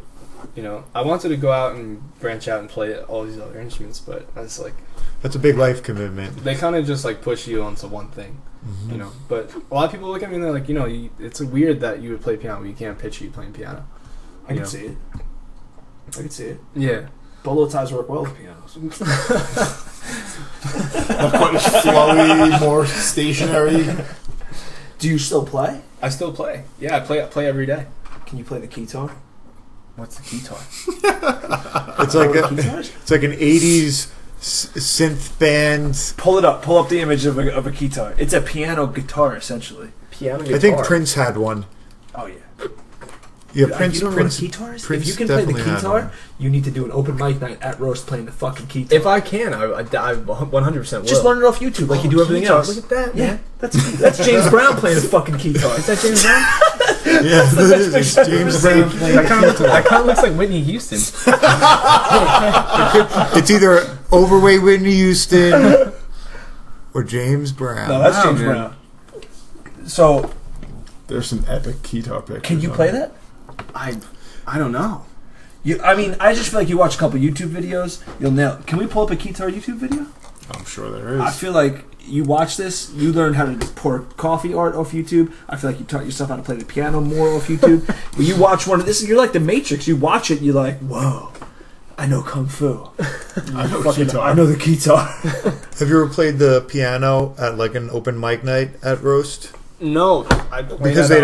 you know, I wanted to go out and branch out and play all these other instruments, but I was like, That's a big life commitment. they kind of just like push you onto one thing, Mm-hmm. you know. But a lot of people look at me and they're like, you know, it's weird that you would play piano, but you can't picture you playing piano. I You can know? see it. I can see it. Yeah. Bolo ties work well with pianos. Not quite as flowy, more stationary. Do you still play? I still play. Yeah, I play every day. Can you play the guitar? What's the guitar? It's like Guitars? it's like an '80s synth band. Pull it up. Pull up the image of a guitar. It's a piano guitar, essentially. Piano guitar. I think Prince had one. Oh yeah. Yeah, You Prince. don't know Prince. what a guitar is? Prince If you can play the definitely had guitar, one. you need to do an open mic night at Roast playing the fucking guitar. If I can, I 100% will. Just learn it off YouTube like you do everything guitar. else. Look at that, Yeah, man. that's James Brown playing a fucking guitar. Is that James Brown? Yeah, that is. It's James Brown. That kind of looks like Whitney Houston. It's either overweight Whitney Houston or James Brown. No, that's Wow, James man. Brown. So, There's some epic guitar pictures. can you play that? I don't know. I mean, I just feel like you watch a couple YouTube videos, you'll nail it. Can we pull up a guitar YouTube video? I'm sure there is. I feel like you watch this, you learn how to pour coffee art off YouTube. I feel like you taught yourself how to play the piano more off YouTube. But you watch one of this, you're like the Matrix. You watch it, and you're like, whoa, I know Kung Fu. I know Fucking- guitar. I know the guitar. Have you ever played the piano at like an open mic night at Roast? No, I played Because at,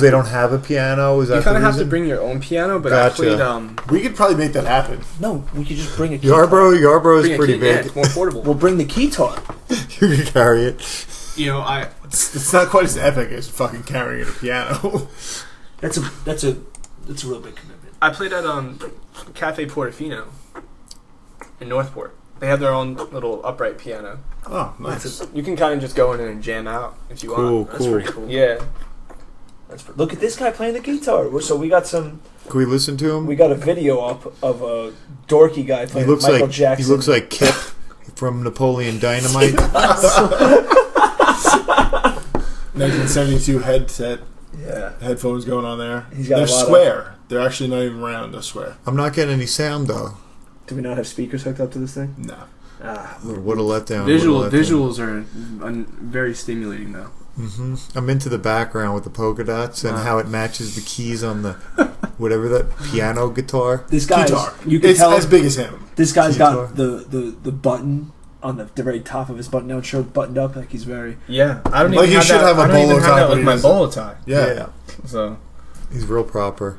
they don't have a piano. Is that You kind the of have to reason? bring your own piano, but Gotcha. I played We could probably make that happen. No, we could just bring a guitar. Yarborough is bring a pretty key- yeah, big. it's more portable. We'll bring the guitar. You can carry it. You know, It's not quite as epic as fucking carrying a piano. That's a real big commitment. I played at Cafe Portofino in Northport. They have their own little upright piano. Oh, nice. You can kind of just go in and jam out if you Cool, want. That's cool. pretty cool. Yeah. Look at this guy playing the guitar. So we got Can we listen to him? we got a video up of a dorky guy He playing looks Michael like Jackson. he looks like Kip from Napoleon Dynamite. 1972 headset, Yeah. headphones going on there. He's got They're a lot of- square. They're actually not even round. They're square. I'm not getting any sound though. Do we not have speakers hooked up to this thing? No. Ah, What a letdown. Visuals are very stimulating though. Hmm. I'm into the background with the polka dots and Wow. how it matches the keys on the whatever that piano guitar. this guy's Guitar. you can It's tell as big as him. this guy's guitar. got the button on the very top of his button down shirt buttoned up like he's very. Yeah, I don't Like even he have should that. have a I don't even bolo have tie, that but with he my doesn't. bolo tie. Yeah. So He's real proper.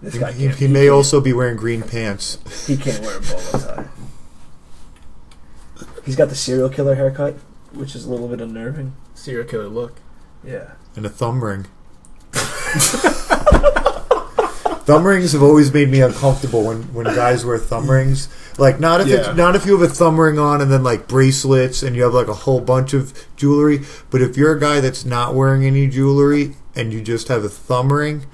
This guy He can't. may also be wearing green pants. He can't wear a bolo tie. He's got the serial killer haircut, which is a little bit unnerving. Serial killer look. Yeah. And a thumb ring. Thumb rings have always made me uncomfortable when guys wear thumb rings. Like not if you have a thumb ring on and then like bracelets and you have like a whole bunch of jewelry, but if you're a guy that's not wearing any jewelry and you just have a thumb ring,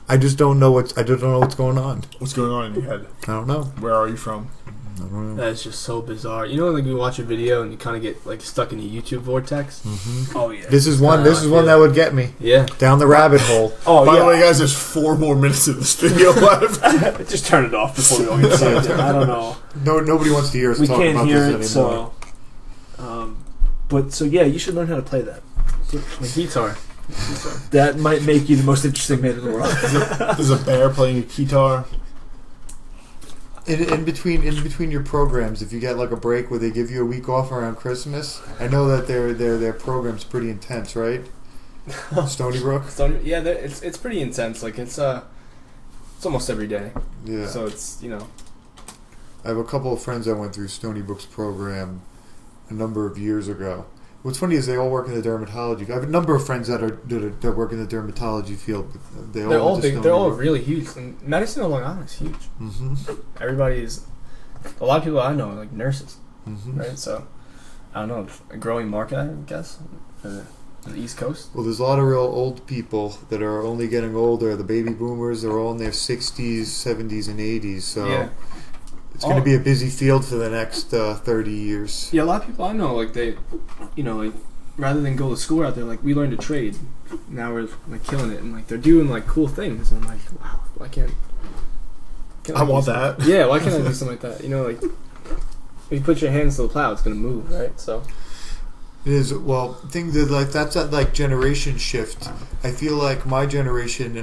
I don't know what's going on. What's going on in your head? I don't know. Where are you from? I don't know. That is just so bizarre. You know, like you watch a video and you kind of get like stuck in a YouTube vortex. Mm-hmm. Oh yeah. This is one that would get me. Yeah. Down the rabbit hole. Oh By the way, guys, there's 4 more minutes of this video left. Just turn it off before we all get started. I don't know. No, nobody wants to hear us We talk can't about hear this it, anymore. so yeah, you should learn how to play that. Like guitar. That might make you the most interesting man in the world. There's a bear playing a guitar. In between your programs, if you get like a break where they give you a week off around Christmas, I know that their program's pretty intense, right? Stony Brook. Yeah, it's pretty intense. Like it's almost every day. Yeah. So it's I have a couple of friends that went through Stony Brook's program a number of years ago. What's funny is they all work in the dermatology. I have a number of friends that work in the dermatology field. But they're all went to big. Stony They're all Brook. really huge. And medicine on Long Island is huge. Mm-hmm. A lot of people I know are like nurses, Mm-hmm. right? So I don't know, a growing market, I guess, for the East Coast. Well, there's a lot of real old people that are only getting older. The baby boomers are all in their 60s, 70s, and 80s. So Yeah. it's going to be a busy field for the next 30 years. Yeah, a lot of people I know, like they, like rather than go to school out there, like we learned a trade. Now we're like killing it, and like they're doing like cool things. And I'm like, wow, why can't I want that. Yeah, why can't I do something like that? Like if you put your hands to the plow, it's gonna move, right? So It is. Well, things that like that's that like generation shift. I feel like my generation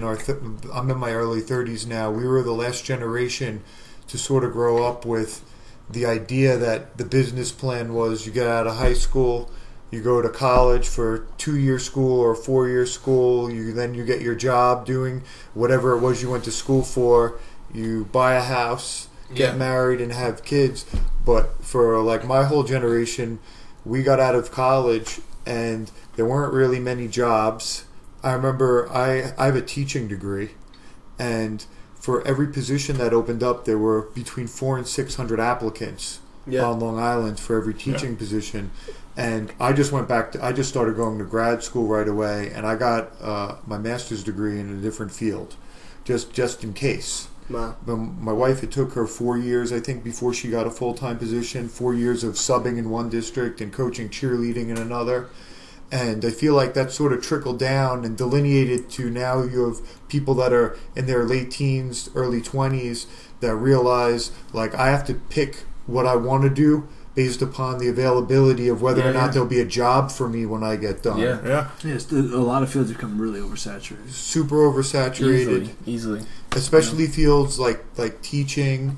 I'm in my early 30s now. We were the last generation to sort of grow up with the idea that the business plan was you get out of high school, you go to college for 2-year school or 4-year school, then you get your job doing whatever it was you went to school for, you buy a house, get married and have kids. But for like my whole generation, we got out of college and there weren't really many jobs. I remember I have a teaching degree, and for every position that opened up, there were between 400 and 600 applicants on Long Island for every teaching position. And I just I just started going to grad school right away, and I got my master's degree in a different field, just in case. wow. My wife, it took her 4 years, I think, before she got a full-time position, 4 years of subbing in one district and coaching cheerleading in another. And I feel like that sort of trickled down and delineated to now you have people that are in their late teens, early 20s that realize, like, I have to pick what I want to do based upon the availability of whether or not there'll be a job for me when I get done. Yeah. Yes, a lot of fields become really oversaturated. Super oversaturated. Easily. Especially fields like teaching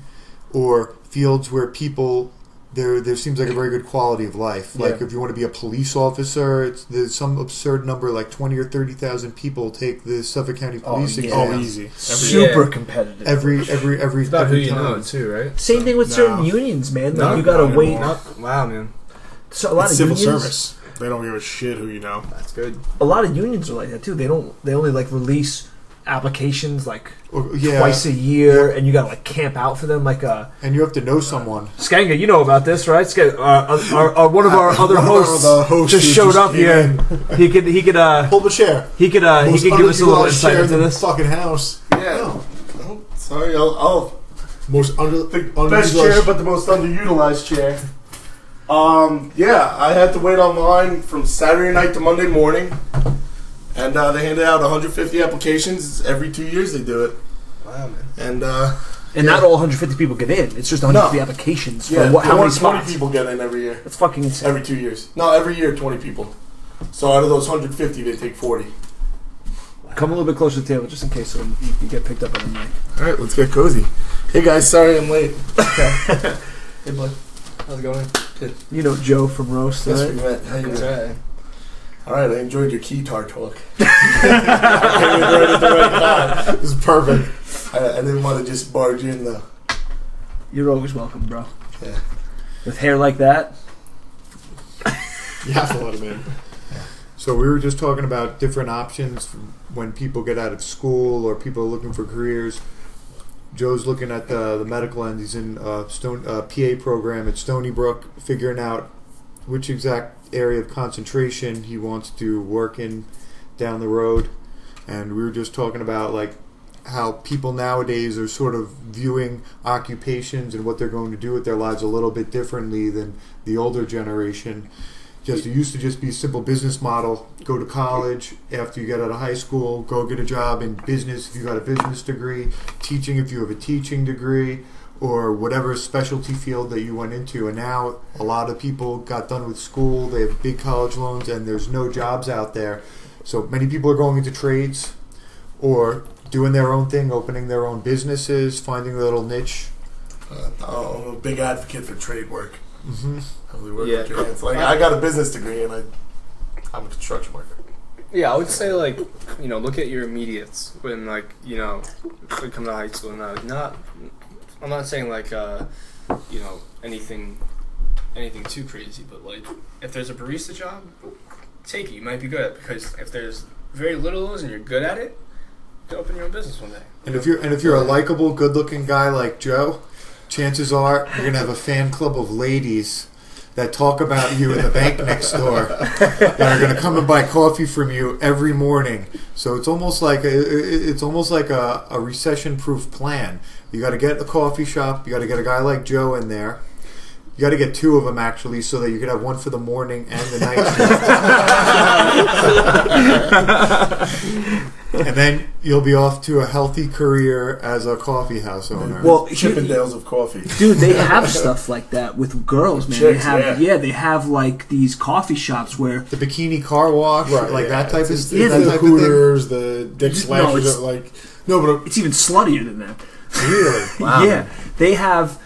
or fields where people there seems like a very good quality of life. Like if you want to be a police officer, there's some absurd number, like 20 or 30,000 people take the Suffolk County police exam. Oh, easy. Super competitive. Every It's about who you time. know too, right? Same thing with certain unions, man. Like No, you gotta not wait. anymore. Wow, man, So a lot It's of civil unions, service. They don't give a shit who you know. that's good. a lot of unions are like that too. They only like release applications like Yeah, twice a year, and you gotta like camp out for them. Like and you have to know someone. Skanga, you know about this, right? One of our other hosts just showed up here. He could Pull the chair. he could give us a little insight chair into in the this. fucking house. Yeah. Oh, sorry, I'll Most best chair, but the most underutilized chair. Yeah, I had to wait online from Saturday night to Monday morning, and they handed out 150 applications every 2 years. They do it, Wow, man. and And not all 150 people get in. It's just 150 applications for yeah, how many 20 spots? people get in every year. That's fucking insane. Every 2 years. No, every year 20 people. So out of those 150, they take 40. Come a little bit closer to the table, just in case so you get picked up on the mic. All right, let's get cozy. Hey guys, sorry I'm late. Hey, bud. How's it going? You know Joe from Roast, Yes, right? we met. How you That's doing? right. All right, I enjoyed your keytar talk. I came in right at the right time. This is perfect. I didn't want to just barge in though. You're always welcome, bro. Yeah. With hair like that. You have to let him in. So we were just talking about different options when people get out of school or people are looking for careers. Joe's looking at the medical end. He's in PA program at Stony Brook, figuring out which exact area of concentration he wants to work in down the road. And we were just talking about like how people nowadays are sort of viewing occupations and what they're going to do with their lives a little bit differently than the older generation. It used to just be a simple business model. Go to college after you get out of high school. Go get a job in business if you got a business degree. Teaching if you have a teaching degree. Or whatever specialty field that you went into. And now a lot of people got done with school. They have big college loans and there's no jobs out there. So many people are going into trades or doing their own thing, opening their own businesses, finding a little niche. I'm a big advocate for trade work. Mm-hmm. Really work with your hands. Like I got a business degree and I'm a construction worker. Yeah, I would say like, you know, look at your immediates when like, you know, when you come to high school and I'm not saying like you know, anything too crazy, but like if there's a barista job, take it. You might be good at it because if there's very little of those and you're good at it, you can open your own business one day. And if you're a likable, good-looking guy like Joe, chances are you're gonna have a fan club of ladies that talk about you in the bank next door that are gonna come and buy coffee from you every morning. So it's almost like a recession-proof plan. You got to get a coffee shop. You got to get a guy like Joe in there. You got to get two of them actually, so that you could have one for the morning and the night shift. And then you'll be off to a healthy career as a coffee house owner. Well, Chippendales of coffee. Dude, they have stuff like that with girls, man. Chicks, they have like these coffee shops where the bikini car wash, that type of stuff. Yeah, The hooters, the dick slashers, but it's even sluttier than that. Really? Wow. Yeah, they have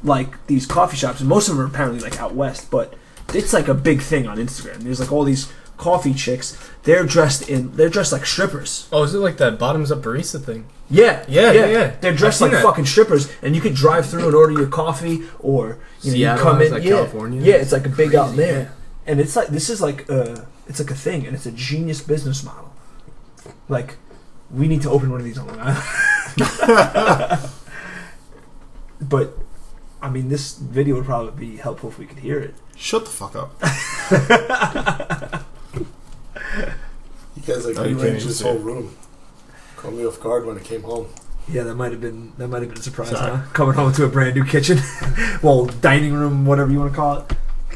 like these coffee shops, and most of them are apparently like out west, but it's like a big thing on Instagram. There's like all these coffee chicks. They're dressed like strippers. Oh, is it like that bottoms up barista thing? Yeah. They're dressed like that. fucking strippers, and you could drive through and order your coffee, or you come in. Like California. Yeah, it's like a big out there, and it's like this is like it's like a thing, and it's a genius business model. Like, we need to open one of these on Long Island. But I mean, this video would probably be helpful if we could hear it. Shut the fuck up. You guys like rearranged this whole room. Caught me off guard when I came home. Yeah, that might have been a surprise, huh? Coming home to a brand new kitchen, well, dining room, whatever you want to call it.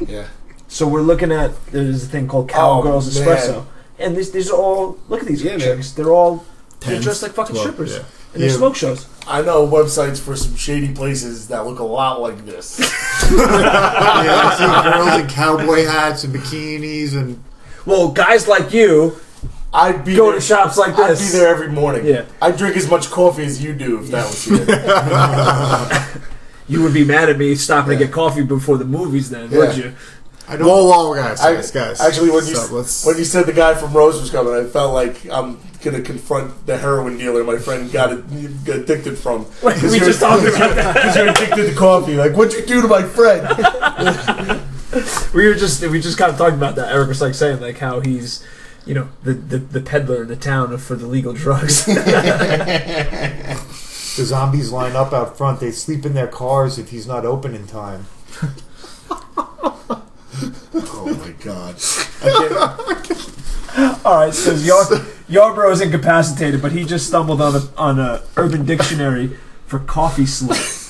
Yeah. So we're looking at there's a thing called Cowgirls Espresso, and these are all look at these chicks. They're dressed like fucking strippers, and they're smoke shows. I know websites for some shady places that look a lot like this. I see girls in cowboy hats and bikinis and. Well, guys like you, I'd be go to shops like this. I'd be there every morning. Yeah, I'd drink as much coffee as you do if that was you. You would be mad at me stopping to get coffee before the movies, then, would you? I don't. Whoa, guys. Actually, when you said the guy from Rose was coming, I felt like I'm gonna confront the heroin dealer my friend got addicted from. Wait, we just talked about that. Because you're addicted to coffee. Like, what'd you do to my friend? We just kind of talked about that. Eric was like saying like how he's, you know, the peddler in the town for the legal drugs. The zombies line up out front. They sleep in their cars if he's not open in time. Oh my god. Alright, so Yarbrough is incapacitated, but he just stumbled on a Urban Dictionary for coffee slut.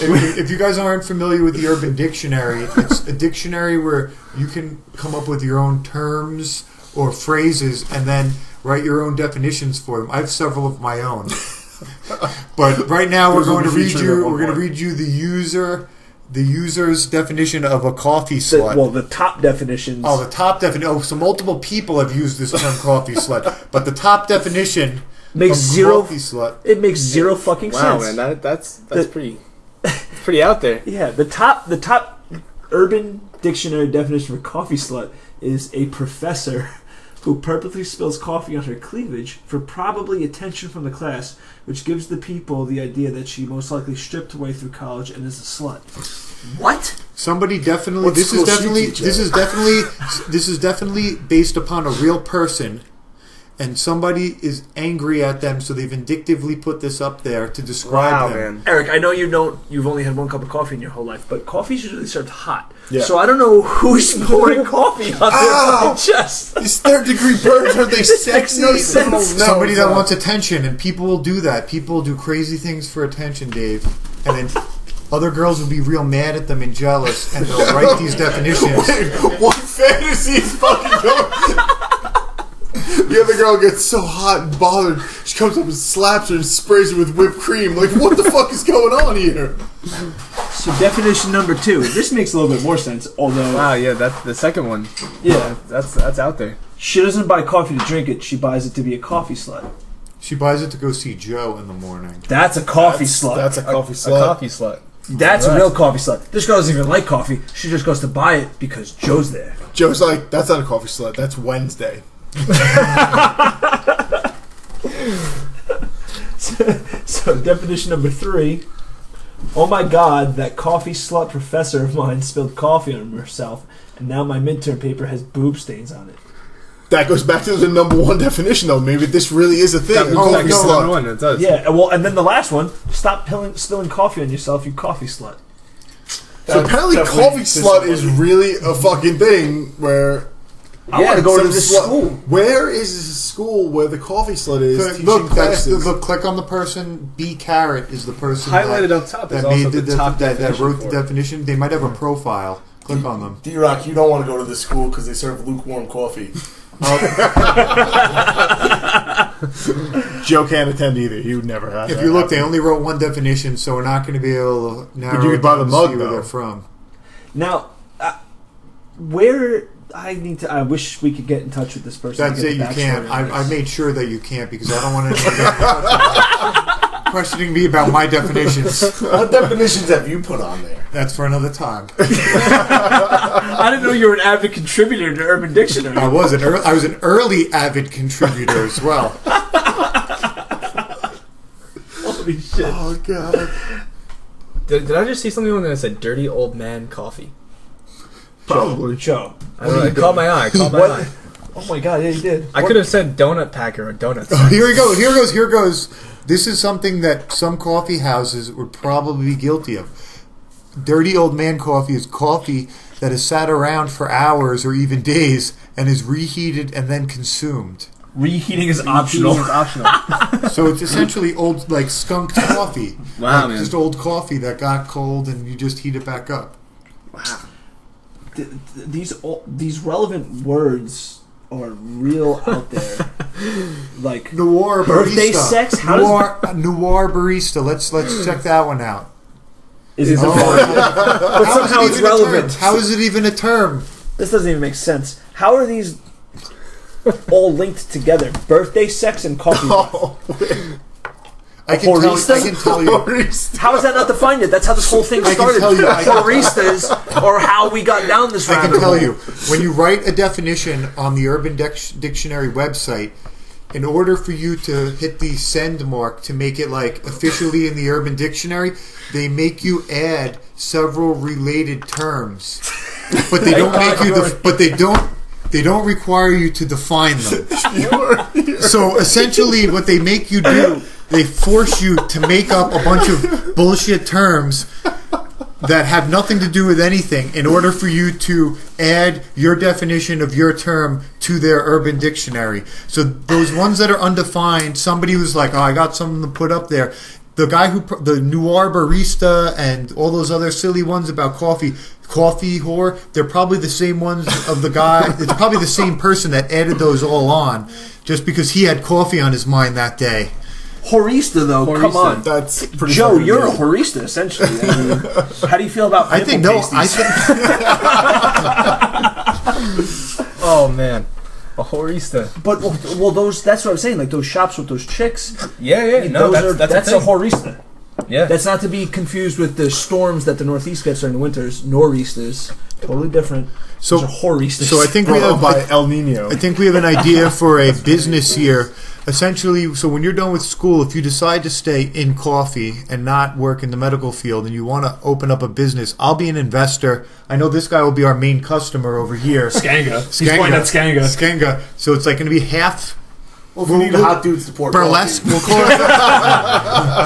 If you guys aren't familiar with the Urban Dictionary, it's a dictionary where you can come up with your own terms or phrases and then write your own definitions for them. I have several of my own. But right now we're going to read you the user's definition of a coffee slut. The top definitions. Oh, the top definition. Oh, so multiple people have used this term coffee slut, but the top definition makes zero coffee slut. It makes zero fucking sense. Wow, man, that's pretty out there. Yeah, the top Urban Dictionary definition for coffee slut is a professor who purposely spills coffee on her cleavage for probably attention from the class, which gives the people the idea that she most likely stripped her way through college and is a slut. What? Somebody definitely. What This is school she definitely. teach This at? is definitely. This is definitely based upon a real person, and somebody is angry at them, so they've vindictively put this up there to describe them. man. Eric, I know you've only had one cup of coffee in your whole life, but coffee's usually served hot. Yeah. So I don't know who's pouring coffee on their chest. These third-degree burns, are they This makes sexy? no sense. No, Somebody it's that not. wants attention, and people will do that. People will do crazy things for attention, Dave, and then other girls will be real mad at them and jealous, and they'll write these definitions. Wait, what fantasy is fucking going? The other girl gets so hot and bothered, she comes up and slaps her and sprays her with whipped cream. Like, what the fuck is going on here? So definition number 2. This makes a little bit more sense, although Wow, yeah, that's the second one. yeah, That's out there. she doesn't buy coffee to drink it. She buys it to be a coffee slut. She buys it to go see Joe in the morning. That's a coffee slut. That's a coffee A slut. coffee slut. That's a Right. real coffee slut. This girl doesn't even like coffee. She just goes to buy it because Joe's there. Joe's like, that's not a coffee slut, that's Wednesday. So definition number 3. Oh my god, that coffee slut professor of mine spilled coffee on herself, and now my midterm paper has boob stains on it. That goes back to the number 1 definition, though. Maybe this really is a thing. That a looks like coffee it's slut. number one. It does. Yeah, well, and then the last one, stop spilling coffee on yourself, you coffee slut. So apparently definitely coffee slut is really a fucking thing where... I want to go to some this slut- school. Where is this school where the coffee slut is teaching Look, classes? look, click on the person. B. Carrot is the person Highlighted up top is that also made the top that definition wrote the for it. definition. They might have a profile. Click on them. D-Rock, you don't want to go to this school because they serve lukewarm coffee. Joe can't attend either. He would never have If that you look, they happen. only wrote one definition, so we're not going to be able to narrow But you it could buy down the to mug, see where though. they're from. Now, where I wish we could get in touch with this person. That's to get it. the You backstory can't. on I this. made sure that you can't because I don't want anyone questioning me about my definitions. What definitions have you put on there? That's for another time. I didn't know you were an avid contributor to Urban Dictionary. I was an early avid contributor as well. Holy shit. Oh, God. Did I just see something that said "dirty old man coffee"? Probably. Joe. I don't know. It caught my eye. It caught my eye. Oh my god, yeah, you did. I could have said donut packer or donuts. Here we go. Here goes. This is something that some coffee houses would probably be guilty of. Dirty old man coffee is coffee that is sat around for hours or even days and is reheated and then consumed. Reheating is optional. It's optional. So it's essentially old, like skunked coffee. Wow, Like, man. just old coffee that got cold and you just heat it back up. These relevant words are real out there. Like Noir birthday barista. sex? How Noir barista. Let's check that one out. is it? Oh. But How is somehow it it's even a term? relevant. How is it even a term? This doesn't even make sense. How are these all linked together? Birthday sex and coffee. I can Barista? tell you. How is that not defined yet? That's how this whole thing I can started. tell you, I can- Baristas, or how we got down this I rabbit can tell hole. you, when you write a definition on the Urban Dictionary website, in order for you to hit the send mark to make it like officially in the Urban Dictionary, they make you add several related terms, but they don't make you. They don't require you to define them. So essentially, what they make you do, they force you to make up a bunch of bullshit terms that have nothing to do with anything in order for you to add your definition of your term to their Urban Dictionary. So those ones that are undefined, somebody was like, oh, I got something to put up there. The guy the Noir barista and all those other silly ones about coffee whore, they're probably the same ones of the guy. It's probably the same person that added those all on just because he had coffee on his mind that day. Horista, though, come Horista. on. That's pretty Joe, fucking you're a weird. horista, essentially. I mean, how do you feel about I think pimple no. I pasties? think Oh man, a horista. But well, that's what I'm saying. Like those shops with those chicks. Yeah, no, those that's that's a a thing. horista. Yeah. That's not to be confused with the storms that the Northeast gets during the winters. Nor'easters, totally different. So, Those are horror-easters. so I think we Brought have by El Nino. I think we have an idea for a business here. Essentially, so when you're done with school, if you decide to stay in coffee and not work in the medical field and you want to open up a business, I'll be an investor. I know this guy will be our main customer over here. Skanga. He's pointing at Skanga. Skanga. So it's like going to be half Well, if you need a hot dude support burlesque. coffee. We'll call it.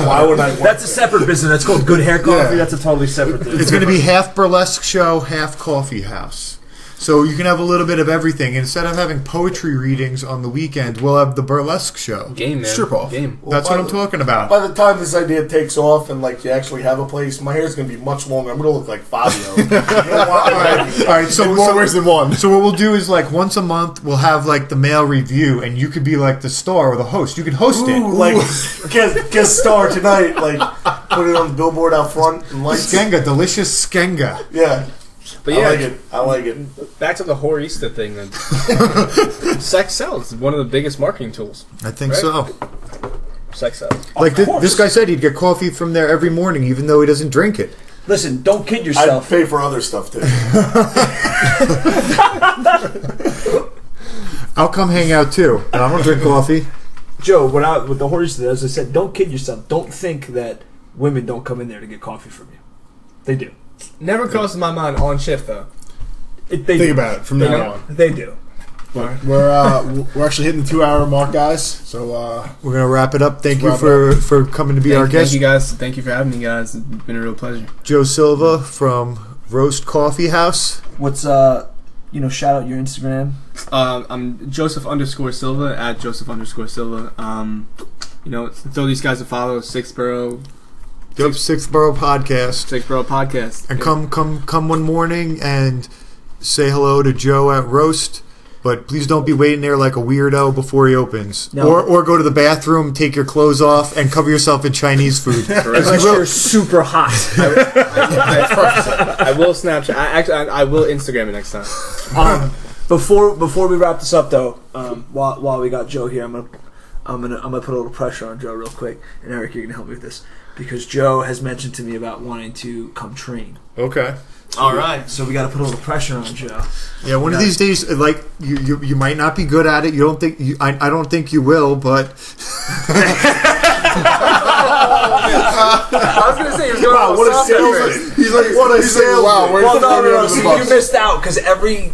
Why would I want That's a separate business. That's called Good Hair Coffee. Yeah. That's a totally separate thing. It's going to be half burlesque show, half coffee house. So you can have a little bit of everything. Instead of having poetry readings on the weekend, we'll have the burlesque show. Game, man. Strip off. Game. That's what I'm talking about. By the time this idea takes off and like you actually have a place, my hair's gonna be much longer. I'm gonna look like Fabio. You know what? All right, In more ways than one. So what we'll do is like once a month we'll have like the male review, and you could be like the star or the host. You could host it. Like guest star tonight, like put it on the billboard out front and lights. Skenga, delicious Skenga. Yeah. But I yeah, like it. I like it. back to the horista thing. Then. Sex sells. It's one of the biggest marketing tools. I think Right? so. Sex sells. Like this guy said, he'd get coffee from there every morning, even though he doesn't drink it. Listen, don't kid I'd yourself. pay for other stuff too. I'll come hang out too, and I'm gonna drink coffee. Joe, with the horse, as I said, don't kid yourself. Don't think that women don't come in there to get coffee from you. They do. Never crosses my mind on shift though. They Think do. about it from You now know? on. They do. We're actually hitting the 2-hour mark, guys. So We're gonna wrap it up. Thank you Wrap for coming to be our guest. Thank you guys. Thank you for having me, guys. It's been a real pleasure. Joe Silva from Roast Coffee House. What's shout out your Instagram. I'm Joseph_Silva at Joseph_Silva. Throw these guys a follow. 6th Borough. Yep, 6th Borough Podcast. 6th Borough Podcast. And come one morning and say hello to Joe at Roast. But please don't be waiting there like a weirdo before he opens. No. Or go to the bathroom, take your clothes off, and cover yourself in Chinese food. Unless you're super hot. I will Snapchat. I will Instagram it next time. Before we wrap this up, though, while we got Joe here, I'm gonna put a little pressure on Joe real quick, and Eric, you're gonna help me with this because Joe has mentioned to me about wanting to come train. Okay. All right, so we got to put a little pressure on Joe. Yeah, one of these days, like you might not be good at it. You don't think I don't think you will, but I was gonna say he was going Wow, what a salesman! He's like, what a salesman! wow, where's Well, the no. the See, bus? you missed out because every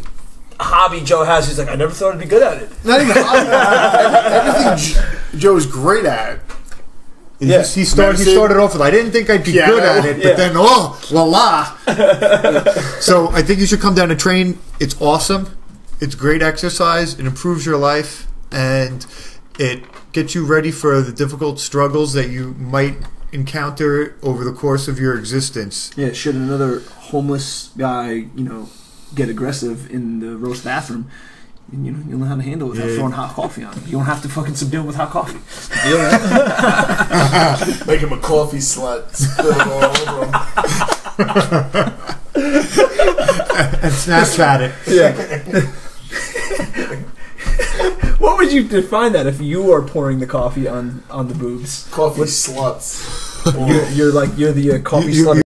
hobby Joe has, he's like, I never thought I'd be good at it. Not even everything Joe's great at. Yeah. he started off with I didn't think I'd be Yeah. good at it, but Yeah. then voila. So I think you should come down and train. It's awesome. It's great exercise. It improves your life, and it gets you ready for the difficult struggles that you might encounter over the course of your existence. Yeah, should another homeless guy, get aggressive in the roast bathroom, and you'll know how to handle it without throwing hot coffee on him. You don't have to fucking subdue him with hot coffee. Make him a coffee slut. Spill it all over him. And Snapchat it. Yeah. What would you define that if you are pouring the coffee on the boobs? Coffee sluts. You're the coffee You- slut.